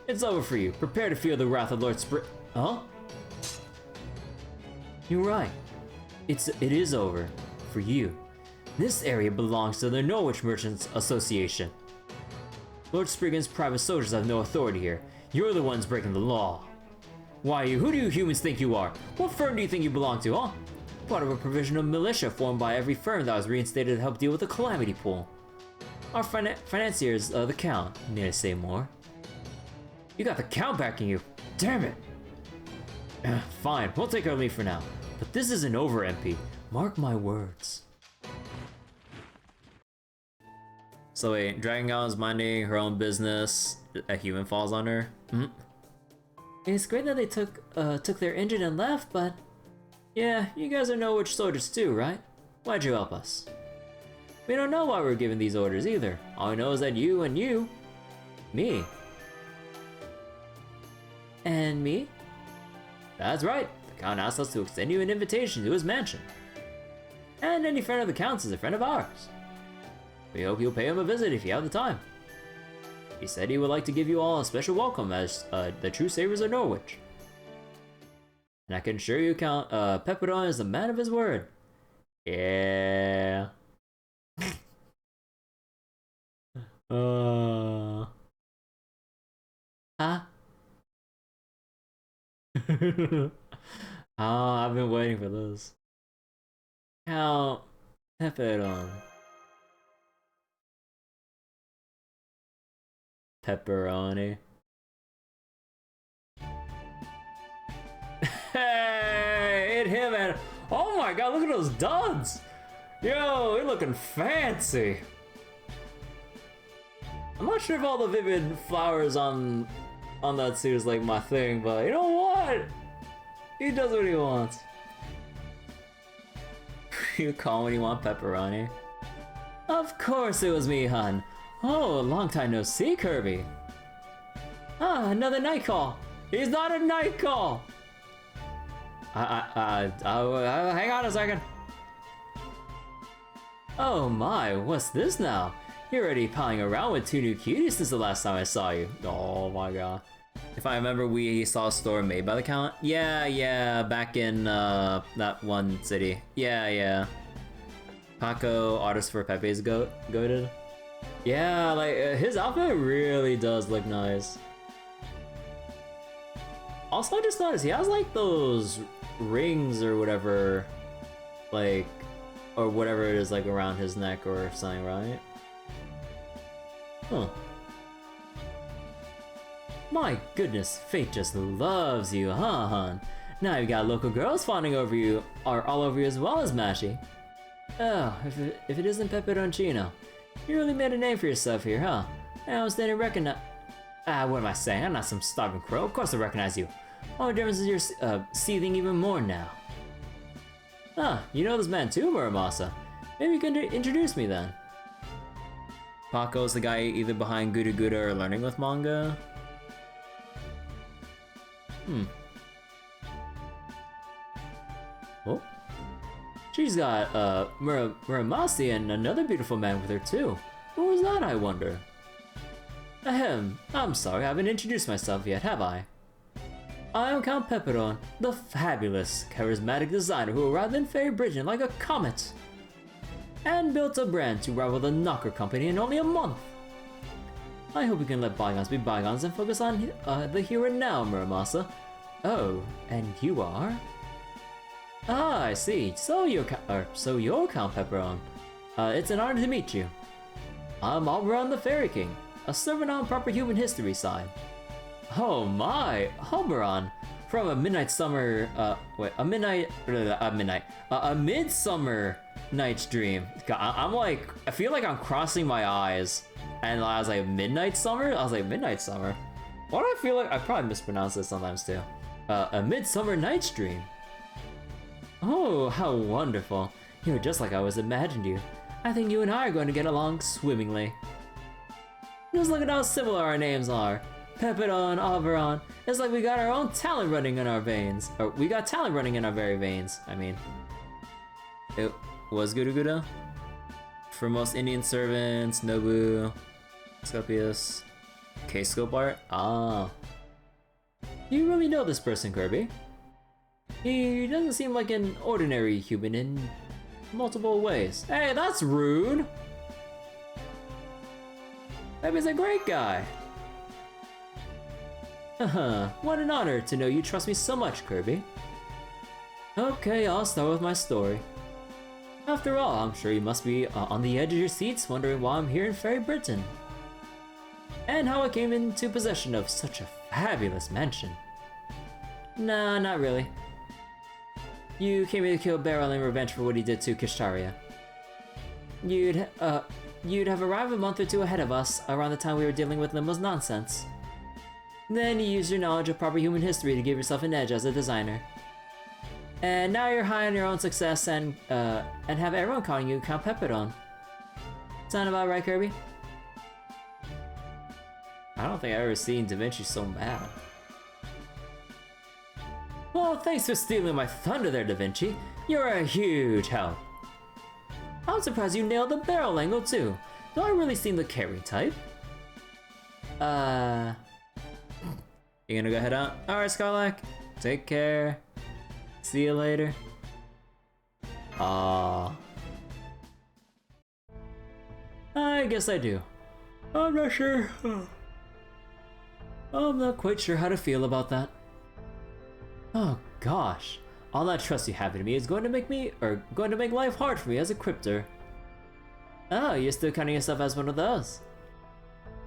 It's over for you. Prepare to feel the wrath of Lord Spr- Huh? You're right. It is over. For you. This area belongs to the Norwich Merchants Association. Lord Spriggan's private soldiers have no authority here. You're the ones breaking the law. Why you? Who do you humans think you are? What firm do you think you belong to, huh? Part of a provisional militia formed by every firm that was reinstated to help deal with the calamity pool. Our financiers, the Count, need to say more. You got the Count backing you. Damn it. Fine, we'll take our leave for now. But this isn't over, MP. Mark my words. So wait, Dragon Gal minding her own business. A human falls on her. Mm-hmm. It's great that they took their injured and left, but yeah, you guys are Norwich soldiers too, right? Why'd you help us? We don't know why we're giving these orders either. All we know is that you and you, me, and me. That's right. The Count asked us to extend you an invitation to his mansion. And any friend of the Count's is a friend of ours. We hope you'll pay him a visit if you have the time. He said he would like to give you all a special welcome as the true savers of Norwich. And I can assure you, Count Pepperon is a man of his word. Yeah. Huh? I've been waiting for this. Count Pepperon. Pepperoni. Hey, it him and oh my god, look at those duds! Yo, you're looking fancy. I'm not sure if all the vivid flowers on that suit is like my thing, but you know what? He does what he wants. You call when you want pepperoni? Of course it was me, hun. Oh, long time no see, Kirby. Ah, another night call. He's not a night call. Hang on a second. Oh my, what's this now? You're already palling around with two new cuties since the last time I saw you. Oh my god. If I remember, we saw a store made by the Count. Yeah, back in that one city. Yeah. Paco, artist for Pepe's goated. Yeah, like his outfit really does look nice. Also, I just noticed he has like those rings or whatever, like, or whatever it is, like around his neck or something, right? Huh. My goodness, fate just loves you, huh, hon? Now you've got local girls fawning over you, or all over you as well as Mashy. Oh, if it isn't Pepperoncino. You really made a name for yourself here, huh? I was standing recognize. What am I saying? I'm not some starving crow. Of course I recognize you. All the difference is you're seething even more now. Ah, you know this man too, Muramasa. Maybe you can introduce me then. Paco's the guy either behind Guda Guda or Learning with Manga. Oh. She's got Muramasa and another beautiful man with her too. Who was that, I wonder? Ahem, I'm sorry, I haven't introduced myself yet, have I? I am Count Pepperon, the fabulous, charismatic designer who arrived in Fairy Bridgeon like a comet, and built a brand to rival the Knocker Company in only a month. I hope we can let bygones be bygones and focus on the here and now, Muramasa. Oh, and you are? Ah, I see. So you're Count Pepperon. It's an honor to meet you. I'm Oberon the Fairy King, a servant on proper human history side. Oh my, Oberon, from a Midsummer Night's Dream. God, I feel like I'm crossing my eyes, and I was like Midnight Summer. I was like Midnight Summer. Why do I feel like I probably mispronounce this sometimes too? A Midsummer Night's Dream. Oh, how wonderful. You're just like I was imagined you. I think you and I are going to get along swimmingly. Just look at how similar our names are. Pepidon, Avalon. It's like we got our own talent running in our veins. Or we got talent running in our very veins, I mean. It was Guda. For most Indian servants, Nobu, Scopius, K-scope art? Ah. You really know this person, Kirby. He doesn't seem like an ordinary human in multiple ways. Hey, that's rude! Kirby's a great guy! Haha, what an honor to know you trust me so much, Kirby. Okay, I'll start with my story. After all, I'm sure you must be on the edge of your seats wondering why I'm here in Fairy Britain. And how I came into possession of such a fabulous mansion. Nah, not really. You came here to kill Beryl in revenge for what he did to Kishtaria. You'd have arrived a month or two ahead of us, around the time we were dealing with Limbo's nonsense. Then you used your knowledge of proper human history to give yourself an edge as a designer. And now you're high on your own success and have everyone calling you Count Pepidon. Sound about right, Kirby? I don't think I've ever seen Da Vinci so mad. Well, thanks for stealing my thunder there, Da Vinci. You're a huge help. I'm surprised you nailed the barrel angle too. Do I really seem the carry type? You gonna go head out? Alright, Scarlac. Take care. See you later. I guess I do. I'm not sure. I'm not quite sure how to feel about that. Oh gosh. All that trust you have in me is going to make life hard for me as a crypter. Oh, you're still counting yourself as one of those.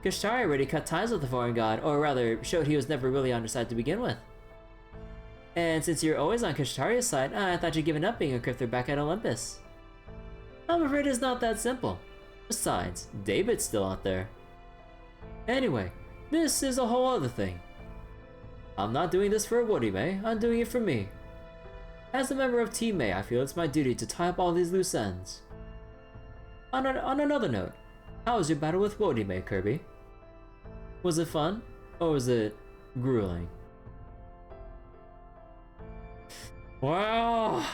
Kishtaria already cut ties with the foreign god, or rather, showed he was never really on her side to begin with. And since you're always on Kishtaria's side, I thought you'd given up being a crypter back at Olympus. I'm afraid it's not that simple. Besides, David's still out there. Anyway, this is a whole other thing. I'm not doing this for Wodime, I'm doing it for me. As a member of Team May, I feel it's my duty to tie up all these loose ends. On another note, how was your battle with Wodime, Kirby? Was it fun, or was it grueling? Well,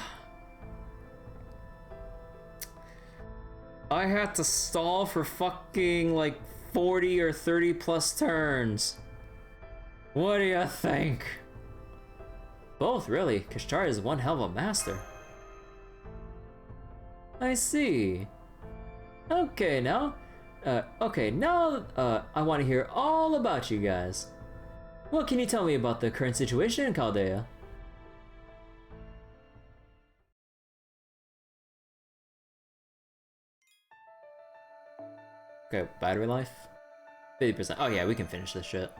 I had to stall for fucking like 40 or 30 plus turns. What do you think? Both, really. Kishtaria is one hell of a master. I see. Okay, now I want to hear all about you guys. What can you tell me about the current situation in Chaldea? Okay, battery life? 50%. Oh yeah, we can finish this shit.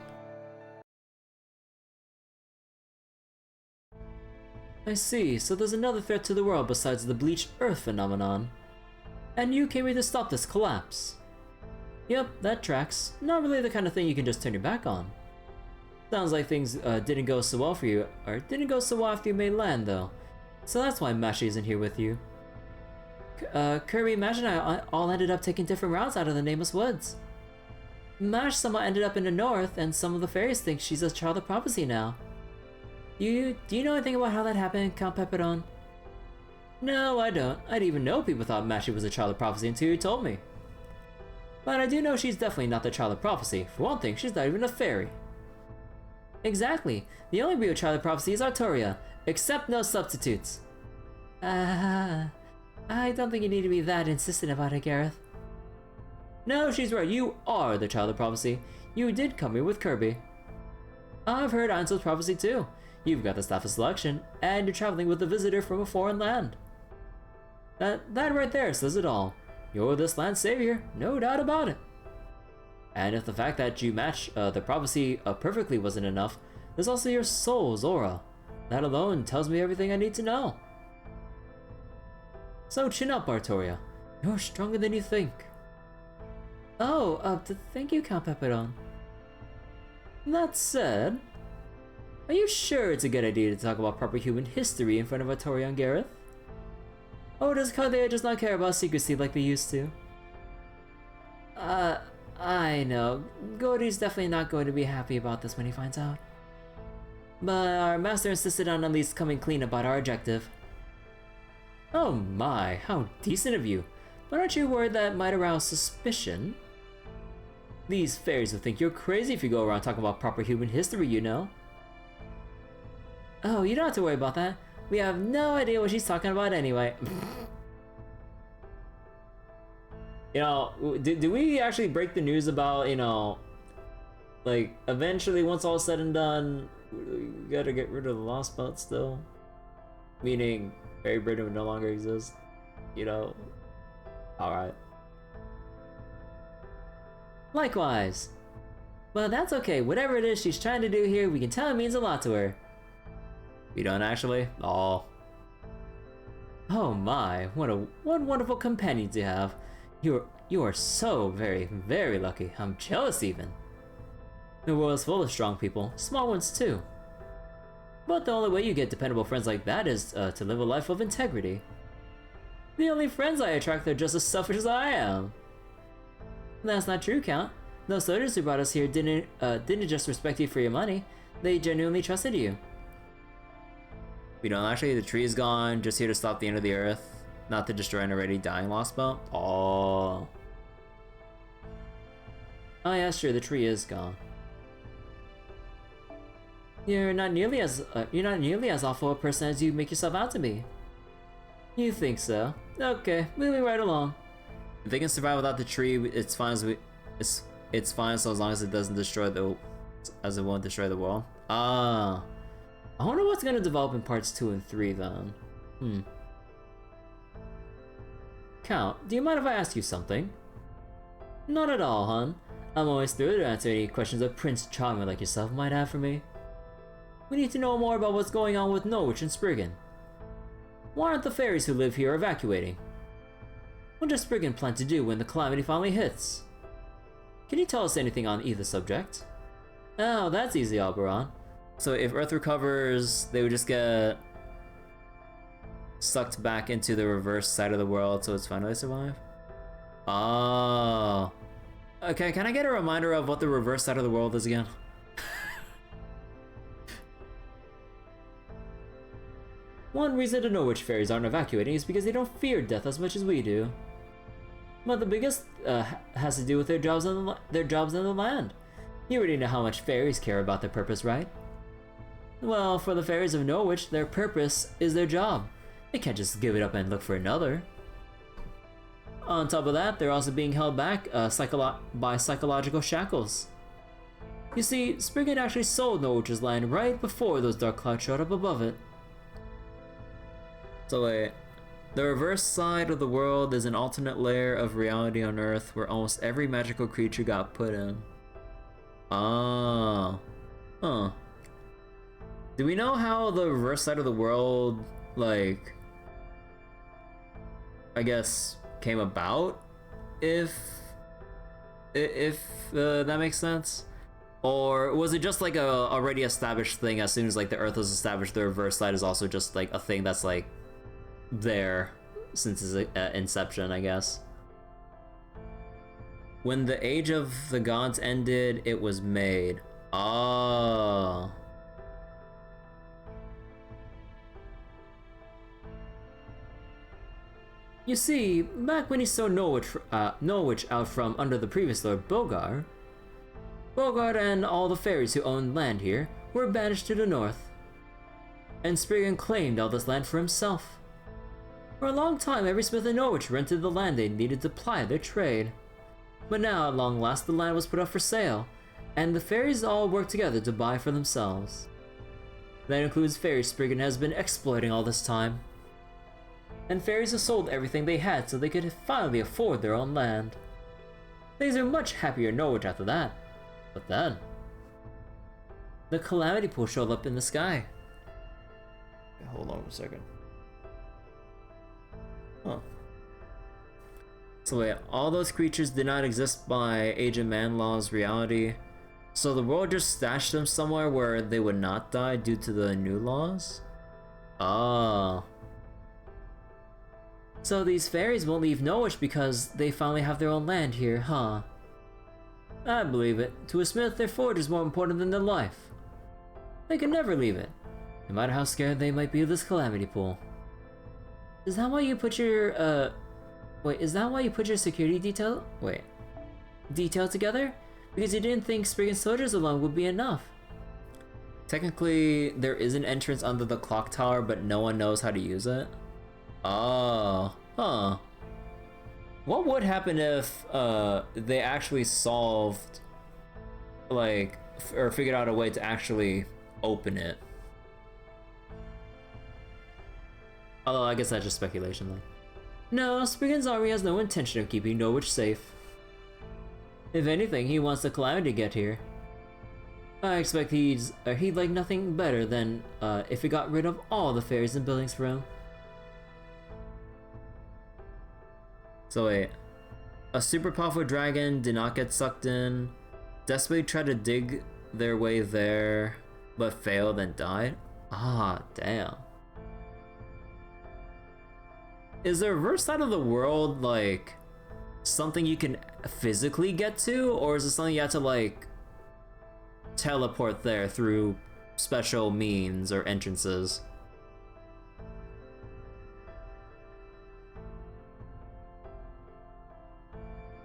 I see, so there's another threat to the world besides the bleached earth phenomenon. And you came here to stop this collapse. Yep, that tracks. Not really the kind of thing you can just turn your back on. Sounds like things didn't go so well for you, or didn't go so well after you made land though. So that's why Mashi isn't here with you. Kirby, Mash and I all ended up taking different routes out of the Nameless Woods. Mash somehow ended up in the north, and some of the fairies think she's a child of prophecy now. Do you know anything about how that happened, Count Pepidon? No, I don't. I didn't even know people thought Mashi was a child of prophecy until you told me. But I do know she's definitely not the child of prophecy. For one thing, she's not even a fairy. Exactly. The only real child of prophecy is Artoria, except no substitutes. I don't think you need to be that insistent about it, Gareth. No, she's right. You are the child of prophecy. You did come here with Kirby. I've heard Einzel's prophecy too. You've got the staff of selection, and you're traveling with a visitor from a foreign land. That right there says it all. You're this land's savior, no doubt about it. And if the fact that you match the prophecy perfectly wasn't enough, there's also your soul's aura. That alone tells me everything I need to know. So chin up, Artoria. You're stronger than you think. Oh, thank you, Count Pepidon. That said, are you sure it's a good idea to talk about proper human history in front of Artoria and Gareth? Or does Chaldea just not care about secrecy like they used to? I know. Gordy's definitely not going to be happy about this when he finds out. But our master insisted on at least coming clean about our objective. Oh my, how decent of you. But aren't you worried that might arouse suspicion? These fairies will think you're crazy if you go around talking about proper human history, you know. Oh, you don't have to worry about that. We have no idea what she's talking about anyway. You know, do we actually break the news about, you know, like, eventually once all said and done, we gotta get rid of the Lostbelt still? Meaning, Fairy Britain would no longer exist, you know? Alright. Likewise. But that's okay, whatever it is she's trying to do here, we can tell it means a lot to her. We don't actually? Aw. Oh my, what wonderful companions you have. You are so very, very lucky. I'm jealous even. The world is full of strong people, small ones too. But the only way you get dependable friends like that is to live a life of integrity. The only friends I attract are just as selfish as I am. That's not true, Count. Those soldiers who brought us here didn't just respect you for your money. They genuinely trusted you. We don't actually. The tree is gone. Just here to stop the end of the earth. Not to destroy an already dying Lostbelt? Oh. Oh yeah, sure, the tree is gone. You're not nearly as awful a person as you make yourself out to be. You think so? Okay, moving right along. If they can survive without the tree, it's fine. It's fine so as long as it doesn't destroy as it won't destroy the world. Ah, I wonder what's gonna develop in parts 2 and 3 then. Count, do you mind if I ask you something? Not at all, hon. I'm always thrilled to answer any questions a Prince Charming like yourself might have for me. We need to know more about what's going on with Norwich and Spriggan. Why aren't the fairies who live here evacuating? What does Spriggan plan to do when the calamity finally hits? Can you tell us anything on either subject? Oh, that's easy, Alberon. So if Earth recovers, they would just get sucked back into the reverse side of the world, so it's finally survive? Oh. Okay, can I get a reminder of what the reverse side of the world is again? One reason to know which fairies aren't evacuating is because they don't fear death as much as we do. But the biggest has to do with their jobs on the land. You already know how much fairies care about their purpose, right? Well, for the fairies of Norwich, their purpose is their job. They can't just give it up and look for another. On top of that, they're also being held back by psychological shackles. You see, Spriggan actually sold Norwich's land right before those dark clouds showed up above it. So wait, the reverse side of the world is an alternate layer of reality on Earth where almost every magical creature got put in. Ah. Huh. Do we know how the reverse side of the world, like, I guess, came about? If that makes sense? Or was it just like a already established thing? As soon as like the Earth was established, the reverse side is also just like a thing that's like there since its inception, I guess. When the age of the gods ended, it was made. Oh. You see, back when he stole Norwich out from under the previous Lord Bogard and all the fairies who owned land here were banished to the north. And Spriggan claimed all this land for himself. For a long time, every smith in Norwich rented the land they needed to ply their trade. But now, at long last, the land was put up for sale, and the fairies all worked together to buy for themselves. That includes fairies Spriggan has been exploiting all this time. And fairies have sold everything they had so they could finally afford their own land. Things are much happier in Norwich after that. But then, the calamity pool showed up in the sky. Hold on a second. Huh. So wait, all those creatures did not exist by Age of Man law's reality, so the world just stashed them somewhere where they would not die due to the new laws? Oh. So these fairies won't leave Norwich because they finally have their own land here, huh? I believe it. To a smith, their forge is more important than their life. They can never leave it, no matter how scared they might be of this calamity pool. Is that why you put your, wait, is that why you put your security detail together? Because you didn't think Spriggan soldiers alone would be enough. Technically, there is an entrance under the clock tower, but no one knows how to use it. Oh, huh. What would happen if they actually solved, like, or figured out a way to actually open it? Although I guess that's just speculation though. No, Spriggan's army has no intention of keeping Norwich safe. If anything, he wants the calamity to get here. I expect he'd like nothing better than if he got rid of all the fairies and buildings for him. So wait, a super powerful dragon did not get sucked in, desperately tried to dig their way there, but failed and died? Ah, damn. Is the reverse side of the world, like, something you can physically get to, or is it something you have to, like, teleport there through special means or entrances?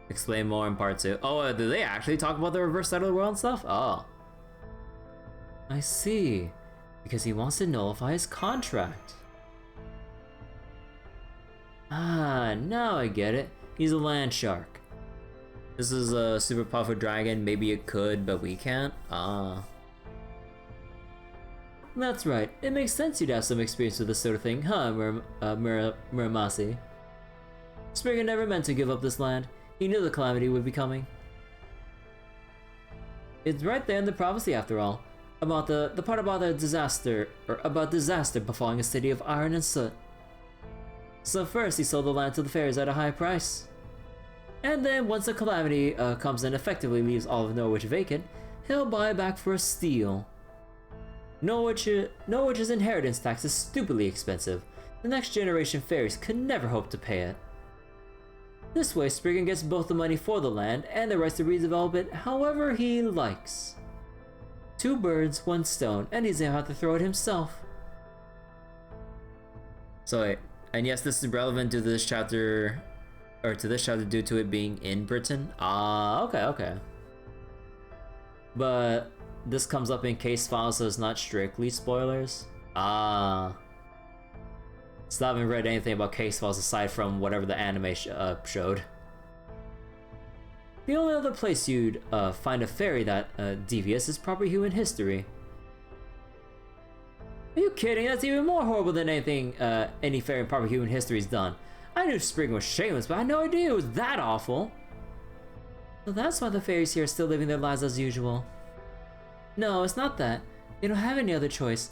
Explain more in part 2. Oh, do they actually talk about the reverse side of the world and stuff? Oh. I see. Because he wants to nullify his contract. Ah, now I get it. He's a land shark. This is a super powerful dragon. Maybe it could, but we can't? Ah. That's right. It makes sense you'd have some experience with this sort of thing, huh, Muramasi? Spriggan never meant to give up this land. He knew the calamity would be coming. It's right there in the prophecy, after all. About the part about the disaster, or about disaster befalling a city of iron and soot. So first he sold the land to the fairies at a high price. And then once the calamity comes and effectively leaves all of Norwich vacant, he'll buy it back for a steal. Norwich's inheritance tax is stupidly expensive. The next generation fairies could never hope to pay it. This way Spriggan gets both the money for the land and the rights to redevelop it however he likes. 2 birds, 1 stone, and he's gonna have to throw it himself. So wait, and yes, this is relevant to this chapter, or to this chapter due to it being in Britain? Ah, okay. But this comes up in case files, so it's not strictly spoilers? Ah. So I haven't read anything about case files aside from whatever the anime showed. The only other place you'd find a fairy that devious is proper human history. Are you kidding? That's even more horrible than anything any fairy in proper human history's done. I knew Spriggan was shameless, but I had no idea it was that awful. So that's why the fairies here are still living their lives as usual. No, it's not that. They don't have any other choice.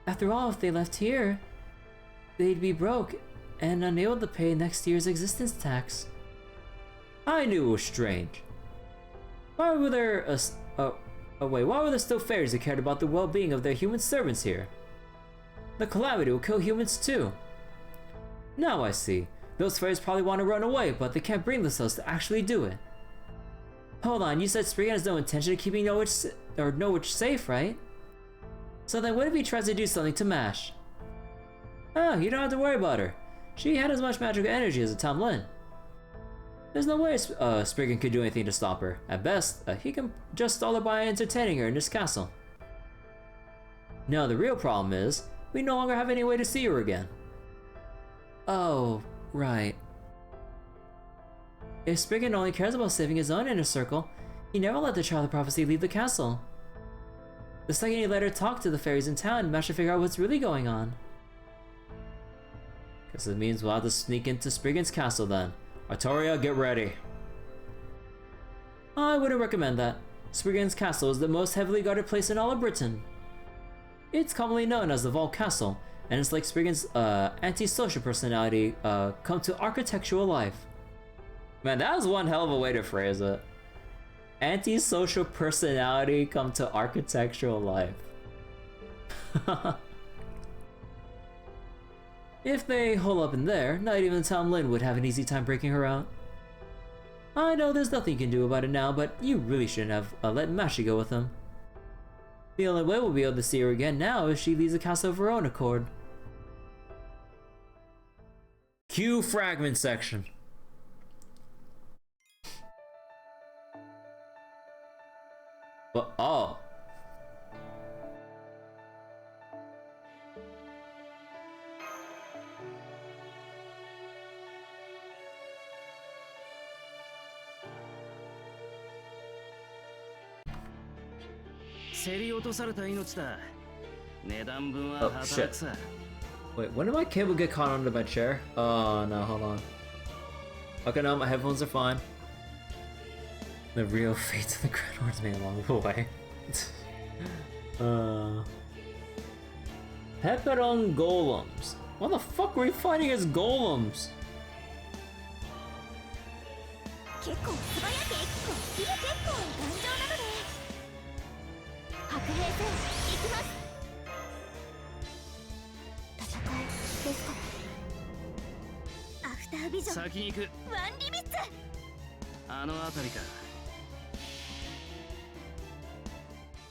After all, if they left here, they'd be broke and unable to pay next year's existence tax. I knew it was strange. Why were there why were there still fairies who cared about the well-being of their human servants here? The calamity will kill humans too. Now I see. Those fairies probably want to run away, but they can't bring themselves to actually do it. Hold on, you said Spriggan has no intention of keeping Norwich safe, right? So then what if he tries to do something to Mash? Oh, you don't have to worry about her. She had as much magical energy as a Tom Lin. There's no way Spriggan could do anything to stop her. At best, he can just stall her by entertaining her in his castle. No, the real problem is, we no longer have any way to see her again. Oh, right. If Spriggan only cares about saving his own inner circle, he never let the Child of Prophecy leave the castle. The second he let her talk to the fairies in town, Mash should figure out what's really going on. Guess it means we'll have to sneak into Spriggan's castle then. Artoria, get ready. I wouldn't recommend that. Spriggan's castle is the most heavily guarded place in all of Britain. It's commonly known as the Vault Castle, and it's like Spriggan's antisocial personality come to architectural life. Man, that was one hell of a way to phrase it. Antisocial personality come to architectural life. If they hole up in there, not even Tom Lin would have an easy time breaking her out. I know there's nothing you can do about it now, but you really shouldn't have let Mashi go with him. The only way we'll be able to see her again now is she leaves the castle of her own accord. Cue fragment section. But oh. Oh shit. Wait, when did my cable get caught under my chair? Oh no, hold on. Okay, no, my headphones are fine. The real fates of the Grand Horns may along the way. Pepperon golems. What the fuck were we fighting as golems? 結構素早く結構頑丈なので白兵戦行きます戦いですからアフタービジョン先に行くワンリミッツあの辺りか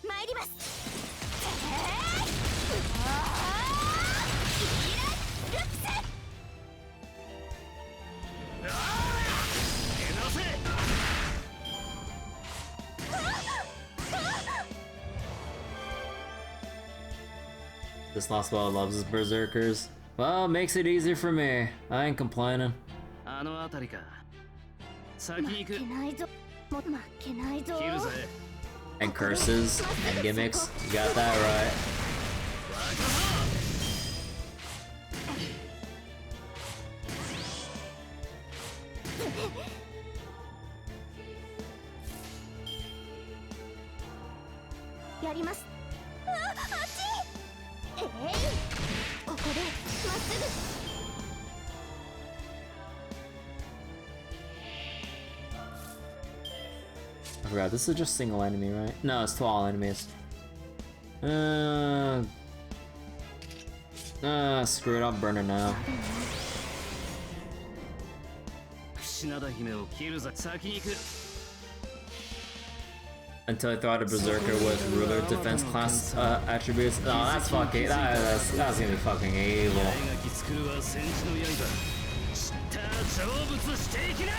参りますThis Lostbelt loves his berserkers. Well, makes it easier for me. I ain't complaining. あの辺りか先に行く負けないぞ負けないぞ 切るぜ And curses and gimmicks. You got that right. やりますあっちここでまっすぐ I forgot, this is just single enemy, right? No, it's 12 enemies. Screw it, I'll burn her now. 品田姫を切るぜ先に行く Until I throw out a berserker with ruler defense class attributes. No, that's fucking. That's gonna be fucking evil. 八重垣作るは戦士の刃知った成仏していきな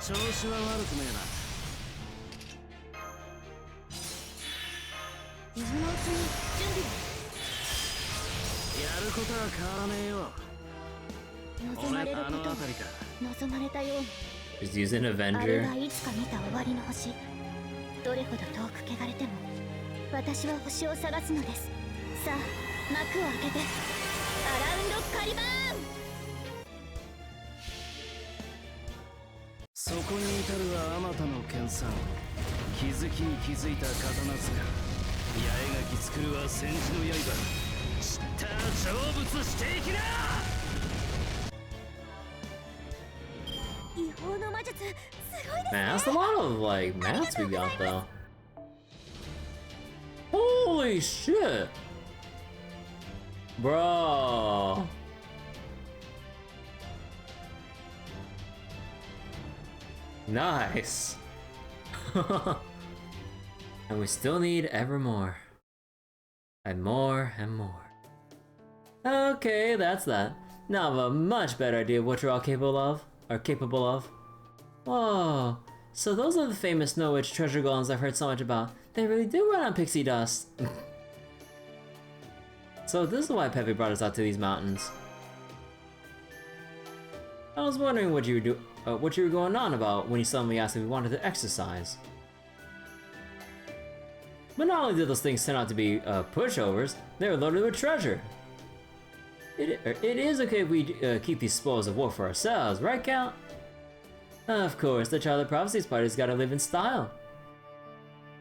調子は悪くね今のうちに準備えなやることは変わらねえよ望まれることをあの辺りか望まれたように Just use an あれ Avenger. がいつか見た終わりの星どれほど遠く汚れても私は星を探すのですさあ幕を開けてアラウンドカリバーンそこに至るはあまたの研鑽気づきに気づいた刀塚八重垣作るは戦士の刃知った成仏していきな 違法の魔術すごいです Man, that's a lot of like mats we got though. Holy shit, bro. Nice. And we still need ever more. And more and more. Okay, that's that. Now I have a much better idea of what you're all capable of. Whoa. So those are the famous Snow Witch treasure golems I've heard so much about. They really do run on pixie dust. So this is why Pepe brought us out to these mountains. I was wondering what you were going on about when you suddenly asked if we wanted to exercise. But not only did those things turn out to be pushovers, they were loaded with treasure. It is okay if we keep these spoils of war for ourselves, right, Count? Of course, the Child of Prophecy's party's gotta live in style.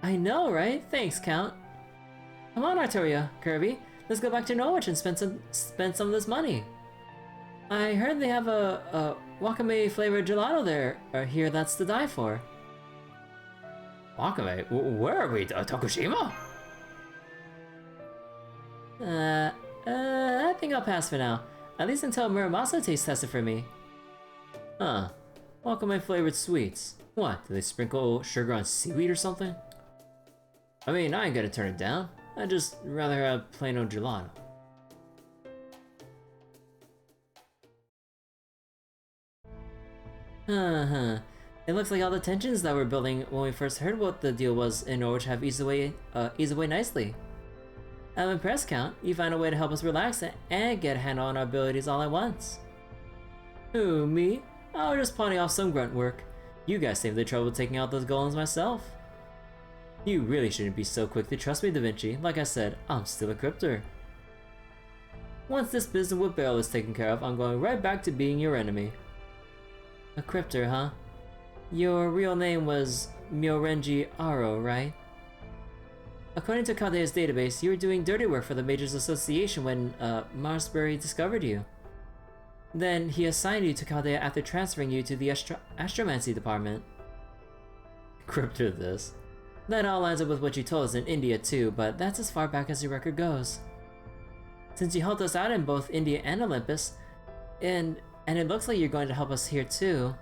I know, right? Thanks, Count. Come on, Arturia, Kirby. Let's go back to Norwich and spend some of this money. I heard they have a wakame flavored gelato there here that's to die for. Wakame? Where are we? Tokushima? I think I'll pass for now. At least until Muramasa taste tested for me. Huh. Wakame flavored sweets. What, do they sprinkle sugar on seaweed or something? I mean, I ain't gonna turn it down. I'd just rather have plain old gelato. It looks like all the tensions that were building when we first heard what the deal was in Norwich have eased away nicely. I'm impressed, Count. You found a way to help us relax and get a handle on our abilities all at once. Who, me? I was just pawning off some grunt work. You guys saved the trouble taking out those golems myself. You really shouldn't be so quick to trust me, Da Vinci. Like I said, I'm still a crypter. Once this business with Beryl is taken care of, I'm going right back to being your enemy. A crypter, huh? Your real name was Myorenji Aro, right? According to Kaldea's database, you were doing dirty work for the Majors Association when Marsbury discovered you. Then he assigned you to Kaldea after transferring you to the Astromancy department. Crypter this. That all lines up with what you told us in India too, but that's as far back as your record goes. Since you helped us out in both India and Olympus, and it looks like you're going to help us here too,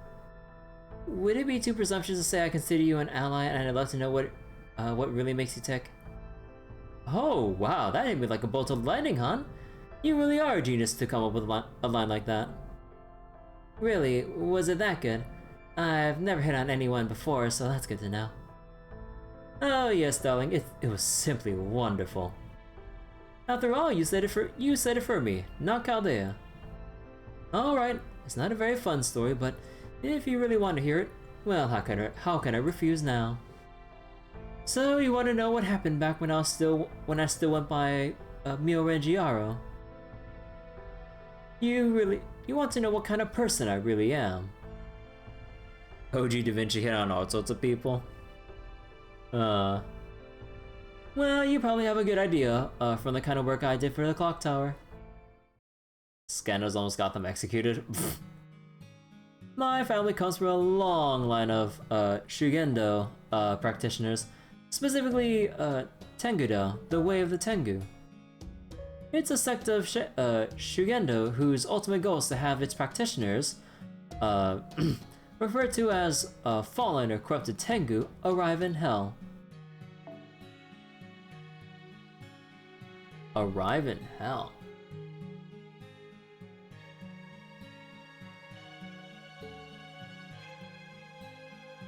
would it be too presumptuous to say I consider you an ally and I'd love to know what really makes you tick? Oh, wow, that hit me like a bolt of lightning, hon. You really are a genius to come up with a line like that. Really? Was it that good? I've never hit on anyone before, so that's good to know. Oh yes, darling, it was simply wonderful. After all, you said it for me, not Kaldea. Alright, it's not a very fun story, but if you really want to hear it, well, how can I refuse now? So you want to know what happened back when I still went by Myorenji Aro? You want to know what kind of person I really am? OG Da Vinci hit on all sorts of people. Well, you probably have a good idea from the kind of work I did for the clock tower. Scanners almost got them executed. My family comes from a long line of Shugendo practitioners, specifically Tengudo, the Way of the Tengu. It's a sect of Shugendo whose ultimate goal is to have its practitioners, referred to as fallen or corrupted Tengu, arrive in hell. Arrive in hell?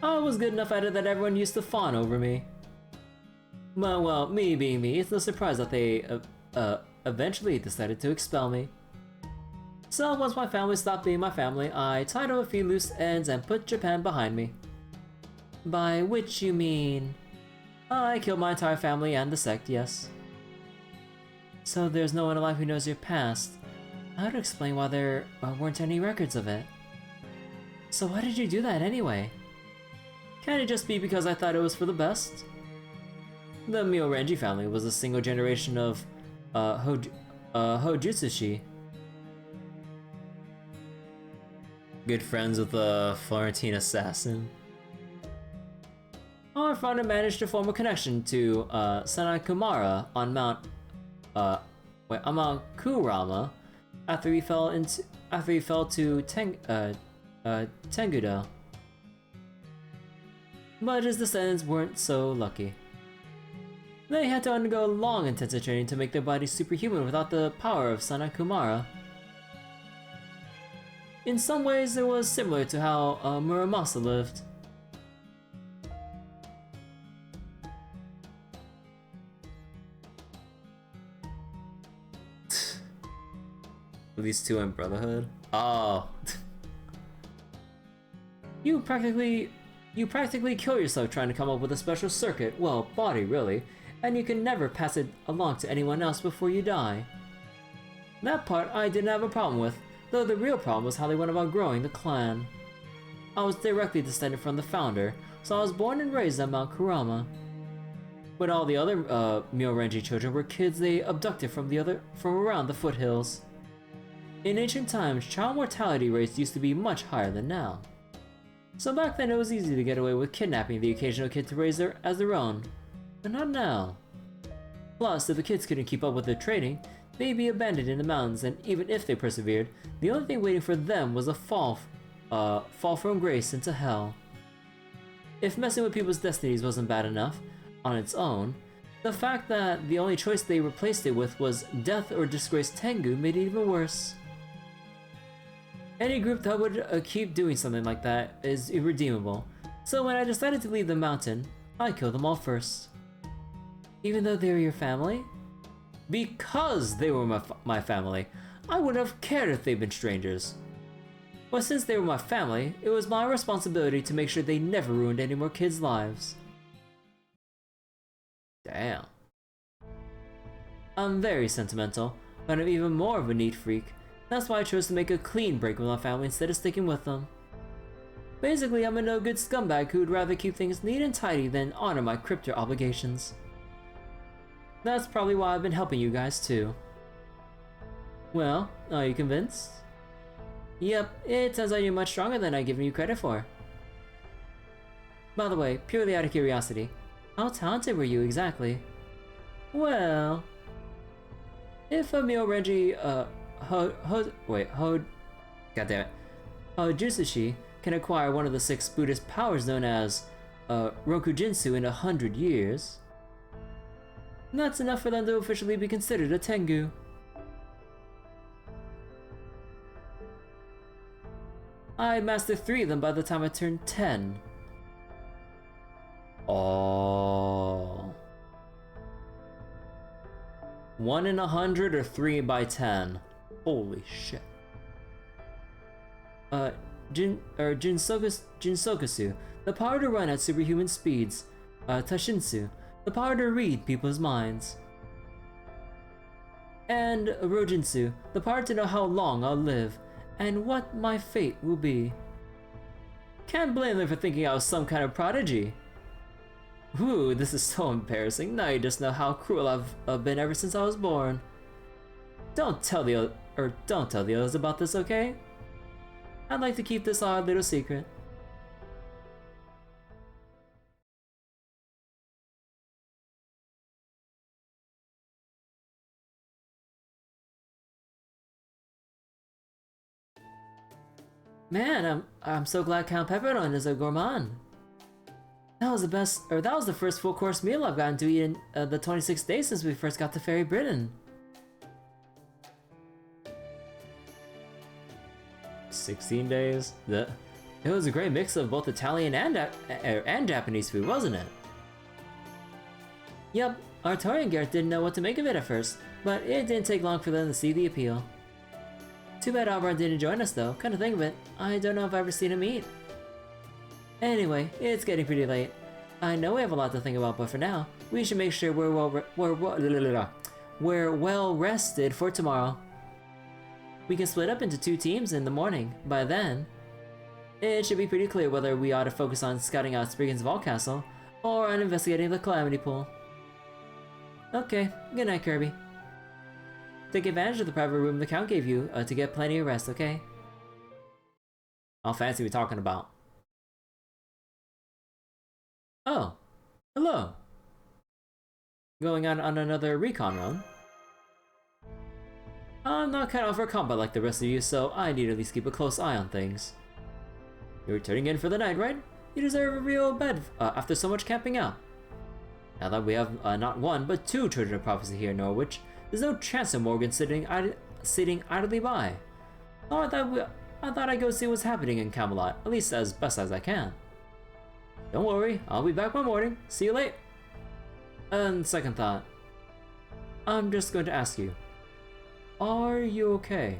I was good enough at it that everyone used to fawn over me. Well, me being me, it's no surprise that they eventually decided to expel me. So once my family stopped being my family, I tied up a few loose ends and put Japan behind me. By which you mean? I killed my entire family and the sect, yes. So there's no one alive who knows your past. How to explain why there weren't any records of it? So why did you do that anyway? Can it just be because I thought it was for the best? The Myorenji family was a single generation of Hojutsushi. Good friends with the Florentine assassin. Our founder managed to form a connection to Sanai Kumara on Mount Kurama after he fell to Tengudo. But his descendants weren't so lucky. They had to undergo long intensive training to make their bodies superhuman without the power of Sanai Kumara. In some ways, it was similar to how Muramasa lived. These two in Brotherhood? Oh. You practically kill yourself trying to come up with a special circuit, well, body really, and you can never pass it along to anyone else before you die. That part I didn't have a problem with, though the real problem was how they went about growing the clan. I was directly descended from the founder, so I was born and raised on Mount Kurama. But all the other Myorenji children were kids they abducted from around the foothills. In ancient times, child mortality rates used to be much higher than now. So back then it was easy to get away with kidnapping the occasional kid to raise as their own, but not now. Plus, if the kids couldn't keep up with their training, they'd be abandoned in the mountains, and even if they persevered, the only thing waiting for them was a fall from grace into hell. If messing with people's destinies wasn't bad enough on its own, the fact that the only choice they replaced it with was death or disgraced Tengu made it even worse. Any group that would keep doing something like that is irredeemable, so when I decided to leave the mountain, I killed them all first. Even though they were your family? Because they were my family, I wouldn't have cared if they'd been strangers. But since they were my family, it was my responsibility to make sure they never ruined any more kids' lives. Damn. I'm very sentimental, but I'm even more of a neat freak. That's why I chose to make a clean break with my family instead of sticking with them. Basically, I'm a no-good scumbag who would rather keep things neat and tidy than honor my crypto obligations. That's probably why I've been helping you guys too. Well, are you convinced? Yep, it turns out you're much stronger than I've given you credit for. By the way, purely out of curiosity, how talented were you exactly? Well, if Emil Renji, Jutsushi can acquire one of the 6 Buddhist powers known as Rokujinsu in 100 years, that's enough for them to officially be considered a Tengu. I mastered 3 of them by the time I turned 10. Oh. 1 in 100 or 3 by 10? Holy shit. Jinsokusu, the power to run at superhuman speeds. Tashinsu, the power to read people's minds. And Rojinsu, the power to know how long I'll live, and what my fate will be. Can't blame them for thinking I was some kind of prodigy. Ooh, this is so embarrassing. Now you just know how cruel I've been ever since I was born. Don't tell the others about this, okay? I'd like to keep this odd little secret. Man, I'm so glad Count Pepperoni is a gourmand. That was the first full course meal I've gotten to eat in the 26 days since we first got to Fairy Britain. 16 days? It was a great mix of both Italian and Japanese food, wasn't it? Yup, Artori and Garrett didn't know what to make of it at first, but it didn't take long for them to see the appeal. Too bad Alvaro didn't join us though, come to think of it, I don't know if I've ever seen him eat. Anyway, it's getting pretty late. I know we have a lot to think about, but for now, we should make sure we're well rested for tomorrow. We can split up into 2 teams in the morning. By then, it should be pretty clear whether we ought to focus on scouting out Spriggan's Vault Castle or on investigating the Calamity Pool. Okay, good night, Kirby. Take advantage of the private room the Count gave you to get plenty of rest, okay? How fancy are we talking about? Oh, hello. Going on another recon run? I'm not cut out for combat like the rest of you, so I need to at least keep a close eye on things. You're turning in for the night, right? You deserve a real bed after so much camping out. Now that we have not 1 but 2 Children of Prophecy here in Norwich, there's no chance of Morgan sitting idly by. Oh, I thought I'd go see what's happening in Camelot, at least as best as I can. Don't worry, I'll be back by morning. See you late. And second thought, I'm just going to ask you, are you okay?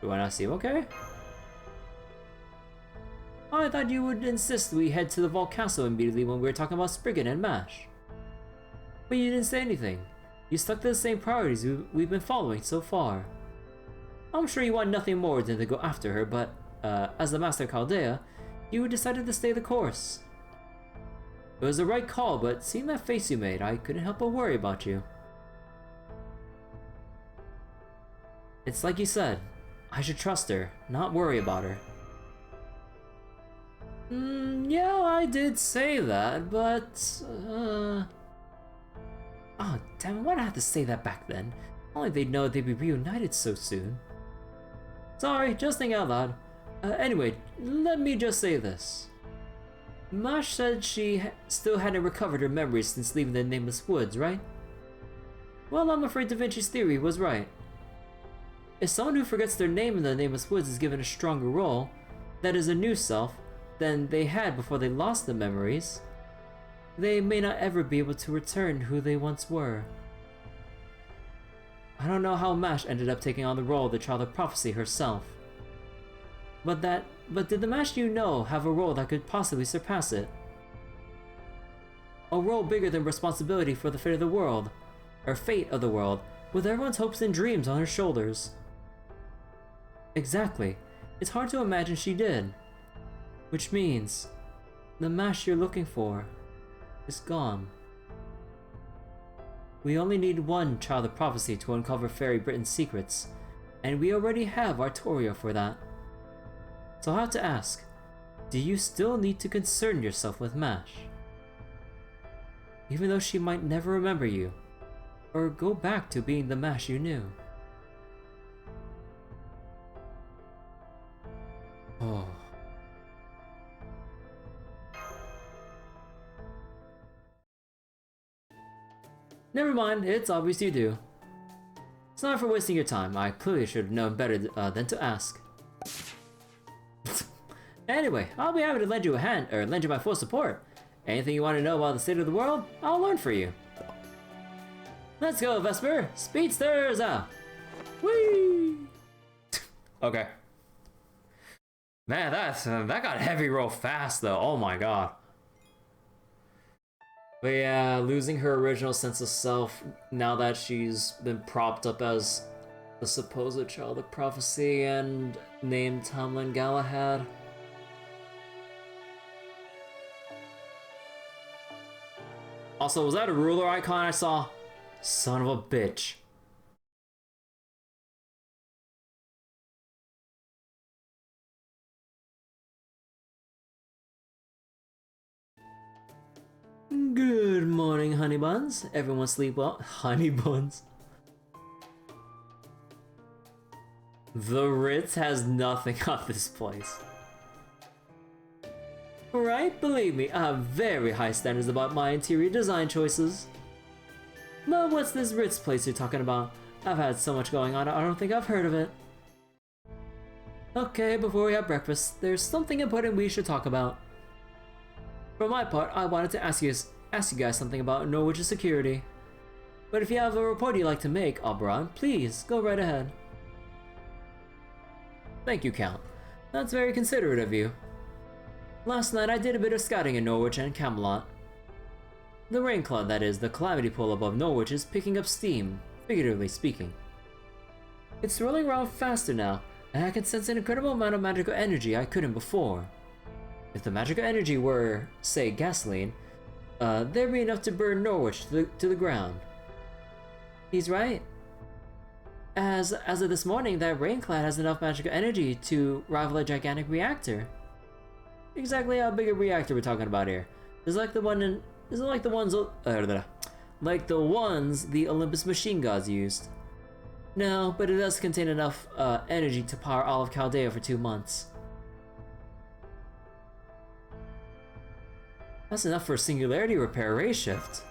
Do I not seem okay? I thought you would insist we head to the Vault Castle immediately when we were talking about Spriggan and Mash. But you didn't say anything. You stuck to the same priorities we've been following so far. I'm sure you want nothing more than to go after her, but as the Master Chaldea, you decided to stay the course. It was the right call, but seeing that face you made, I couldn't help but worry about you. It's like you said. I should trust her, not worry about her. Yeah, I did say that, but... Oh, damn it, why'd I have to say that back then? Only they'd know they'd be reunited so soon. Sorry, just thinking out loud. Anyway, let me just say this. Mash said she still hadn't recovered her memories since leaving the Nameless Woods, right? Well, I'm afraid Da Vinci's theory was right. If someone who forgets their name in the Nameless Woods is given a stronger role, that is a new self, than they had before they lost the memories, they may not ever be able to return who they once were. I don't know how Mash ended up taking on the role of the Child of Prophecy herself. But did the Mash you know have a role that could possibly surpass it? A role bigger than responsibility for the fate of the world, or fate of the world, with everyone's hopes and dreams on her shoulders. Exactly. It's hard to imagine she did. Which means, the Mash you're looking for is gone. We only need one Child of Prophecy to uncover Fairy Britain's secrets, and we already have Artoria for that. So I have to ask, do you still need to concern yourself with Mash? Even though she might never remember you, or go back to being the Mash you knew. Oh. Never mind, it's obvious you do. Sorry for wasting your time. I clearly should have known better than to ask. Anyway, I'll be happy to lend you a hand, or lend you my full support. Anything you want to know about the state of the world, I'll learn for you. Let's go, Vesper! Speedsters out! Whee! Okay. Man, that got heavy real fast though. Oh my god. But yeah, losing her original sense of self now that she's been propped up as the supposed Child of Prophecy and named Tamlin Galahad. Also, was that a ruler icon I saw? Son of a bitch. Good morning, honey buns. Everyone sleep well? Honey buns. The Ritz has nothing on this place. Right? Believe me, I have very high standards about my interior design choices. But what's this Ritz place you're talking about? I've had so much going on, I don't think I've heard of it. Okay, before we have breakfast, there's something important we should talk about. For my part, I wanted to ask you guys something about Norwich's security. But if you have a report you'd like to make, Oberon, please, go right ahead. Thank you, Count. That's very considerate of you. Last night I did a bit of scouting in Norwich and Camelot. The rain cloud, that is, the calamity pool above Norwich, is picking up steam, figuratively speaking. It's rolling around faster now, and I can sense an incredible amount of magical energy I couldn't before. If the magical energy were, say, gasoline, there'd be enough to burn Norwich to the ground. He's right. As of this morning, that rain cloud has enough magical energy to rival a gigantic reactor. Exactly how big a reactor we're talking about here? Is it like the ones the Olympus machine gods used? No, but it does contain enough energy to power all of Chaldea for 2 months. That's enough for a singularity repair ray shift.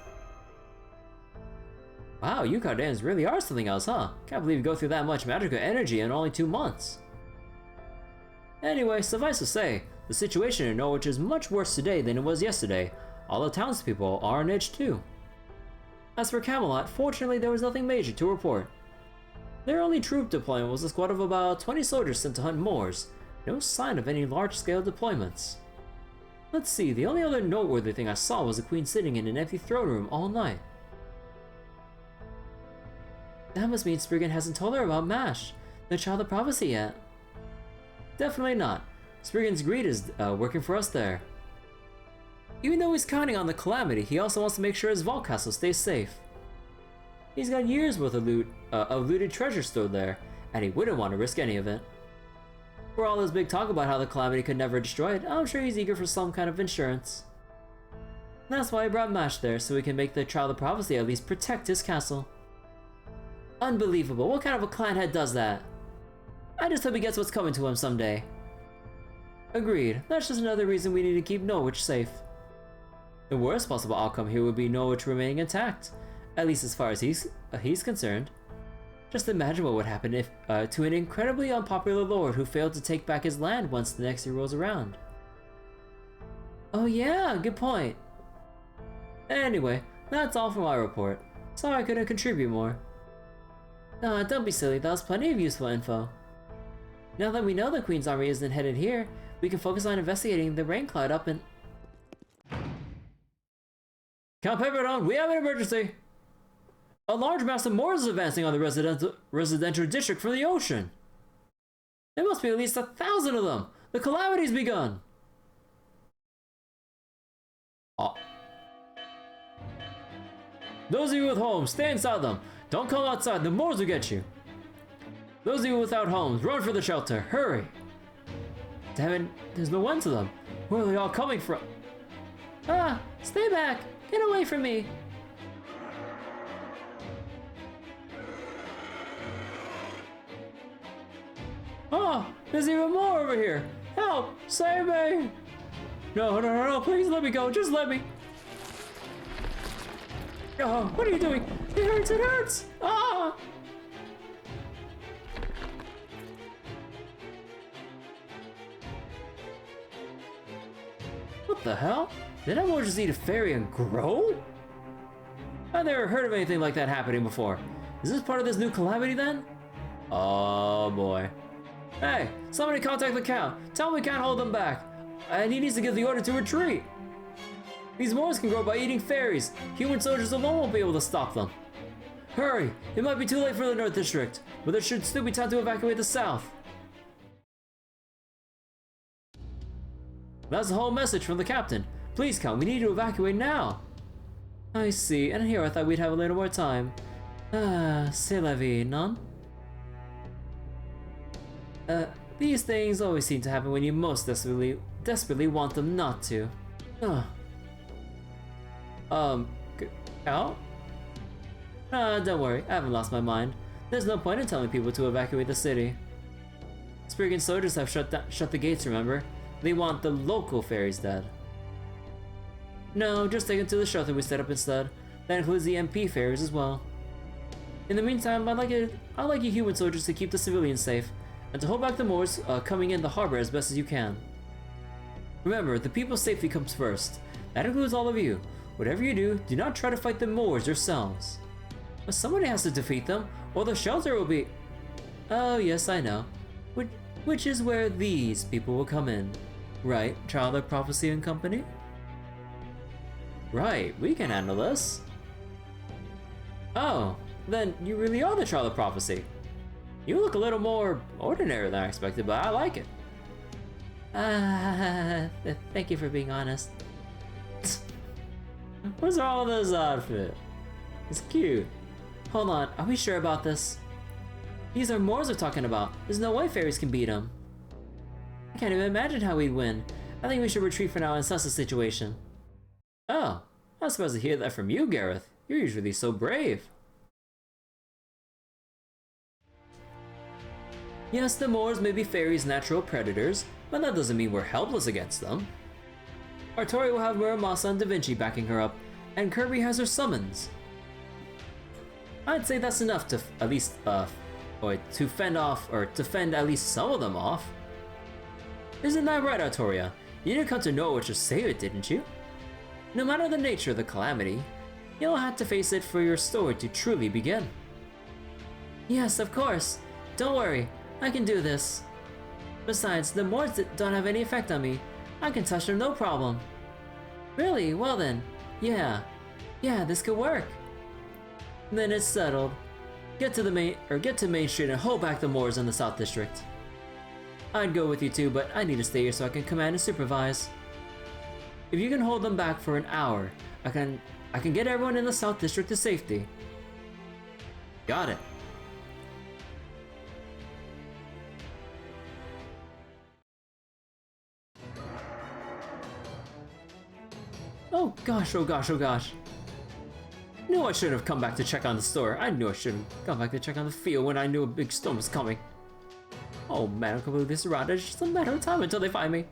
Wow, you Chaldeans really are something else, huh? Can't believe you go through that much magical energy in only 2 months. Anyway, suffice to say, the situation in Norwich is much worse today than it was yesterday. All the townspeople are on edge too. As for Camelot, fortunately there was nothing major to report. Their only troop deployment was a squad of about 20 soldiers sent to hunt moors. No sign of any large-scale deployments. Let's see, the only other noteworthy thing I saw was the Queen sitting in an empty throne room all night. That must mean Spriggan hasn't told her about Mash, the Child of Prophecy, yet. Definitely not. Spriggan's greed is working for us there. Even though he's counting on the calamity, he also wants to make sure his vault castle stays safe. He's got years worth of looted treasure stored there, and he wouldn't want to risk any of it. For all this big talk about how the calamity could never destroy it, I'm sure he's eager for some kind of insurance. That's why he brought Mash there, so we can make the Trial of Prophecy at least protect his castle. Unbelievable, what kind of a clan head does that? I just hope he gets what's coming to him someday. Agreed, that's just another reason we need to keep Norwich safe. The worst possible outcome here would be Norwich remaining intact, at least as far as he's concerned. Just imagine what would happen if to an incredibly unpopular lord who failed to take back his land once the next year rolls around. Oh yeah, good point. Anyway, that's all for my report. Sorry I couldn't contribute more. Nah, don't be silly, that was plenty of useful info. Now that we know the Queen's army isn't headed here, we can focus on investigating the rain cloud up in... Count Pepperdon, we have an emergency! A large mass of Moors is advancing on the residential district from the ocean. There must be at least 1,000 of them! The calamity's begun! Oh. Those of you with homes, stay inside them. Don't come outside, the Moors will get you. Those of you without homes, run for the shelter, hurry! Damn it, there's no one to them. Where are they all coming from? Ah, stay back! Get away from me! Oh, there's even more over here! Help! Save me! No, please let me go, just let me! Oh, what are you doing? It hurts! Ah! What the hell? Did everyone just eat a fairy and grow? I've never heard of anything like that happening before. Is this part of this new calamity then? Oh boy. Hey, somebody contact the Count. Tell him we can't hold them back. And he needs to give the order to retreat. These Moors can grow by eating fairies. Human soldiers alone won't be able to stop them. Hurry! It might be too late for the North District, but there should still be time to evacuate the South. That's the whole message from the captain. Please, Count, we need to evacuate now. I see, and here I thought we'd have a little more time. Ah, c'est la vie, non? These things always seem to happen when you most desperately want them not to. Count? Don't worry, I haven't lost my mind. There's no point in telling people to evacuate the city. Spriggan soldiers have shut the gates, remember? They want the local fairies dead. No, just take them to the shelter we set up instead. That includes the MP fairies as well. In the meantime, I'd like you human soldiers to keep the civilians safe, and to hold back the Moors coming in the harbor as best as you can. Remember, the people's safety comes first. That includes all of you. Whatever you do, do not try to fight the Moors yourselves. But somebody has to defeat them, or the shelter will be... Oh yes, I know. Which is where these people will come in. Right, Child of Prophecy and Company? Right, we can handle this. Oh, then you really are the Child of Prophecy. You look a little more ordinary than I expected, but I like it. Thank you for being honest. What's wrong with this outfit? It's cute. Hold on, are we sure about this? These are Moors we're talking about. There's no way fairies can beat them. I can't even imagine how we'd win. I think we should retreat for now and assess the situation. Oh, I was supposed to hear that from you, Gareth. You're usually so brave. Yes, the Moors may be fairies' natural predators, but that doesn't mean we're helpless against them. Artori will have Muramasa and Da Vinci backing her up, and Kirby has her summons. I'd say that's enough to at least, to fend at least some of them off. Isn't that right, Artoria? You didn't come to Norwich to save it, didn't you? No matter the nature of the calamity, you'll have to face it for your story to truly begin. Yes, of course. Don't worry, I can do this. Besides, the Moors don't have any effect on me. I can touch them no problem. Really? Well then, yeah, this could work. Then it's settled. Get to Main Street and hold back the Moors in the South District. I'd go with you too, but I need to stay here so I can command and supervise. If you can hold them back for an hour, I can get everyone in the South District to safety. Got it. Oh gosh, oh gosh, oh gosh. Knew I should have come back to check on the store. I knew I should have come back to check on the field when I knew a big storm was coming. Oh man, I'm completely surrounded. It's just a matter of time until they find me.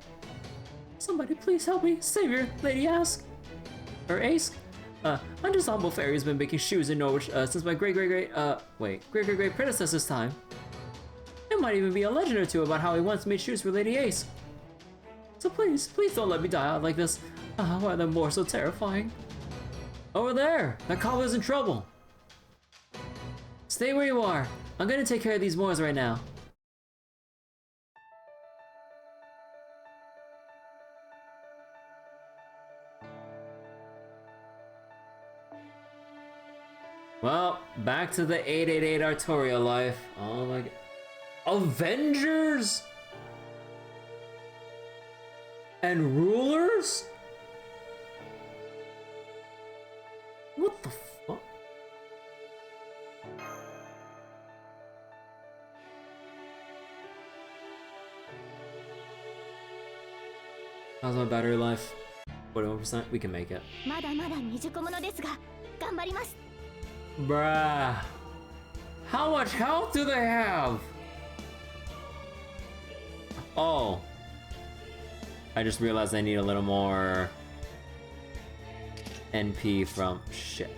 Somebody please help me. Savior, Lady Ask. Or Ace. Just humble fairy has been making shoes in Norwich since my great predecessor's time. There might even be a legend or two about how he once made shoes for Lady Ace. So please don't let me die out like this. Why are the more so terrifying? Over there! That cobbler's in trouble! Stay where you are. I'm gonna take care of these Moors right now. Well, back to the 888 Artoria life. Oh my god. Avengers? And rulers? What the fuck? How's my battery life? 41%? We can make it. まだまだ未熟者ですが、頑張ります。 Bruh. How much health do they have? Oh. I just realized I need a little more NP from shit.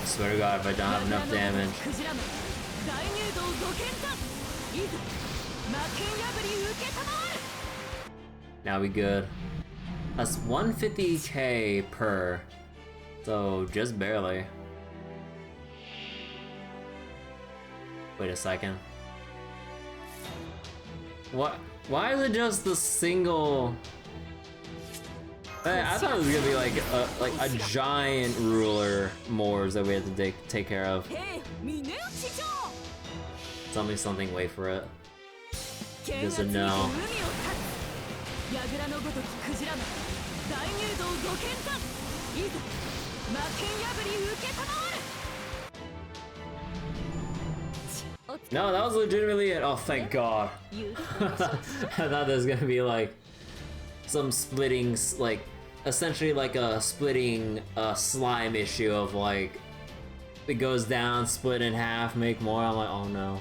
Swear to God, if I don't have enough damage. Now we good. That's 150k per. So just barely. Wait a second. What? Why is it just the single? I thought it was gonna be like a giant ruler Moors that we had to take care of. Something, wait for it. Just a no. No, that was legitimately it. Oh, thank God. I thought there was gonna be like some splitting, like essentially like a splitting slime issue of like it goes down, split in half, make more. I'm like, oh no.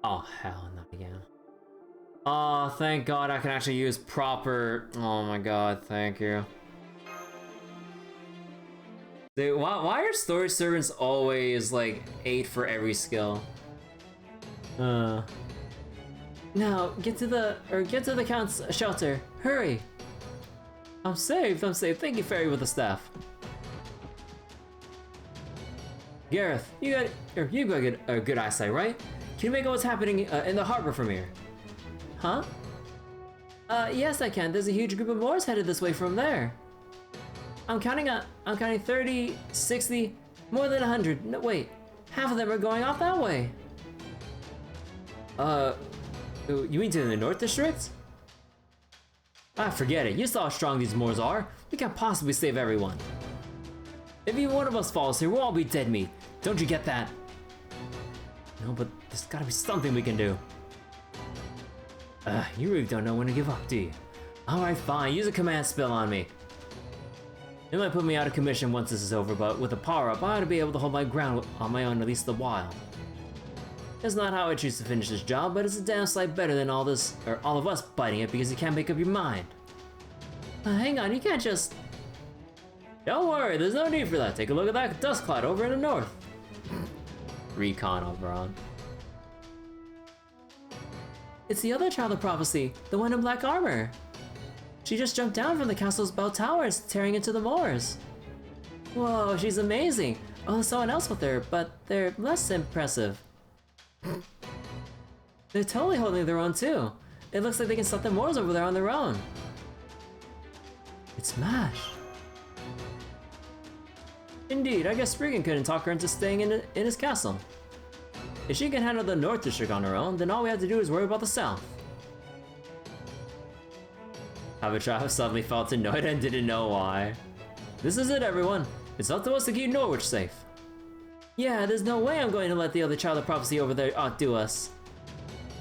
Oh hell, not again. Oh, thank God I can actually use proper. Oh my God, thank you. Dude, why are storage servants always like 8 for every skill? Now get to the count's shelter. Hurry! I'm safe. Thank you, Fairy with the staff. Gareth, you got good eyesight, right? Can you make out what's happening in the harbor from here? Huh? Yes, I can. There's a huge group of Moors headed this way from there. I'm counting 30, 60, more than 100. No, wait. Half of them are going off that way. You mean to the North District? Ah, forget it. You saw how strong these Moors are. We can't possibly save everyone. If even one of us falls here, we'll all be dead meat. Don't you get that? No, but there's gotta be something we can do. You really don't know when to give up, do you? Alright, fine. Use a command spell on me. It might put me out of commission once this is over, but with a power-up, I ought to be able to hold my ground on my own at least a while. It's not how I choose to finish this job, but it's a damn sight better than all this, or all of us biting it because you can't make up your mind. Hang on, you can't just... Don't worry, there's no need for that. Take a look at that dust cloud over in the north. Recon over on. It's the other child of prophecy, the one in black armor. She just jumped down from the castle's bell towers, tearing into the moors. Whoa, she's amazing. Oh, there's someone else with her, but they're less impressive. They're totally holding their own too. It looks like they can stop the moors over there on their own. It's Mash. Indeed, I guess Spriggan couldn't talk her into staying in his castle. If she can handle the North District on her own, then all we have to do is worry about the South. Habitrav suddenly felt annoyed and didn't know why. This is it, everyone. It's up to us to keep Norwich safe. Yeah, there's no way I'm going to let the other child of prophecy over there outdo us.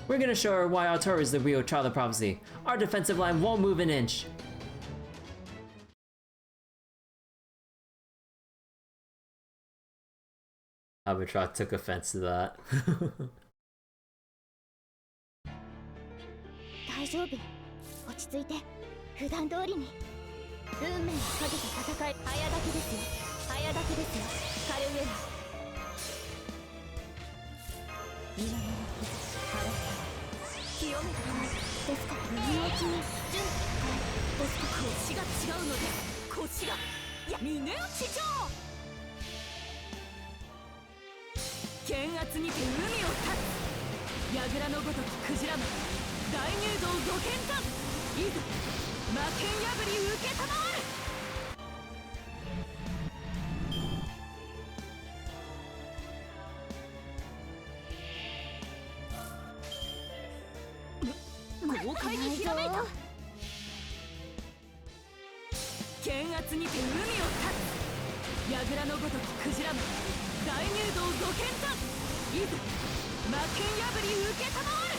We're gonna show her why Artori is the real child of prophecy. Our defensive line won't move an inch. Habitrav took offense to that. 大丈夫。落ち着いて。普段通りに。運命をかけた戦い。早炊きですよ。早炊きですよ。カルウェラ。今の傷。払った。清めたものですから。右落ちに順。ですから。腰が違うので。腰が。いや、峰打ち上。 剣圧にて海を断つ櫓のごときクジラマン大入道五剣山いざ魔剣破り受けたまわる 豪快にひらめいた剣圧にて海を断つ櫓のごときクジラマン 大入道五剣山いざ魔剣破り受けたまわる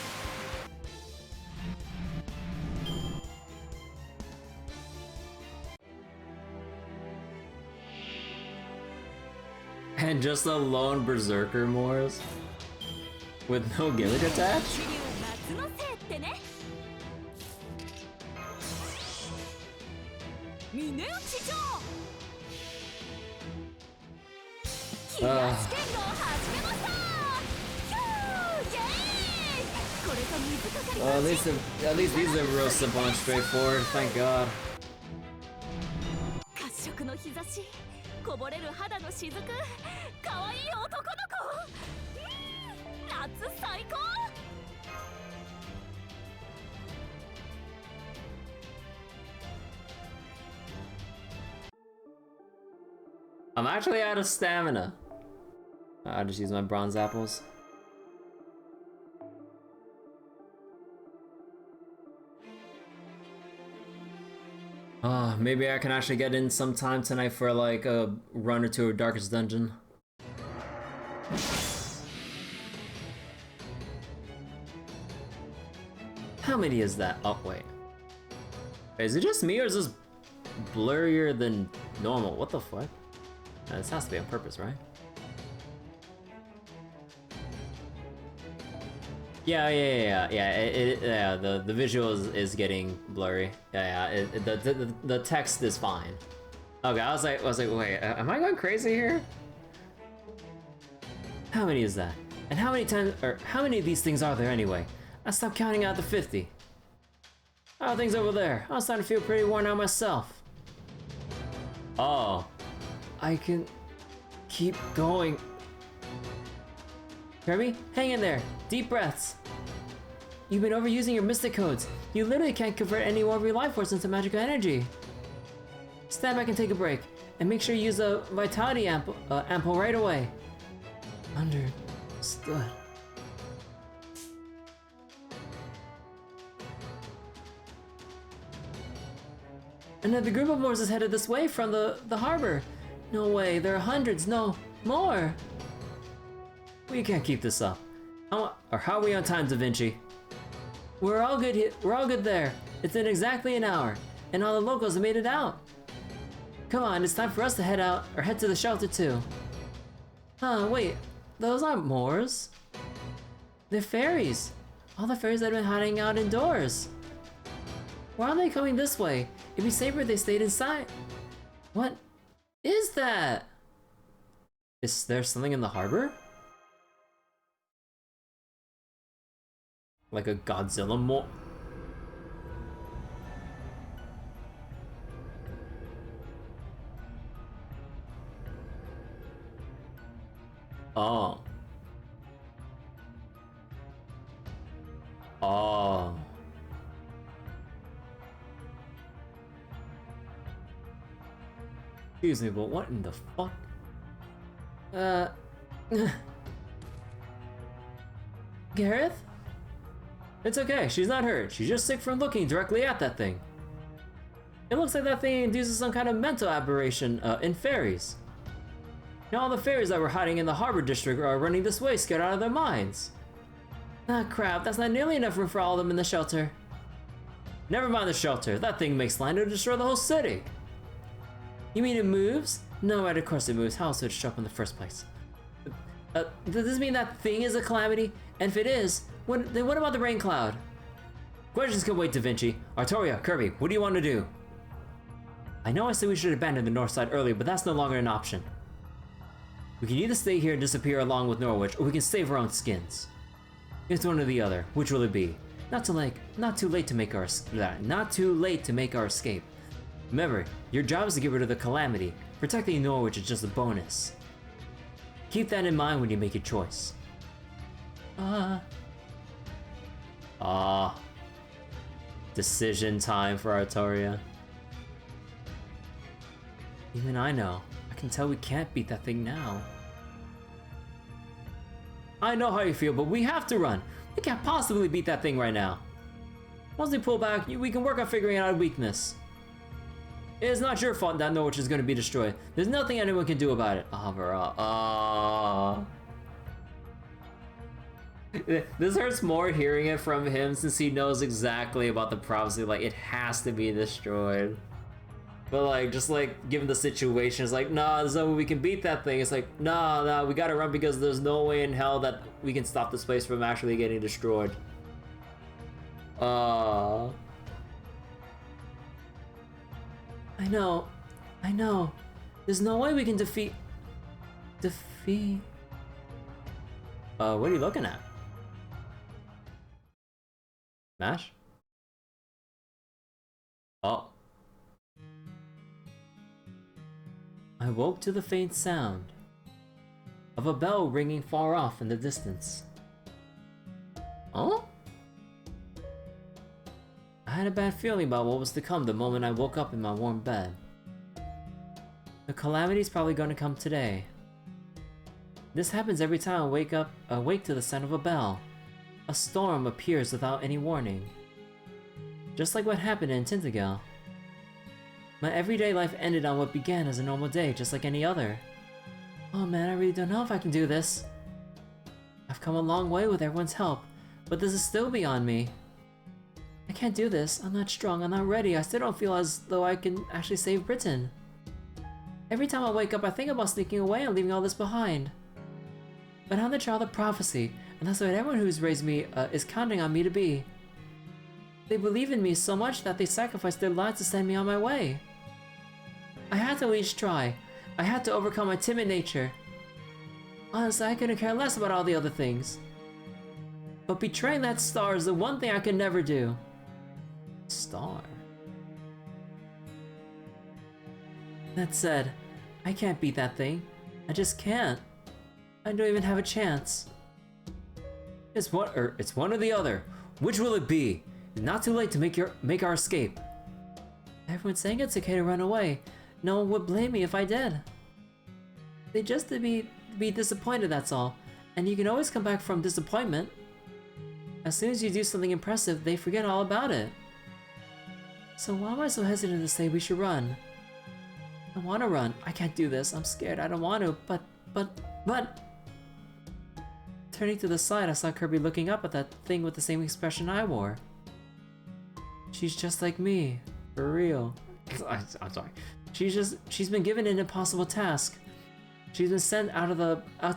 And just a lone berserker Moors? With no gimmick attached? 夏のせいってね峰打ち上 At least these are real simple and straightforward, thank God. 褐色の日差しこぼれる肌の雫可愛い男の子夏最高 I'm actually out of stamina. I'll just use my bronze apples. Maybe I can actually get in sometime tonight for like a run or two of Darkest Dungeon. How many is that? Oh, wait. Is it just me or is this blurrier than normal? What the fuck? This has to be on purpose, right? Yeah. The visual is getting blurry. The text is fine. Okay, I was like, wait, am I going crazy here? How many is that? And how many times, or how many of these things are there anyway? I stopped counting out to 50. How are things over there? I was starting to feel pretty worn out myself. Oh, I can keep going. Kirby, hang in there. Deep breaths. You've been overusing your mystic codes. You literally can't convert any more of your life force into magical energy. Stand back and take a break. And make sure you use a vitality ample right away. Understood. Another group of Moors is headed this way from the harbor. No way, there are hundreds, no, more. We can't keep this up. Or how are we on time, Da Vinci? We're all good here. We're all good there. It's in exactly an hour, and all the locals have made it out. Come on, it's time for us to head out, or head to the shelter too. Huh, wait, those aren't Moors. The fairies! All the fairies that have been hiding out indoors! Why are they coming this way? It'd be safer if they stayed inside. What is that? Is there something in the harbor? Like a Godzilla mo- Oh. Oh. Excuse me, but what in the fuck? Gareth? It's okay, she's not hurt. She's just sick from looking directly at that thing. It looks like that thing induces some kind of mental aberration in fairies. Now all the fairies that were hiding in the harbor district are running this way, scared out of their minds. Ah crap, that's not nearly enough room for all of them in the shelter. Never mind the shelter, that thing makes land to destroy the whole city. You mean it moves? No, right, of course it moves. How else would it show up in the first place? Does this mean that thing is a calamity? And if it is, then what about the rain cloud? Questions can wait, Da Vinci. Artoria, Kirby, what do you want to do? I know I said we should abandon the north side earlier, but that's no longer an option. We can either stay here and disappear along with Norwich, or we can save our own skins. It's one or the other. Which will it be? Not too late to make our escape. Remember, your job is to get rid of the calamity. Protecting Norwich is just a bonus. Keep that in mind when you make your choice. Decision time for Artoria. Even I know. I can tell we can't beat that thing now. I know how you feel, but we have to run. We can't possibly beat that thing right now. Once we pull back, we can work on figuring out a weakness. It is not your fault that Norwich is going to be destroyed. There's nothing anyone can do about it. This hurts more hearing it from him since he knows exactly about the prophecy. Like, it has to be destroyed. But like, just like, given the situation, it's like, nah, there's no way we can beat that thing. It's like, nah, we gotta run because there's no way in hell that we can stop this place from actually getting destroyed. I know. There's no way we can defeat... what are you looking at? Smash? Oh. I woke to the faint sound of a bell ringing far off in the distance. Oh? I had a bad feeling about what was to come the moment I woke up in my warm bed. The calamity's probably going to come today. This happens every time I awake to the sound of a bell. A storm appears without any warning. Just like what happened in Tintagel. My everyday life ended on what began as a normal day, just like any other. Oh man, I really don't know if I can do this. I've come a long way with everyone's help, but this is still beyond me. I can't do this. I'm not strong. I'm not ready. I still don't feel as though I can actually save Britain. Every time I wake up, I think about sneaking away and leaving all this behind. But I'm the child of prophecy, and that's what everyone who's raised me is counting on me to be. They believe in me so much that they sacrificed their lives to send me on my way. I had to at least try. I had to overcome my timid nature. Honestly, I couldn't care less about all the other things. But betraying that star is the one thing I could never do. Star? That said, I can't beat that thing. I just can't. I don't even have a chance. It's one or the other. Which will it be? It's not too late to make our escape. Everyone's saying it's okay to run away. No one would blame me if I did. They just to be disappointed, that's all. And you can always come back from disappointment. As soon as you do something impressive, they forget all about it. So why am I so hesitant to say we should run? I want to run. I can't do this. I'm scared. I don't want to. But... Turning to the side, I saw Kirby looking up at that thing with the same expression I wore. She's just like me. For real. I'm sorry. She's been given an impossible task. She's been sent out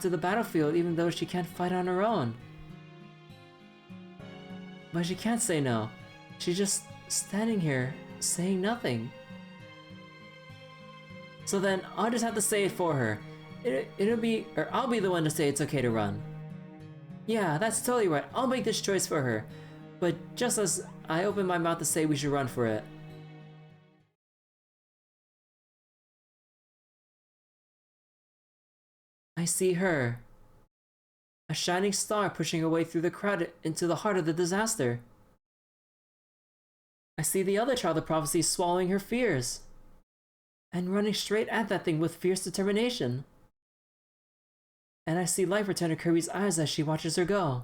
to the battlefield even though she can't fight on her own. But she can't say no. She's just standing here, saying nothing. So then, I'll just have to say it for her. I'll be the one to say it's okay to run. Yeah, that's totally right. I'll make this choice for her. But just as I open my mouth to say we should run for it. I see her. A shining star pushing her way through the crowd into the heart of the disaster. I see the other child of prophecy swallowing her fears. And running straight at that thing with fierce determination. And I see light return to Kirby's eyes as she watches her go.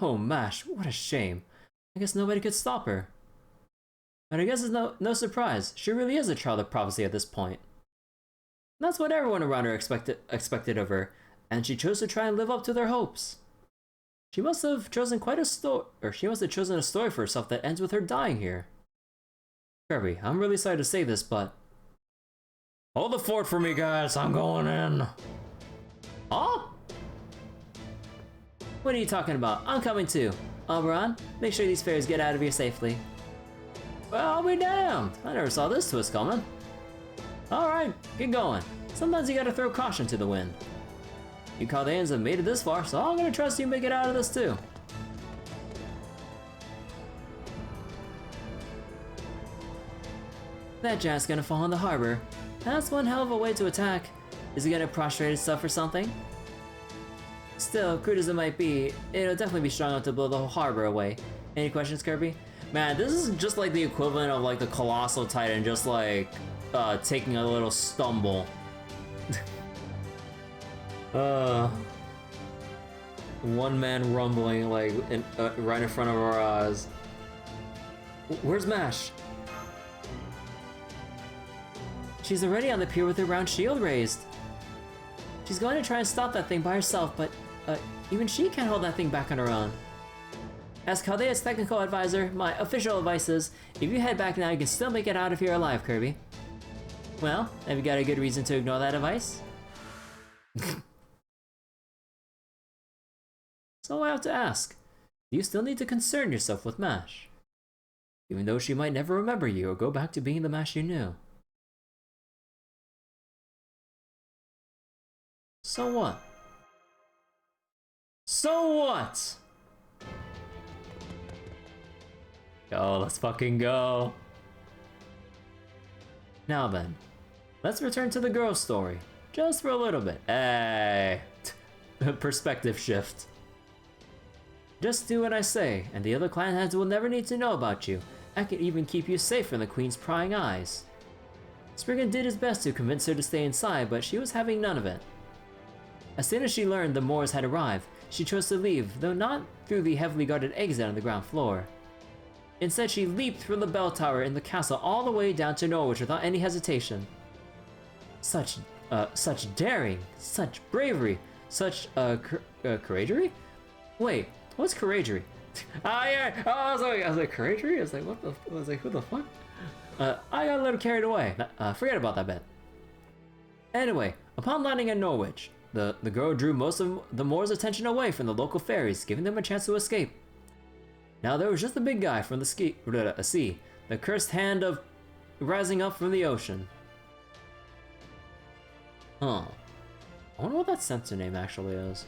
Oh, Mash, what a shame. I guess nobody could stop her. But I guess it's no surprise. She really is a child of prophecy at this point. That's what everyone around her expected of her, and she chose to try and live up to their hopes. She must have chosen a story for herself that ends with her dying here. Kirby, I'm really sorry to say this, but... Hold the fort for me, guys. I'm going in. Huh? What are you talking about? I'm coming too. Oberon, make sure these fairies get out of here safely. Well, I'll be damned. I never saw this twist coming. Alright, get going. Sometimes you gotta throw caution to the wind. You Chaldeans have made it this far, so I'm gonna trust you make it out of this too. That giant's gonna fall in the harbor. That's one hell of a way to attack. Is he gonna prostrate itself or something? Still, crude as it might be, it'll definitely be strong enough to blow the whole harbor away. Any questions, Kirby? Man, this is just like the equivalent of like the Colossal Titan just like taking a little stumble. One man rumbling like right in front of our eyes. Where's Mash? She's already on the pier with her round shield raised. She's going to try and stop that thing by herself, but even she can't hold that thing back on her own. As Chaldea's technical advisor, my official advice is, if you head back now, you can still make it out of here alive, Kirby. Well, have you got a good reason to ignore that advice? So I have to ask, do you still need to concern yourself with Mash? Even though she might never remember you or go back to being the Mash you knew. So what? So what? Go, let's fucking go. Now then, let's return to the girl story. Just for a little bit. Hey! Perspective shift. Just do what I say, and the other clan heads will never need to know about you. I can even keep you safe from the queen's prying eyes. Spriggan did his best to convince her to stay inside, but she was having none of it. As soon as she learned the Moors had arrived, she chose to leave, though not through the heavily guarded exit on the ground floor. Instead, she leaped from the bell tower in the castle all the way down to Norwich without any hesitation. Such daring, such bravery, such, couragery? Wait, what's couragery? Yeah, I was like, couragery? I was like, what the, I was like, who the fuck? I got a little carried away, forget about that bit. Anyway, upon landing in Norwich, the girl drew most of the Moors' attention away from the local fairies, giving them a chance to escape. Now there was just the big guy from the sea, the cursed hand of rising up from the ocean. Huh. I wonder what that censor name actually is.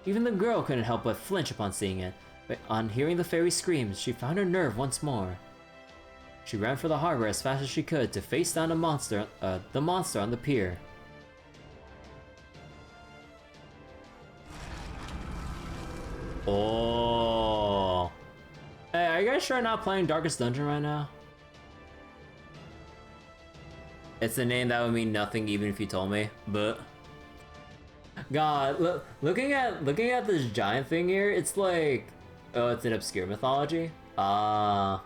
Even the girl couldn't help but flinch upon seeing it, but on hearing the fairy screams, she found her nerve once more. She ran for the harbor as fast as she could to face down the monster on the pier. Oh. Hey, are you guys sure I'm not playing Darkest Dungeon right now? It's a name that would mean nothing even if you told me, but... God, looking at this giant thing here, it's like... Oh, it's an obscure mythology? Man,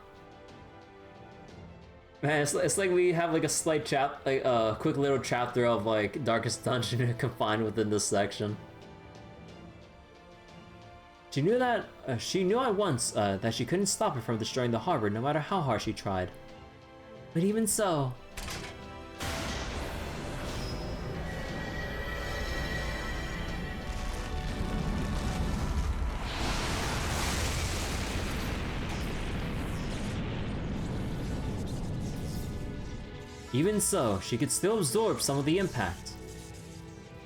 it's like we have like a slight quick little chapter of like Darkest Dungeon confined within this section. She knew at once that she couldn't stop her from destroying the harbor no matter how hard she tried. But even so... Even so, she could still absorb some of the impact.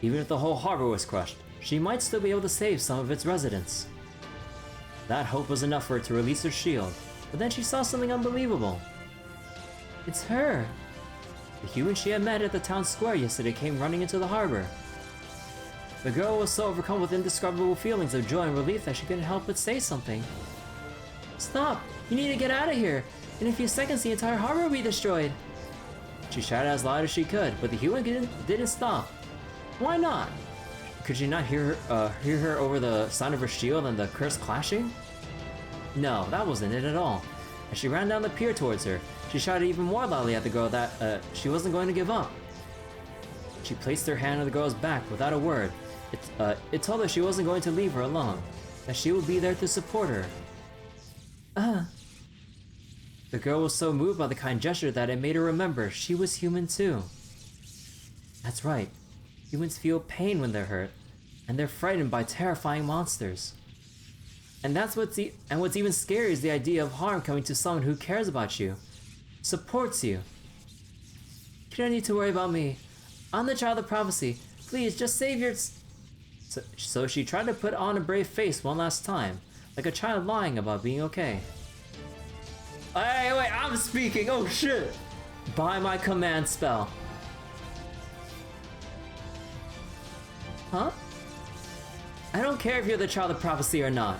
Even if the whole harbor was crushed, she might still be able to save some of its residents. That hope was enough for her to release her shield, but then she saw something unbelievable. It's her! The human she had met at the town square yesterday came running into the harbor. The girl was so overcome with indescribable feelings of joy and relief that she couldn't help but say something. Stop! You need to get out of here! In a few seconds the entire harbor will be destroyed! She shouted as loud as she could, but the human didn't stop. Why not? Could she not hear her over the sound of her shield and the curse clashing? No, that wasn't it at all. As she ran down the pier towards her, she shouted even more loudly at the girl that she wasn't going to give up. She placed her hand on the girl's back without a word. It told her she wasn't going to leave her alone, that she would be there to support her. The girl was so moved by the kind gesture that it made her remember she was human too. That's right. Humans feel pain when they're hurt, and they're frightened by terrifying monsters. And what's even scarier is the idea of harm coming to someone who cares about you, supports you. You don't need to worry about me. I'm the child of prophecy. Please, just save your... So she tried to put on a brave face one last time, like a child lying about being okay. Hey, wait, I'm speaking! Oh shit! By my command spell. Huh? I don't care if you're the child of prophecy or not.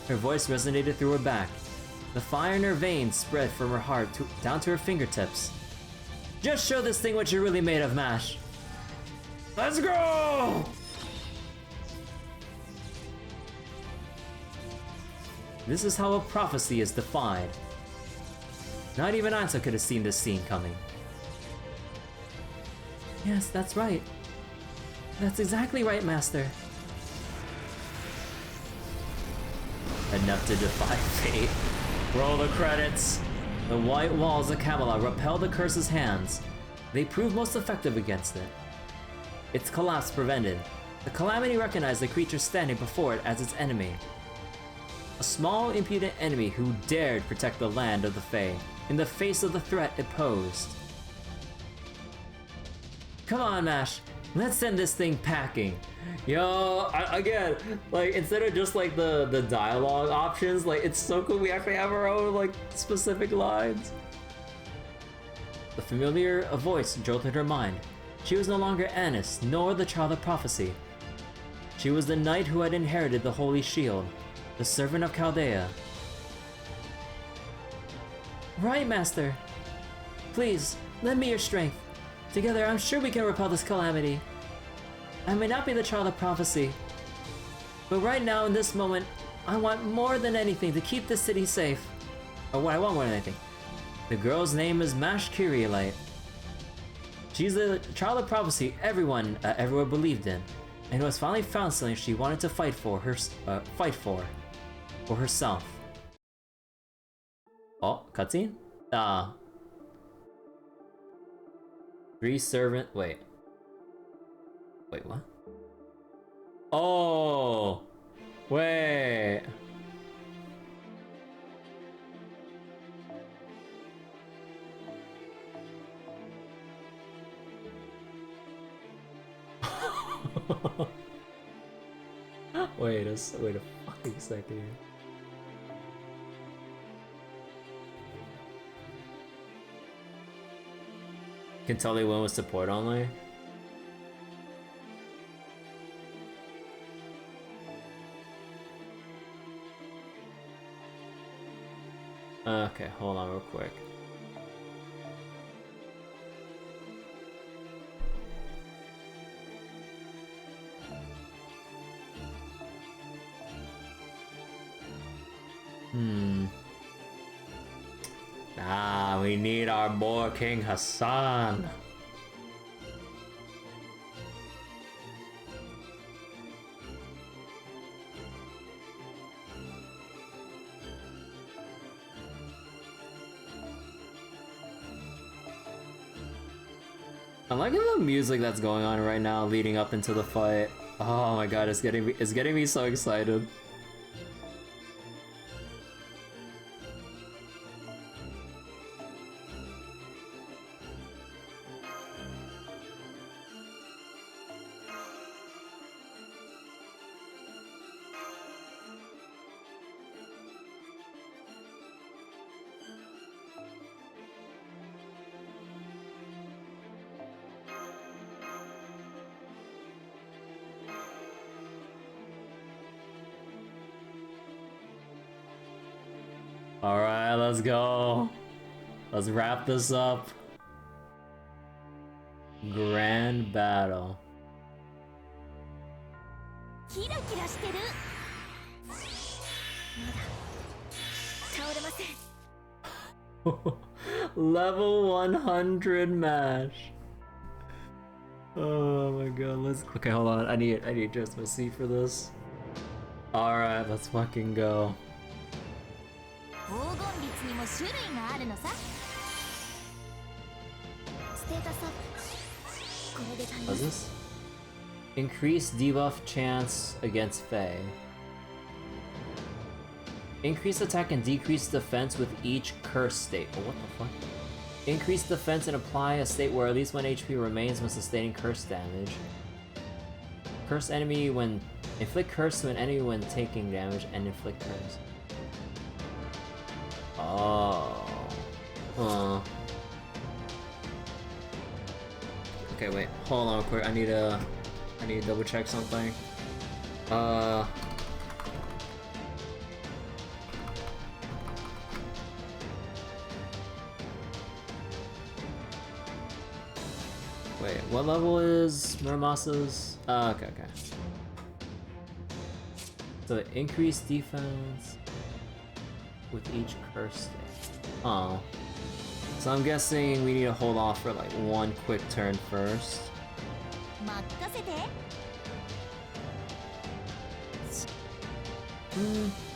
Her voice resonated through her back. The fire in her veins spread from her heart down to her fingertips. Just show this thing what you're really made of, Mash. Let's go! This is how a prophecy is defied. Not even Ansa could have seen this scene coming. Yes, that's right. That's exactly right, Master. Enough to defy fate. Roll the credits. The white walls of Camelot repel the curse's hands. They prove most effective against it. Its collapse prevented. The calamity recognized the creature standing before it as its enemy. A small, impudent enemy who dared protect the land of the Fae in the face of the threat it posed. Come on, Mash. Let's send this thing packing. Yo, again, like, instead of just like the dialogue options, like, it's so cool we actually have our own like specific lines. The familiar voice jolted her mind. She was no longer Annis, nor the child of prophecy. She was the knight who had inherited the holy shield, the servant of Chaldea. Right, Master. Please, lend me your strength. Together, I'm sure we can repel this calamity. I may not be the child of prophecy, but right now, in this moment, I want more than anything to keep this city safe. Or what I want more than anything. The girl's name is Mash Kyrielite. She's the child of prophecy everyone everywhere believed in, and who has finally found something she wanted to fight for herself. Oh, cutscene? Three servant. Wait, what? Oh, wait. wait a fucking second. Can tell they went with support only. Okay, hold on real quick. We need our boy King Hassan. I'm liking the music that's going on right now leading up into the fight. Oh my god, it's getting me so excited. Alright, let's go. Let's wrap this up. Grand battle. キラキラしてる。まだ倒れません。 Level 100 match. Oh my god, let's okay, hold on. I need just my seat for this. Alright, let's fucking go. 黄金率にも種類があるのさ。ステータスアップ。これで足りま What's す。 this? Increase debuff chance against Fae. Increase attack and decrease defense with each curse state. Oh, what the fuck? Increase defense and apply a state where at least 1 HP remains when sustaining curse damage. Curse enemy when... Inflict curse to an enemy when taking damage and inflict curse. Oh. Huh. Okay, wait. Hold on quick. I need to double check something. Wait, what level is Muramasa's? Okay. So increase defense with each curse state. Oh. So I'm guessing we need to hold off for like one quick turn first. 任せて。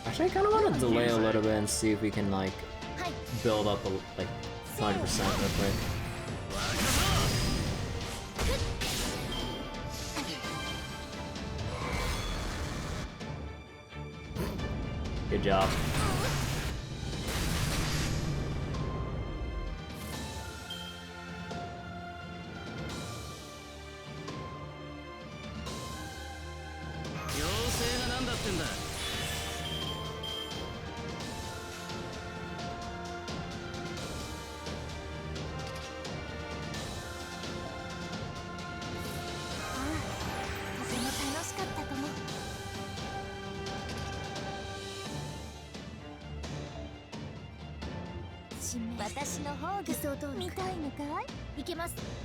Actually, I kind of want to delay a little bit and see if we can like はい。 build up like 100% real quick. Good job.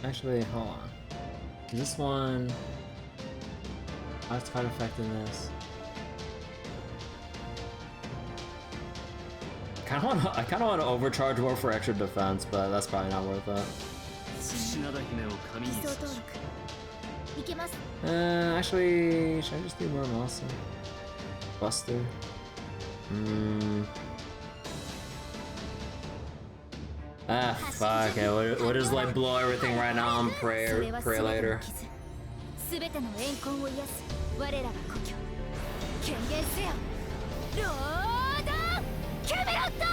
Actually, hold on. Is this one... Last card effect in this. I kind of want to overcharge more for extra defense, but that's probably not worth it. Actually, should I just do more muscle? Buster? Ah, fuck. Okay, we'll just like blow everything right now and pray later. すべての怨恨を癒す我らが故郷権限せよロードキャメロット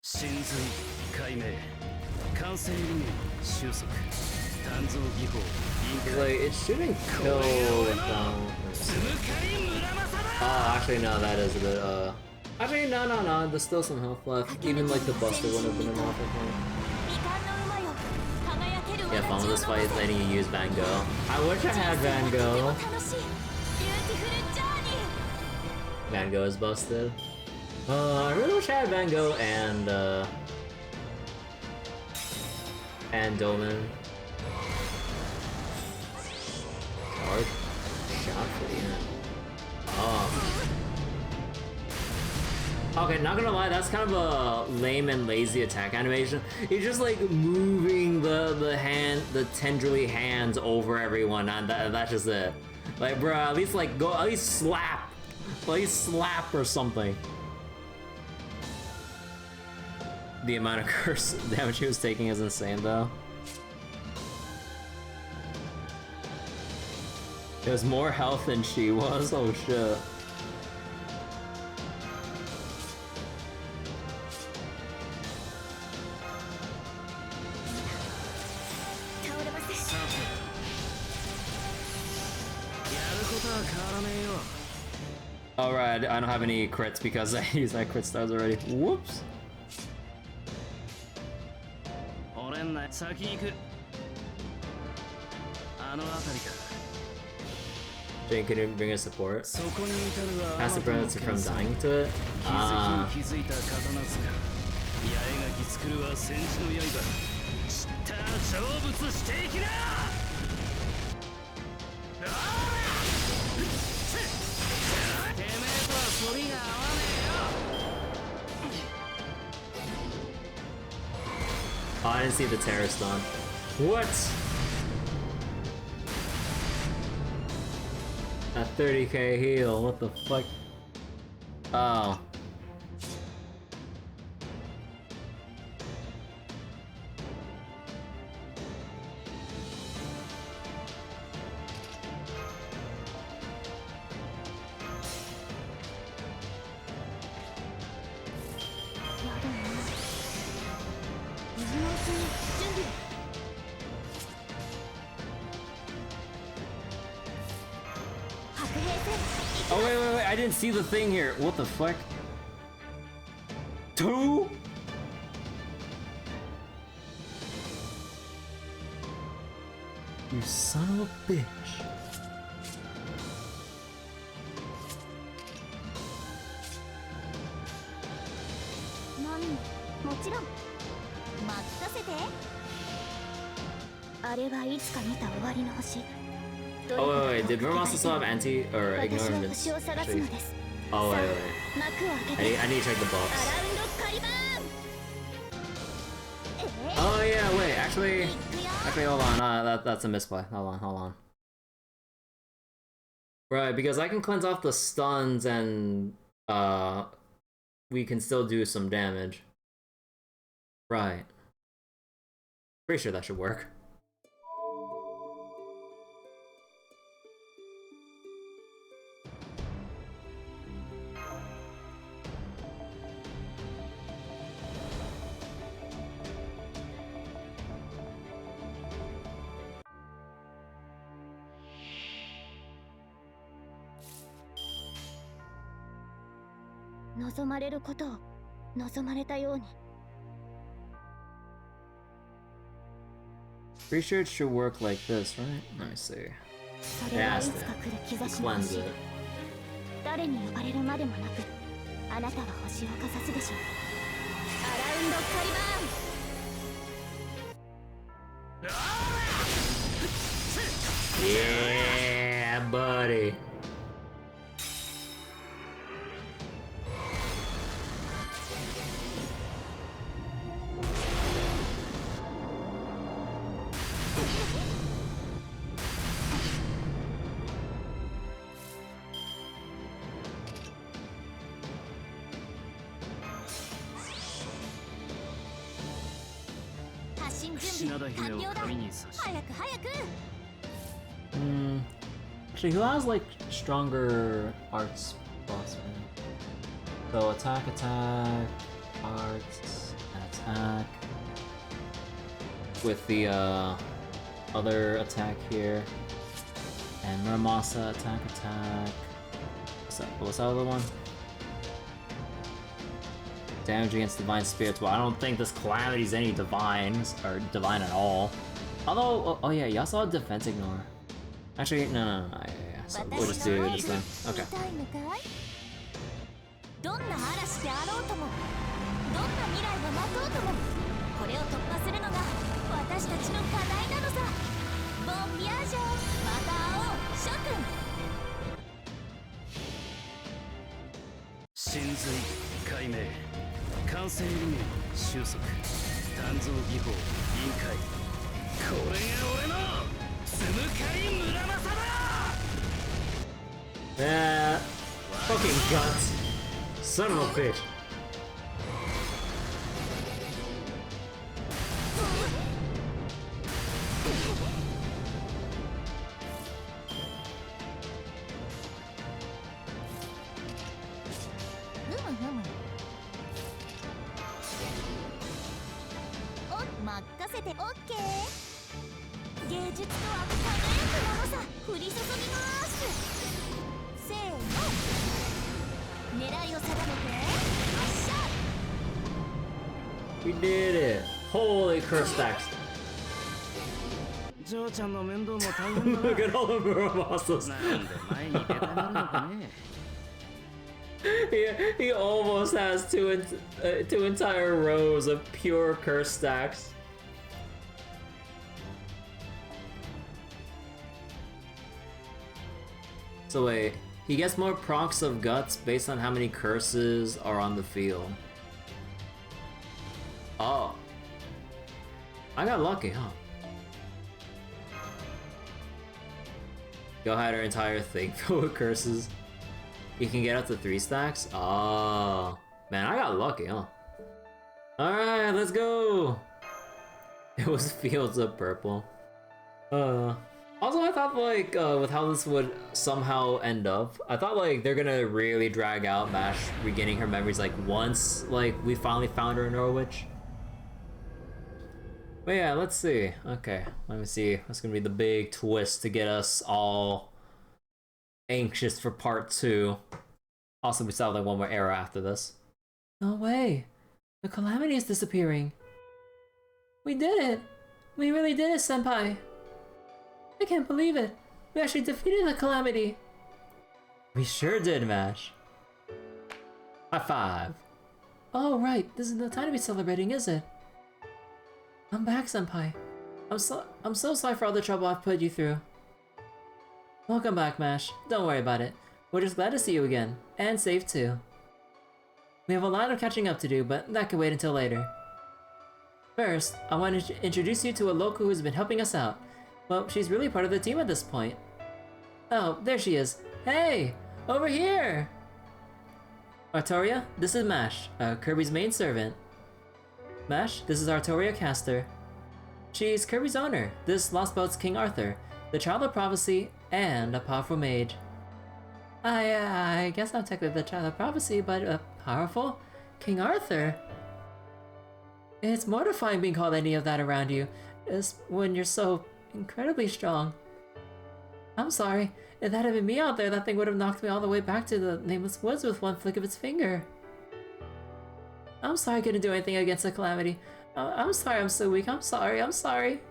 神髄解明感染理念収束鍛造技法 Like, it shouldn't kill without... Oh, actually, no, that is a bit, Actually, no, there's still some health left. Even, like, the Buster wouldn't have been enough, I think. Yeah, fun with this fight, letting you use Van Gogh. I wish I had Van Gogh. Van Gogh is busted. I really wish I had Van Gogh and Doman. Hard shot for the end. Oh. Okay, not gonna lie, that's kind of a lame and lazy attack animation. He's just like moving the tendrily hands over everyone, and that's just it. Like, bro, at least like go, at least slap or something. The amount of curse damage he was taking is insane, though. He has more health than she was. Oh shit. Alright, I don't have any crits because I used my crit stars already. Whoops. Jane couldn't bring us support. そこに至るは Passive predator from dying to it. 気づきに気づいた刀塚八重垣作るは戦士の刃知った成仏していきなてめえとは反りが合わねえよ Oh, I didn't see the terror stun. What? A 30k heal, what the fuck? Oh. Oh wait, I didn't see the thing here. What the fuck? 2? You son of a bitch. もちろん任せてあれはいつか見た終わりの星 Oh wait, did Nervousness still have anti or ignorance? Actually. Oh wait. I need to check the box. Oh yeah, wait, actually hold on, that's a misplay. Hold on. Right, because I can cleanse off the stuns and we can still do some damage. Right. Pretty sure that should work. Pretty sure it should work like this, right? Let me see. It has to. Cleanse it. 誰に呼ばれるまでもなくあなたは星をかざすでしょうアラウンドカリバーン Yeah, buddy. Actually, who has like stronger arts plus? So attack, arts, and attack. With the other attack here, and Muramasa attack. What's that other one? Damage against divine spirits. Well, I don't think this calamity's any divines or divine at all. Although, oh yeah, you also have defense ignore. Actually, no. Yeah. So we'll just do this then. Okay. どんな嵐であろうともどんな未来が待とうともこれを突破するのが私たちの課題なのさボンビアージョまた会おう諸君神髄解明感染理念収束鍛造技法臨界これが俺のつむかり村正だ That fucking guts. Son of a bitch. We did it! Holy curse stacks. 嬢ちゃんの面倒も大変だ Look な at all the Muramasa. なんで前に出たがるのかね He almost has two entire rows of pure curse stacks. So wait, he gets more procs of guts based on how many curses are on the field. Oh. I got lucky, huh? Go had her entire thing filled with curses. You can get up to 3 stacks? Oh. Man, I got lucky, huh? Alright, let's go! It was fields of purple. Also, I thought, like, with how this would somehow end up, I thought, like, they're gonna really drag out Mash regaining her memories, like, once, like, we finally found her in Norwich. But yeah, let's see. Okay, let me see. What's gonna be the big twist to get us all anxious for part 2. Also, we still have, like, one more era after this. No way! The calamity is disappearing. We did it! We really did it, Senpai! I can't believe it! We actually defeated the calamity! We sure did, Mash. High five. Oh right, this is the time to be celebrating, is it? I'm back, Senpai. I'm so sorry for all the trouble I've put you through. Welcome back, Mash. Don't worry about it. We're just glad to see you again. And safe too. We have a lot of catching up to do, but that can wait until later. First, I want to introduce you to a local who's been helping us out. Well, she's really part of the team at this point. Oh, there she is. Hey! Over here! Artoria, this is Mash, Kirby's main servant. Mash, this is Artoria Caster. She's Kirby's owner, this Lostbelt's King Arthur, the Child of Prophecy, and a powerful mage. I guess I'm technically the Child of Prophecy, but powerful? King Arthur? It's mortifying being called any of that around you, when you're so incredibly strong. I'm sorry, if that had been me out there, that thing would have knocked me all the way back to the Nameless Woods with one flick of its finger. I'm sorry I couldn't do anything against the calamity. I'm sorry I'm so weak, I'm sorry.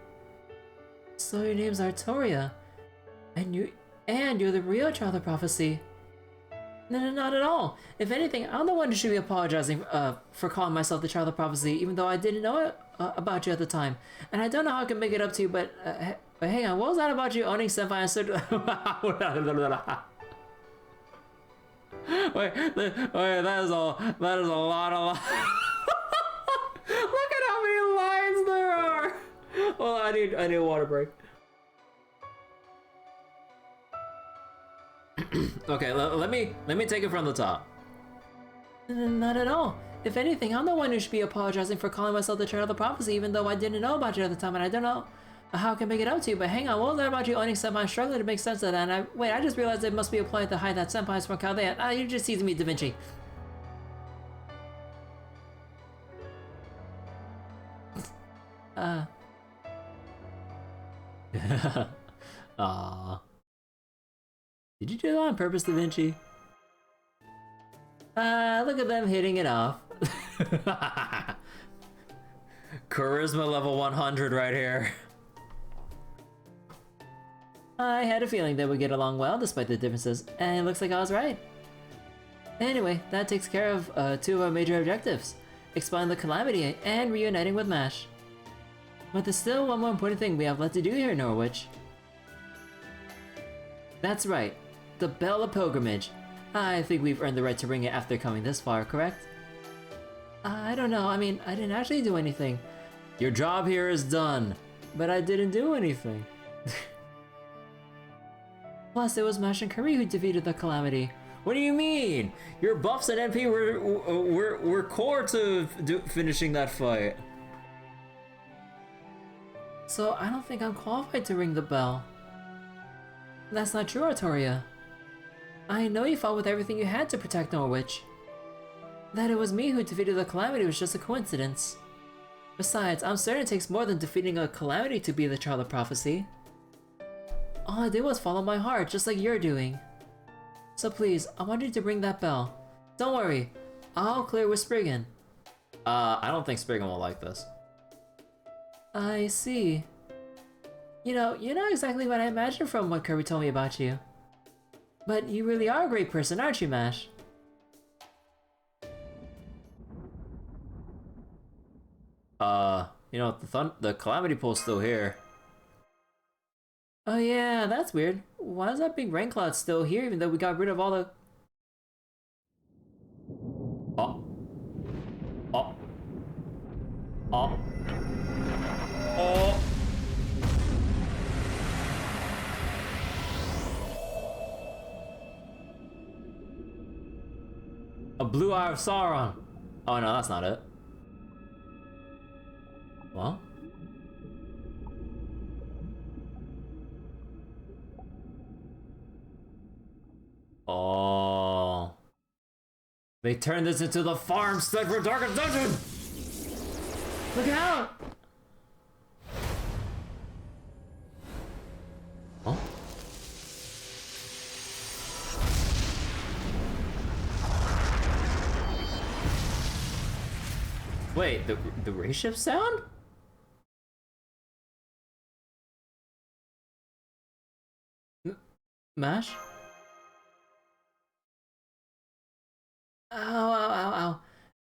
So your name's Artoria, and you're the real Child of Prophecy. No, not at all. If anything, I'm the one who should be apologizing for calling myself the Child of Prophecy, even though I didn't know it, about you at the time. And I don't know how I can make it up to you, but hang on, what was that about you owning Senpai and wait, that is a lot of Look at how many lines there are! Well, I need a water break. Okay, let me take it from the top. Not at all. If anything, I'm the one who should be apologizing for calling myself the Child of Prophecy, even though I didn't know about you at the time, and I don't know how I can make it up to you. But hang on, what was that about you owning Senpai? I'm struggling to make sense of that. And I just realized it must be applied to hide that Senpai's from Chaldean. You're just teasing me, Da Vinci. Aww. Did you do that on purpose, Da Vinci? Look at them hitting it off. Charisma level 100 right here. I had a feeling they would get along well despite the differences, and it looks like I was right. Anyway, that takes care of 2 of our major objectives, expelling the calamity and reuniting with Mash. But there's still one more important thing we have left to do here in Norwich. That's right, the Bell of Pilgrimage. I think we've earned the right to bring it after coming this far, correct? I don't know, I mean, I didn't actually do anything. Your job here is done. But I didn't do anything. Plus, it was Mash and Kirby who defeated the calamity. What do you mean? Your buffs and MP were core to finishing that fight. So I don't think I'm qualified to ring the bell. That's not true, Artoria. I know you fought with everything you had to protect Norwich. That it was me who defeated the calamity was just a coincidence. Besides, I'm certain it takes more than defeating a calamity to be the Child of Prophecy. All I did was follow my heart, just like you're doing. So please, I want you to ring that bell. Don't worry, I'll clear with Spriggan. I don't think Spriggan will like this. I see. You're not exactly what I imagined from what Kirby told me about you. But you really are a great person, aren't you, Mash? The Calamity Pool's still here. Oh yeah, that's weird. Why is that big rain cloud still here even though we got rid of all the... Oh. Oh. Oh. Oh. A blue eye of Sauron. Oh no, that's not it. What? Oh. They turned this into the farmstead for Darkest Dungeon! Look out! Huh? Wait, the ray ship sound? Mash? Ow, ow, ow, ow.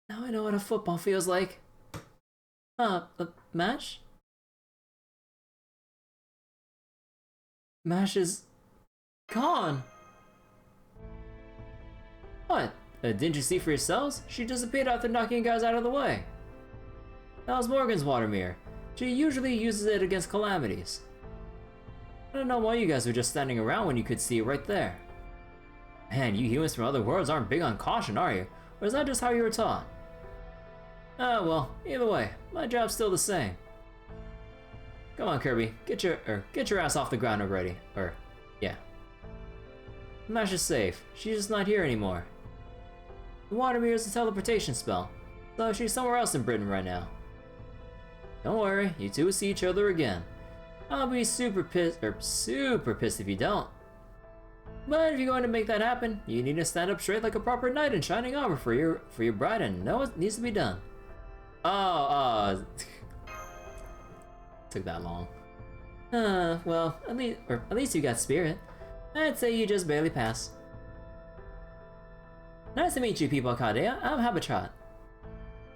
Now I know what a football feels like. Mash? Mash is... gone! What? Didn't you see for yourselves? She disappeared after knocking you guys out of the way. That was Morgan's water mirror. She usually uses it against calamities. I don't know why you guys were just standing around when you could see it right there. Man, you humans from other worlds aren't big on caution, are you? Or is that just how you were taught? Oh well, either way, my job's still the same. Come on, Kirby, get your ass off the ground already. Yeah. Mash is safe. She's just not here anymore. The water mirror is a teleportation spell, so she's somewhere else in Britain right now. Don't worry, you two will see each other again. I'll be super pissed if you don't. But if you're going to make that happen, you need to stand up straight like a proper knight in shining armor for your bride and know what needs to be done. Oh, took that long. Well, at least you got spirit. I'd say you just barely pass. Nice to meet you, people of Kaldea. I'm Habitrot.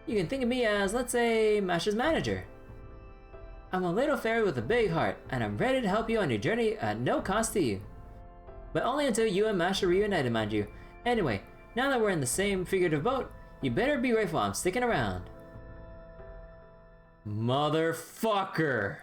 You can think of me as, let's say, Mash's manager. I'm a little fairy with a big heart, and I'm ready to help you on your journey at no cost to you. But only until you and Mash are reunited, mind you. Anyway, now that we're in the same figurative boat, you better be grateful I'm sticking around. Motherfucker!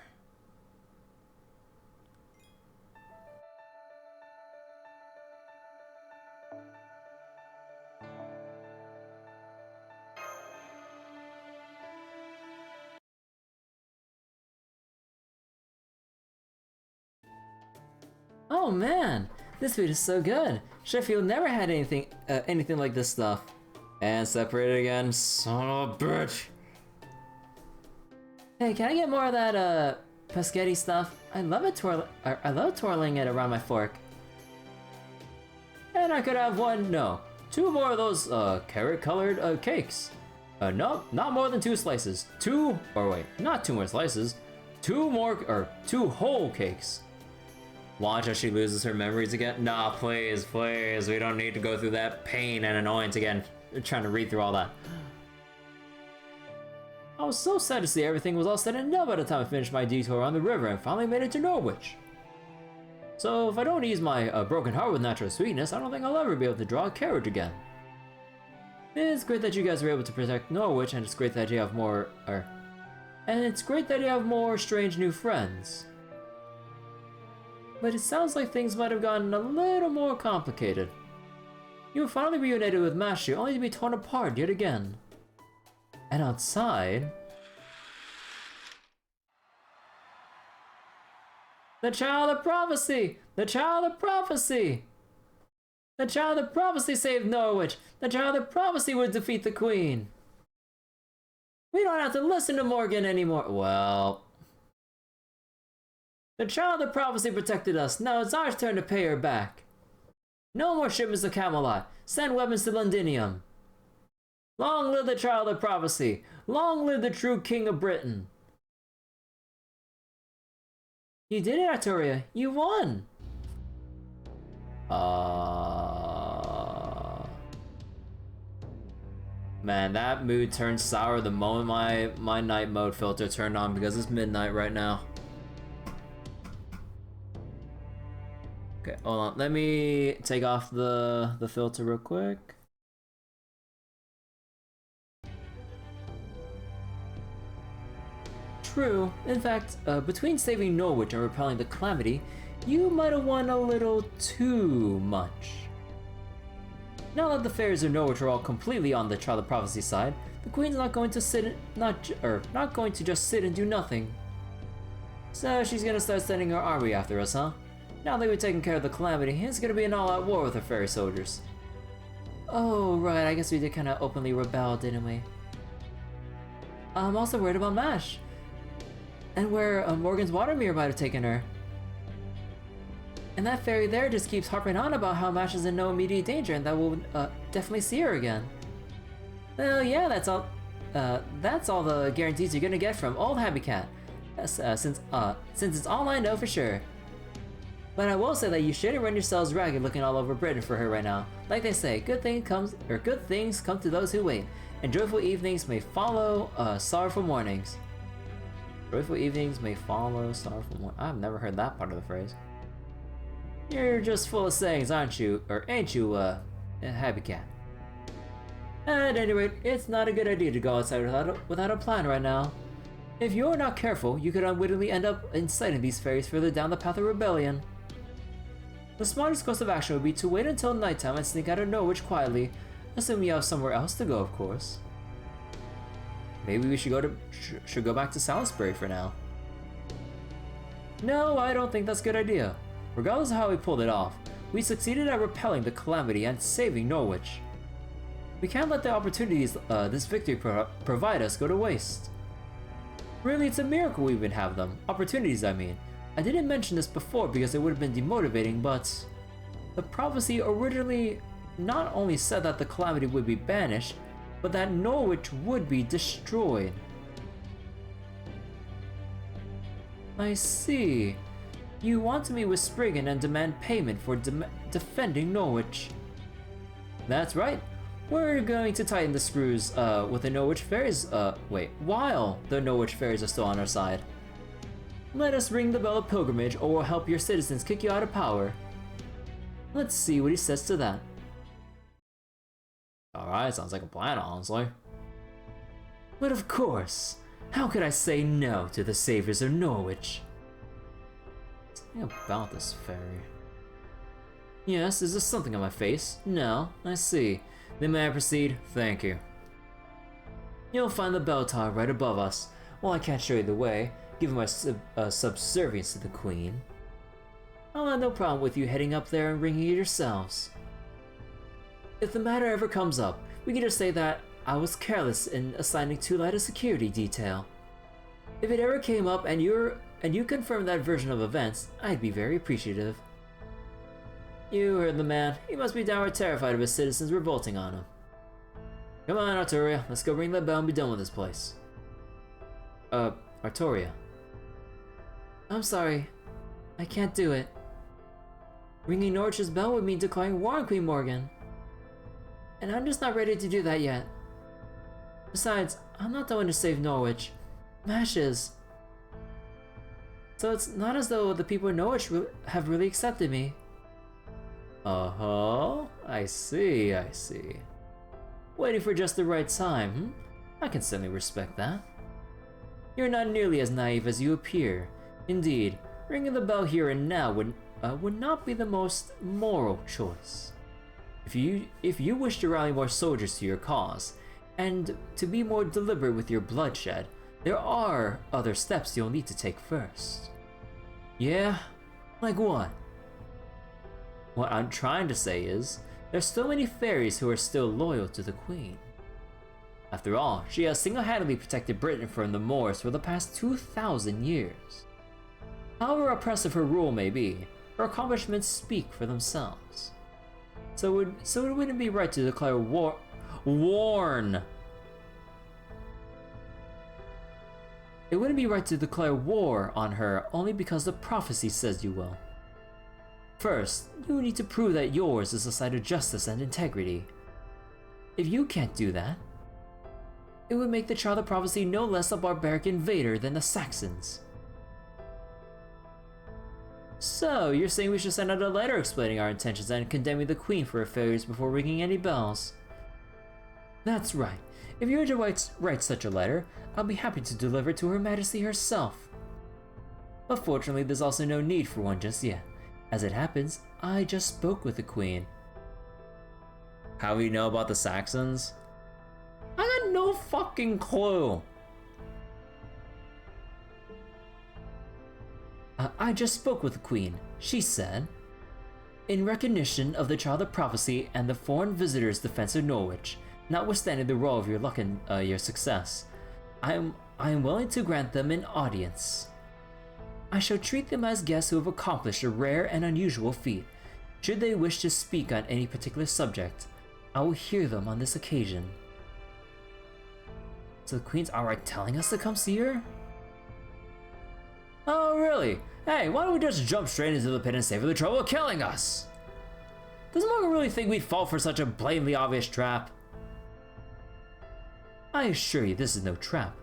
Oh man, this food is so good. Sheffield never had anything like this stuff. And separated again, son of a bitch! Hey, can I get more of that pescetti stuff? I love twirling it around my fork. And I could have two more of those carrot-colored cakes. No, not more than 2 slices. Not 2 more slices. 2 whole cakes. Watch as she loses her memories again. Nah, please, we don't need to go through that pain and annoyance again, trying to read through all that. I was so sad to see everything was all said and done by the time I finished my detour on the river and finally made it to Norwich. So if I don't ease my broken heart with natural sweetness, I don't think I'll ever be able to draw a carriage again. It's great that you guys were able to protect Norwich, and it's great that you have more, strange new friends. But it sounds like things might have gotten a little more complicated. You were finally reunited with Mashi, only to be torn apart yet again. And outside... The Child of Prophecy! The Child of Prophecy! The Child of Prophecy saved Norwich! The Child of Prophecy would defeat the Queen! We don't have to listen to Morgan anymore! Well... The Child of Prophecy protected us, now it's our turn to pay her back. No more shipments to Camelot, send weapons to Londinium. Long live the Child of Prophecy, long live the true King of Britain. You did it, Arturia! You won! Man, that mood turned sour the moment my night mode filter turned on because it's midnight right now. Okay, hold on. Let me take off the filter real quick. True. In fact, between saving Norwich and repelling the calamity, you might have won a little too much. Now that the fairies of Norwich are all completely on the Child of Prophecy side, the Queen's not going to not going to just sit and do nothing. So she's gonna start sending her army after us, huh? Now that we've taken care of the calamity, it's gonna be an all-out war with her fairy soldiers. Oh right, I guess we did kind of openly rebel, didn't we? I'm also worried about Mash, and where Morgan's Watermere might have taken her. And that fairy there just keeps harping on about how Mash is in no immediate danger and that we'll definitely see her again. Well, yeah, that's all the guarantees you're gonna get from old Happy Cat, since it's all I know for sure. But I will say that you shouldn't run yourselves ragged looking all over Britain for her right now. Like they say, good things come to those who wait, and joyful evenings may follow sorrowful mornings. Joyful evenings may follow sorrowful mornings. I've never heard that part of the phrase. You're just full of sayings, aren't you? Or ain't you, Happy Cat? At any rate, it's not a good idea to go outside without a plan right now. If you're not careful, you could unwittingly end up inciting these fairies further down the path of rebellion. The smartest course of action would be to wait until nighttime and sneak out of Norwich quietly, assuming you have somewhere else to go, of course. Maybe we should go back to Salisbury for now. No, I don't think that's a good idea. Regardless of how we pulled it off, we succeeded at repelling the calamity and saving Norwich. We can't let the opportunities this victory provide us go to waste. Really, it's a miracle we even have them. Opportunities, I mean. I didn't mention this before because it would have been demotivating, but the prophecy originally not only said that the calamity would be banished, but that Norwich would be destroyed. I see. You want to meet with Spriggan and demand payment for defending Norwich. That's right. We're going to tighten the screws with the Norwich Fairies, while the Norwich Fairies are still on our side. Let us ring the bell of pilgrimage or we'll help your citizens kick you out of power. Let's see what he says to that. Alright, sounds like a plan, honestly. But of course, how could I say no to the saviors of Norwich? Something about this fairy. Yes, is there something on my face? No, I see. Then may I proceed? Thank you. You'll find the bell tower right above us. Well, I can't show you the way, given my subservience to the Queen. I'll have no problem with you heading up there and ringing it yourselves. If the matter ever comes up, we can just say that I was careless in assigning too light a security detail. If it ever came up and you confirmed that version of events, I'd be very appreciative. You heard the man. He must be downright terrified of his citizens revolting on him. Come on, Arturia. Let's go ring the bell and be done with this place. Arturia. I'm sorry. I can't do it. Ringing Norwich's bell would mean declaring war on Queen Morgan. And I'm just not ready to do that yet. Besides, I'm not the one to save Norwich. Mash is. So it's not as though the people in Norwich have really accepted me. Uh-huh. I see. Waiting for just the right time, I can certainly respect that. You're not nearly as naive as you appear. Indeed, ringing the bell here and now would not be the most moral choice. If you wish to rally more soldiers to your cause, and to be more deliberate with your bloodshed, there are other steps you'll need to take first. Yeah? Like what? What I'm trying to say is, there's so many fairies who are still loyal to the Queen. After all, she has single-handedly protected Britain from the Moors for the past 2,000 years. However oppressive her rule may be, her accomplishments speak for themselves. So it wouldn't be right to declare warn! It wouldn't be right to declare war on her only because the prophecy says you will. First, you need to prove that yours is a side of justice and integrity. If you can't do that, it would make the child of prophecy no less a barbaric invader than the Saxons. So, you're saying we should send out a letter explaining our intentions and condemning the Queen for her failures before ringing any bells? That's right. If you're to write such a letter, I'll be happy to deliver it to Her Majesty herself. But fortunately, there's also no need for one just yet. As it happens, I just spoke with the Queen. How do you know about the Saxons? I got no fucking clue. I just spoke with the Queen. She said, in recognition of the Child of Prophecy and the foreign visitors' defense of Norwich, notwithstanding the role of your luck and your success, I am willing to grant them an audience. I shall treat them as guests who have accomplished a rare and unusual feat. Should they wish to speak on any particular subject, I will hear them on this occasion. So the Queen's outright telling us to come see her? Oh, really? Hey, why don't we just jump straight into the pit and save her the trouble of killing us? Does Morgan really think we'd fall for such a blatantly obvious trap? I assure you this is no trap.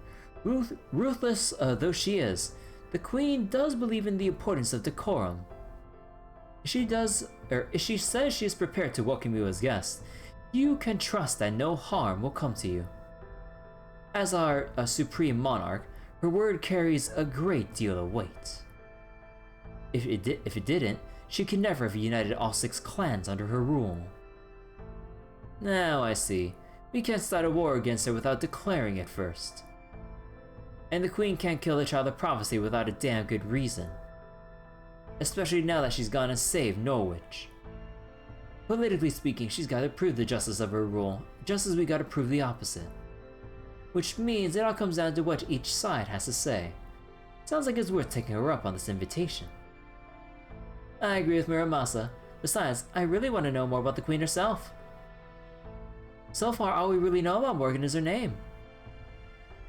Ruthless though she is, the Queen does believe in the importance of decorum. If she says she is prepared to welcome you as guests, you can trust that no harm will come to you. As our supreme monarch, her word carries a great deal of weight. If it didn't, she could never have united all 6 clans under her rule. Now I see. We can't start a war against her without declaring it first. And the Queen can't kill the Child of Prophecy without a damn good reason. Especially now that she's gone and saved Norwich. Politically speaking, she's got to prove the justice of her rule, just as we got to prove the opposite. Which means it all comes down to what each side has to say. Sounds like it's worth taking her up on this invitation. I agree with Muramasa. Besides, I really want to know more about the Queen herself. So far, all we really know about Morgan is her name.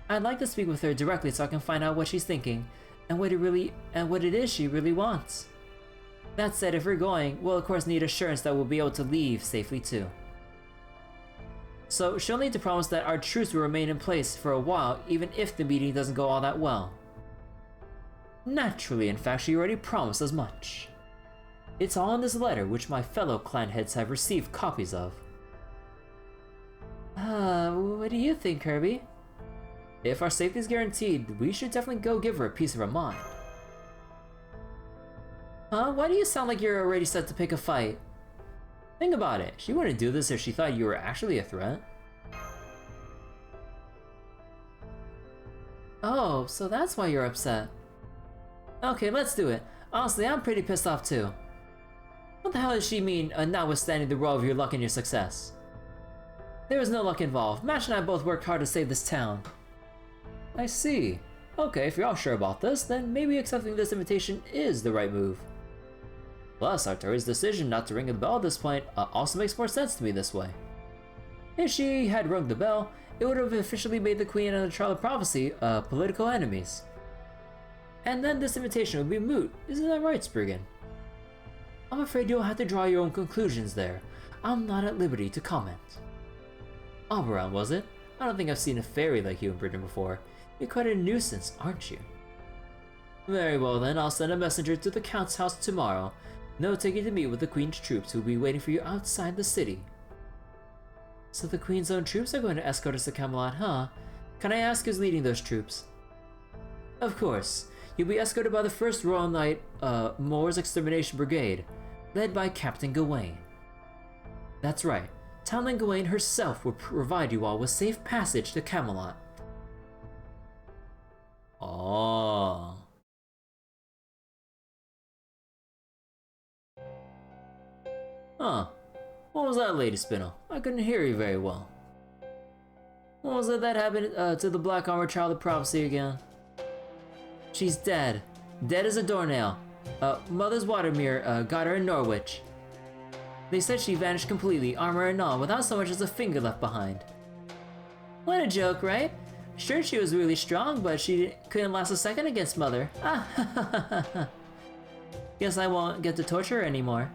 I'd like to speak with her directly so I can find out what she's thinking, and what it is she really wants. That said, if we're going, we'll of course need assurance that we'll be able to leave safely too. So she'll need to promise that our truce will remain in place for a while, even if the meeting doesn't go all that well. Naturally, in fact, she already promised as much. It's all in this letter, which my fellow clan heads have received copies of. What do you think, Kirby? If our safety is guaranteed, we should definitely go give her a piece of her mind. Why do you sound like you're already set to pick a fight? Think about it, she wouldn't do this if she thought you were actually a threat. Oh, so that's why you're upset. Okay, let's do it. Honestly, I'm pretty pissed off too. What the hell does she mean, notwithstanding the role of your luck and your success? There was no luck involved. Mash and I both worked hard to save this town. I see. Okay, if you're all sure about this, then maybe accepting this invitation is the right move. Plus, Arturi's decision not to ring a bell at this point also makes more sense to me this way. If she had rung the bell, it would have officially made the Queen and the Child of Prophecy political enemies. And then this invitation would be moot, isn't that right, Spriggan? I'm afraid you'll have to draw your own conclusions there. I'm not at liberty to comment. Oberon, was it? I don't think I've seen a fairy like you in Britain before. You're quite a nuisance, aren't you? Very well then, I'll send a messenger to the Count's house tomorrow. Noting you to meet with the Queen's troops who will be waiting for you outside the city. So the Queen's own troops are going to escort us to Camelot, huh? Can I ask who's leading those troops? Of course. You'll be escorted by the 1st Royal Knight, Moor's Extermination Brigade, led by Captain Gawain. That's right. Townland Gawain herself will provide you all with safe passage to Camelot. Oh. Huh. What was that, Lady Spinel? I couldn't hear you very well. What was it that happened to the Black Armor Child of Prophecy again? She's dead. Dead as a doornail. Mother's water mirror got her in Norwich. They said she vanished completely, armor and all, without so much as a finger left behind. What a joke, right? Sure, she was really strong, but she couldn't last a second against Mother. Ah, guess I won't get to torture her anymore.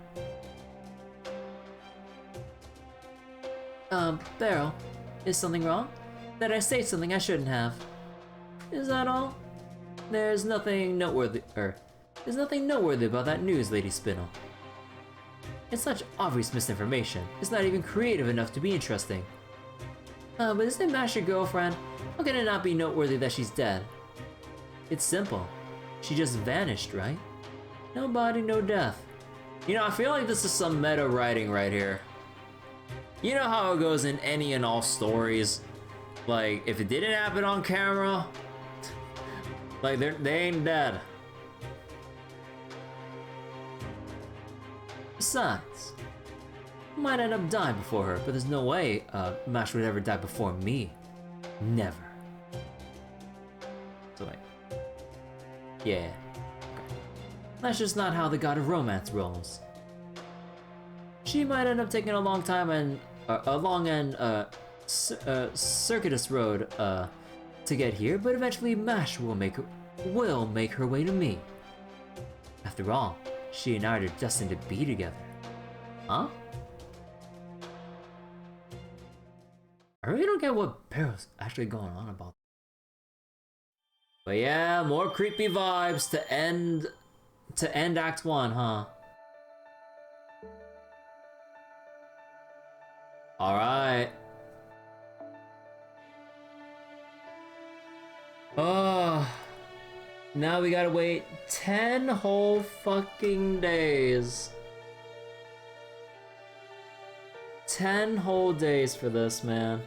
Beryl, is something wrong? Did I say something I shouldn't have? Is that all? There's nothing noteworthy about that news, Lady Spinel. It's such obvious misinformation. It's not even creative enough to be interesting. But isn't Mash your girlfriend? How can it not be noteworthy that she's dead? It's simple. She just vanished, right? No body, no death. You know, I feel like this is some meta writing right here. You know how it goes in any and all stories? Like, if it didn't happen on camera, like, they ain't dead. Besides, I might end up dying before her, but there's no way Mash would ever die before me. Never. So wait. Yeah. Okay. That's just not how the god of romance rolls. She might end up taking a long time and a long and circuitous road to get here, but eventually Mash will make her way to me. After all, she and I are destined to be together. Huh? I really don't get what Barrow's actually going on about. But yeah, more creepy vibes to end Act 1, huh? Alright. Oh, now we gotta wait 10 whole fucking days. 10 whole days for this, man.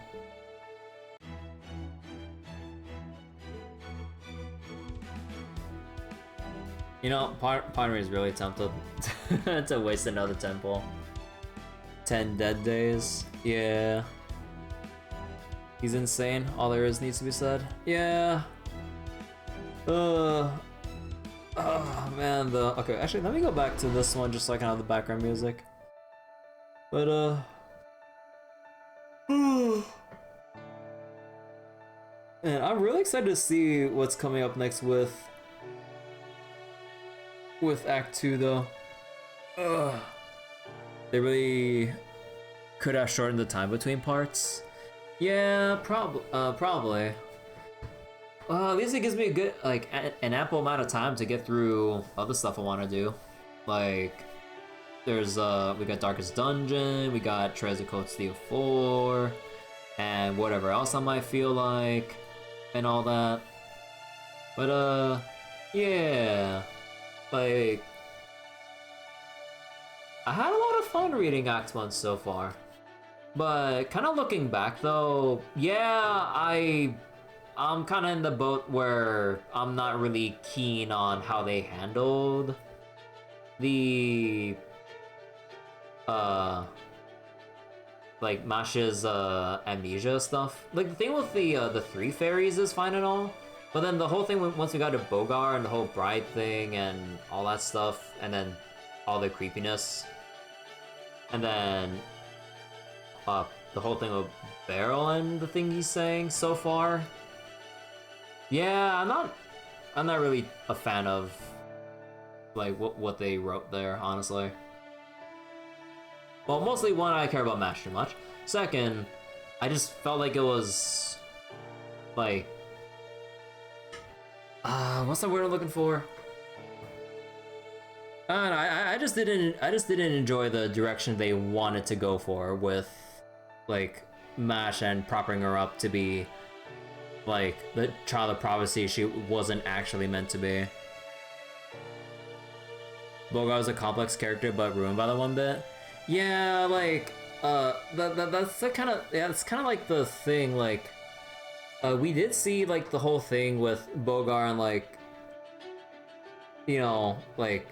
You know, part of me is really tempted to waste another temple. 10 dead days. Yeah. He's insane. All there is needs to be said. Yeah. Oh man, okay, actually let me go back to this one just so I can have the background music. But man, I'm really excited to see what's coming up next with Act 2 though. They really could have shortened the time between parts. Yeah, probably. At least it gives me a good, like, an ample amount of time to get through other stuff I want to do. Like, there's, we got Darkest Dungeon, we got Treasure Coat Steel 4, and whatever else I might feel like, and all that. But, yeah. Like, I had a lot of fun reading Act 1 so far. But, kind of looking back though, yeah, I'm kind of in the boat where I'm not really keen on how they handled the, like, Mash's, amnesia stuff. Like, the thing with the 3 fairies is fine and all, but then the whole thing, once we got to Bogar and the whole bride thing and all that stuff, and then all the creepiness, and then, the whole thing with Beryl and the thing he's saying so far. Yeah, I'm not really a fan of, like, what they wrote there, honestly. Well, mostly one, I care about Mash too much. Second, I just felt like it was, like, what's the word I'm looking for? I don't know, I just didn't enjoy the direction they wanted to go for with, like, Mash and propping her up to be, like, the child of prophecy she wasn't actually meant to be. Bogar was a complex character, but ruined by the one bit. Yeah, like, that's the kind of, yeah, it's kind of like the thing, like, we did see, like, the whole thing with Bogar and, like, you know, like,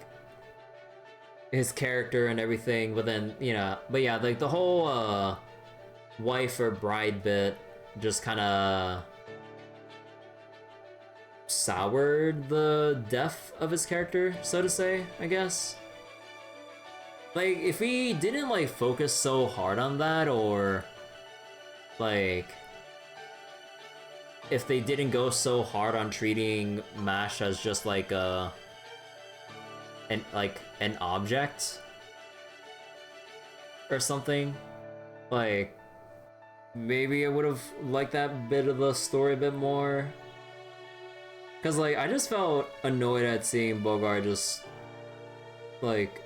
his character and everything, but then, you know, but yeah, like, the whole, wife or bride bit just kind of soured the depth of his character, so to say, I guess. Like, if we didn't, like, focus so hard on that, or, like, if they didn't go so hard on treating MASH as just like an object or something, like maybe I would have liked that bit of the story a bit more. Cause like I just felt annoyed at seeing Bogart just like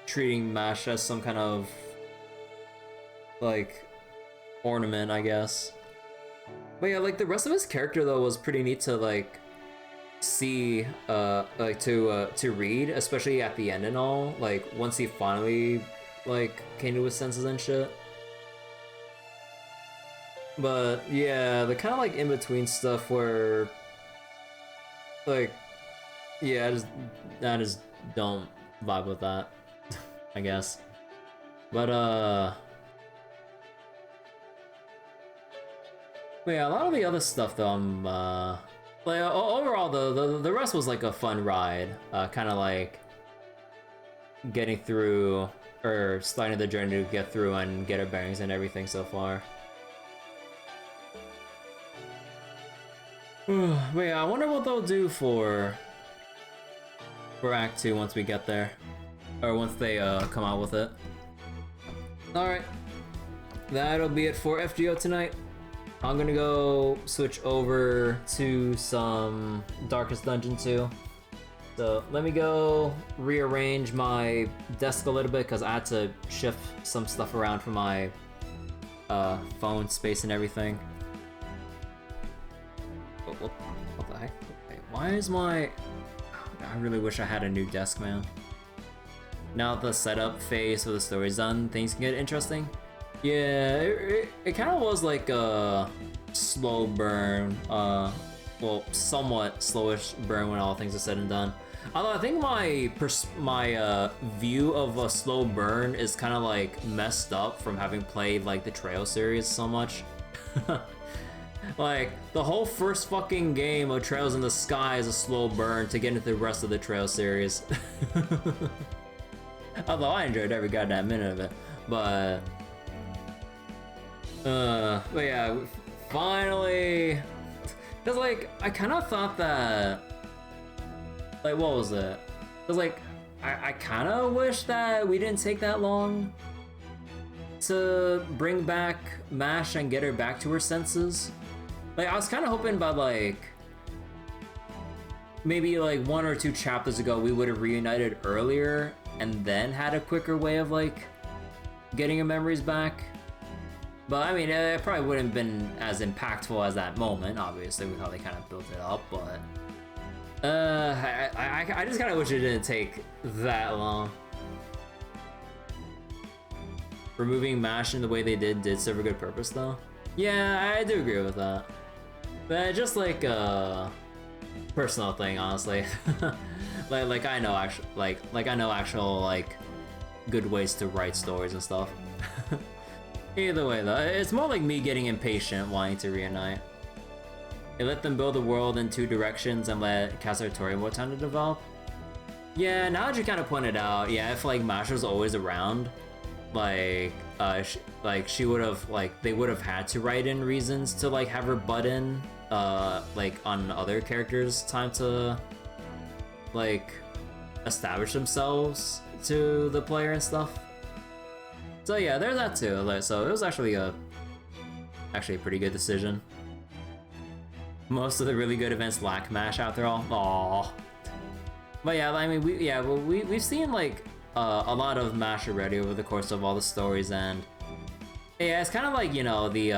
treating MASH as some kind of like ornament, I guess. But yeah, like the rest of his character though was pretty neat to like see, like to read, especially at the end and all. Like once he finally like came to his senses and shit. But yeah, the kind of like in between stuff where, like, yeah, I just don't vibe with that, I guess. But yeah, a lot of the other stuff though, I'm like overall the rest was like a fun ride, kind of like getting through or starting the journey to get through and get our bearings and everything so far. But yeah, I wonder what they'll do for Act 2 once we get there. Or once they come out with it. Alright. That'll be it for FGO tonight. I'm gonna go switch over to some Darkest Dungeon 2. So let me go rearrange my desk a little bit because I had to shift some stuff around for my phone space and everything. What the heck? Wait, why is my... I really wish I had a new desk, man. Now that the setup phase for the story's done, things can get interesting. Yeah, it kind of was like a slow burn. Well, somewhat slowish burn when all things are said and done. Although I think my view of a slow burn is kind of like messed up from having played like the Trail series so much. Like, the whole first fucking game of Trails in the Sky is a slow burn to get into the rest of the Trail series. Although I enjoyed every goddamn minute of it. But yeah, finally... Cause like, I kind of thought that... Like, what was it? Cause like, I kind of wish that we didn't take that long to bring back MASH and get her back to her senses. Like, I was kind of hoping by, like, maybe, like, 1 or 2 chapters ago we would have reunited earlier and then had a quicker way of, like, getting her memories back. But, I mean, it probably wouldn't have been as impactful as that moment, obviously, with how they kind of built it up, but... I just kind of wish it didn't take that long. Removing MASH in the way they did serve a good purpose, though. Yeah, I do agree with that. But just like a personal thing, honestly. like I know actual like good ways to write stories and stuff. Either way though, it's more like me getting impatient wanting to reunite. They let them build the world in 2 directions and let Casatori more time to develop. Yeah, now that you kind of pointed out, yeah, if like MASH was always around, like she would have like they would have had to write in reasons to like have her butt in like on other characters' time to like establish themselves to the player and stuff. So yeah, there's that too. Like, so it was actually a pretty good decision. Most of the really good events lack MASH after all. Aww. But yeah, I mean, we've seen like a lot of MASH already over the course of all the stories, and yeah, it's kind of like, you know, the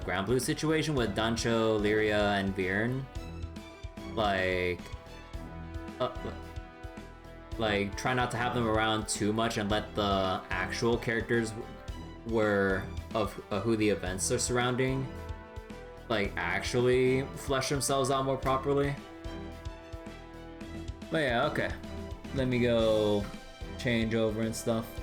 Grand Blue situation with Dancho, Lyria, and Virn. Like try not to have them around too much and let the actual characters of who the events are surrounding like actually flesh themselves out more properly. But yeah, okay. Let me go change over and stuff.